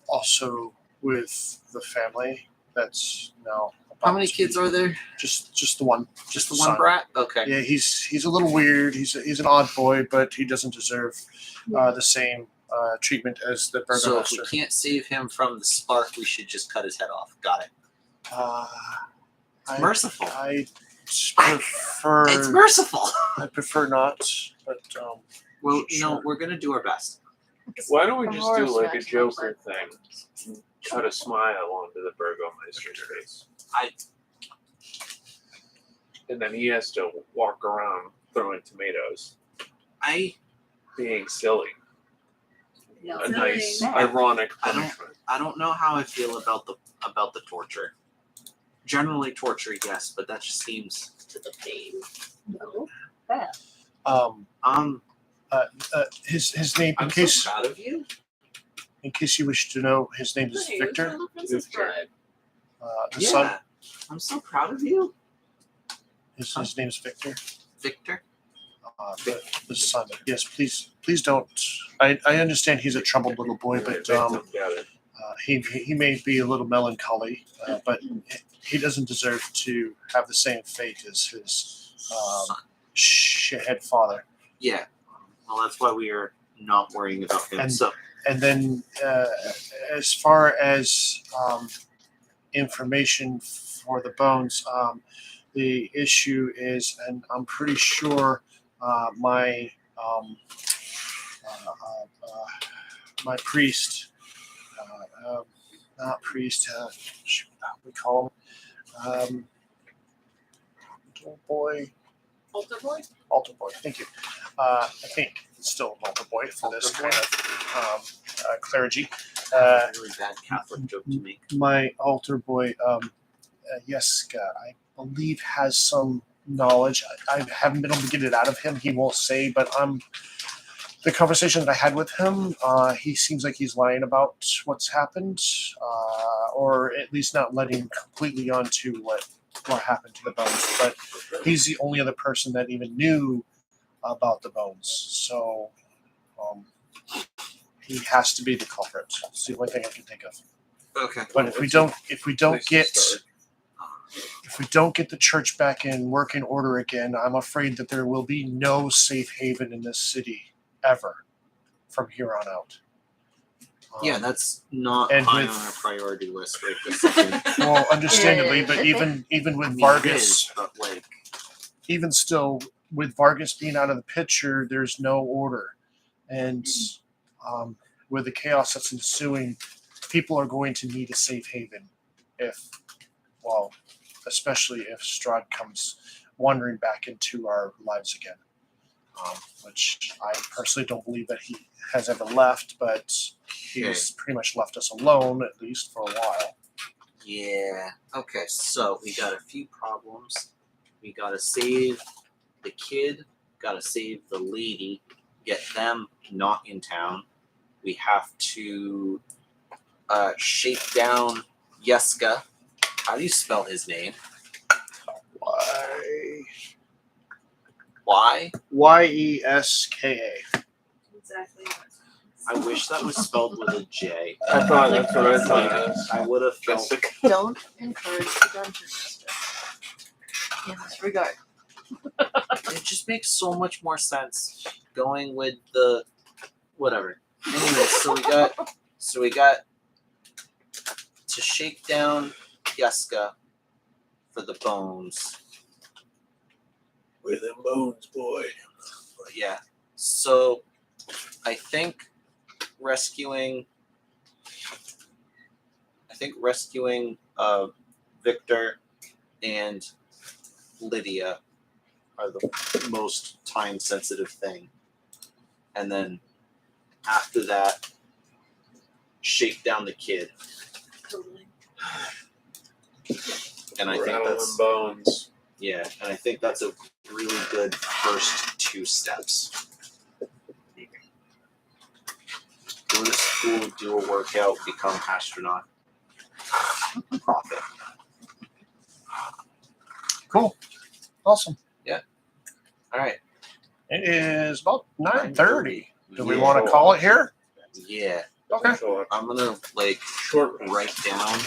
Also with the family that's now. How many kids are there? Just the one. Just the son. one brat? Okay. Yeah, he's a little weird. He's an odd boy, but he doesn't deserve the same treatment as the So if burgomaster. we can't save him from the spark, we should just cut his head off. Got it. It's merciful. I prefer. It's merciful. I prefer not, but Well, Sure. we're gonna do our best. Why don't we Of just course, do like a Max, Joker thing? And cut a smile onto the Burgomeister's face. and then he has to walk around throwing tomatoes, being silly. No, A nice, Silly. ironic I don't- punishment. I don't know how I feel about the torture. Generally, torture, yes, but that just seems. To the pain. no, bad. His name, in I'm case so proud of you. you wish to know, his name is Hey, Victor. it's from the Princess Bride. The Yeah, son. I'm so proud of you, His name is Victor. Victor. The son. Yes, please don't. I understand he's a troubled little boy, but he may be a little melancholy, but he doesn't deserve to have the same fate as his shithead father. Yeah. Well, that's why we are not worrying about him. And then, as far as information for the bones, the issue is, and I'm pretty sure my priest, not priest, shoot, we call him little boy. Altar boy, thank you. I think it's still an altar boy for this kind of clergy. A really bad Catholic joke to make. My altar boy, Yeska, I believe has some knowledge. I haven't been able to get it out of him. He won't say, but the conversation that I had with him, he seems like he's lying about what's happened, or at least not letting completely on to what happened to the bones. But he's the only other person that even knew about the bones. So he has to be the culprit. It's the only thing I can think of. Okay. But if we don't get the church back in working order again, I'm afraid that there will be no safe haven in this city ever from here on out. Yeah, that's not and high with- on our priority list right this second. Well, understandably, Yeah, but I even I with mean, it Vargas, is, but like, even still, with Vargas being out of the picture, there's no order, and with the chaos that's ensuing, people are going to need a safe haven. Especially if Shrahd comes wandering back into our lives again, which I personally don't believe that he has ever left, but he's pretty much left us alone, at least for a while. yeah. Okay, so we got a few problems. We gotta save the kid, gotta save the lady, get them not in town. We have to shake down Yeska. How do you spell his name? Y? Yeska. Exactly. I wish that was spelled with a J. I thought that's what I thought. I would have felt. Don't encourage the dungeon master in this regard. It just makes so much more sense going with the whatever. Anyway, so we got to shake down Yeska for the bones. Where them bones, boy? But yeah. So I think rescuing Victor and Lydia are the most time sensitive thing. And then after that, shake down the kid. Totally. And I think Rattle that's them bones. yeah, and I think that's a really good first 2 steps. Go to school, do a workout, become astronaut. Profit. Cool. Awesome. All right. It is about 9:30. Do we Yeah. want to call it here? Yeah. Okay. So, I'm gonna short write down.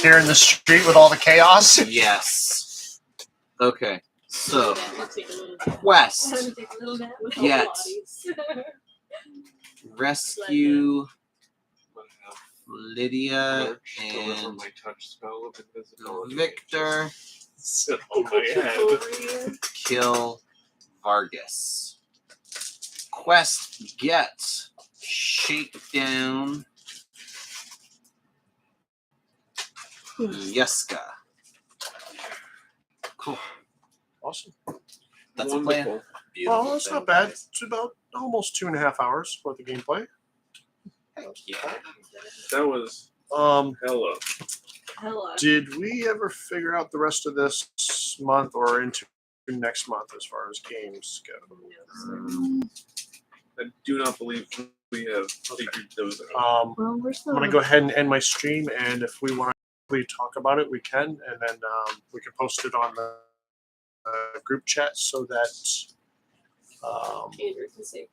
Here in the street with all the chaos. Yes. Okay. So We'll take a little nap. quest. Take a little nap with all Yet. the bodies. Rescue I'm Lydia gonna deliver and my touch spell of invisibility. Victor. Sit on my head. Chivalry. Kill Vargas. Quest get shake down Yeska. Awesome. That's a Wonderful. plan. Beautiful. Well, it's thing, not bad. guys. It's about almost 2.5 hours worth of gameplay. Heck yeah. That was hella. Hello. Did we ever figure out the rest of this month or into next month as far as games go? I do not believe we have figured those out. Well, where's the? I'm gonna go ahead and end my stream, and if we want to talk about it, we can, and then we can post it on the group chat so that Andrew can say.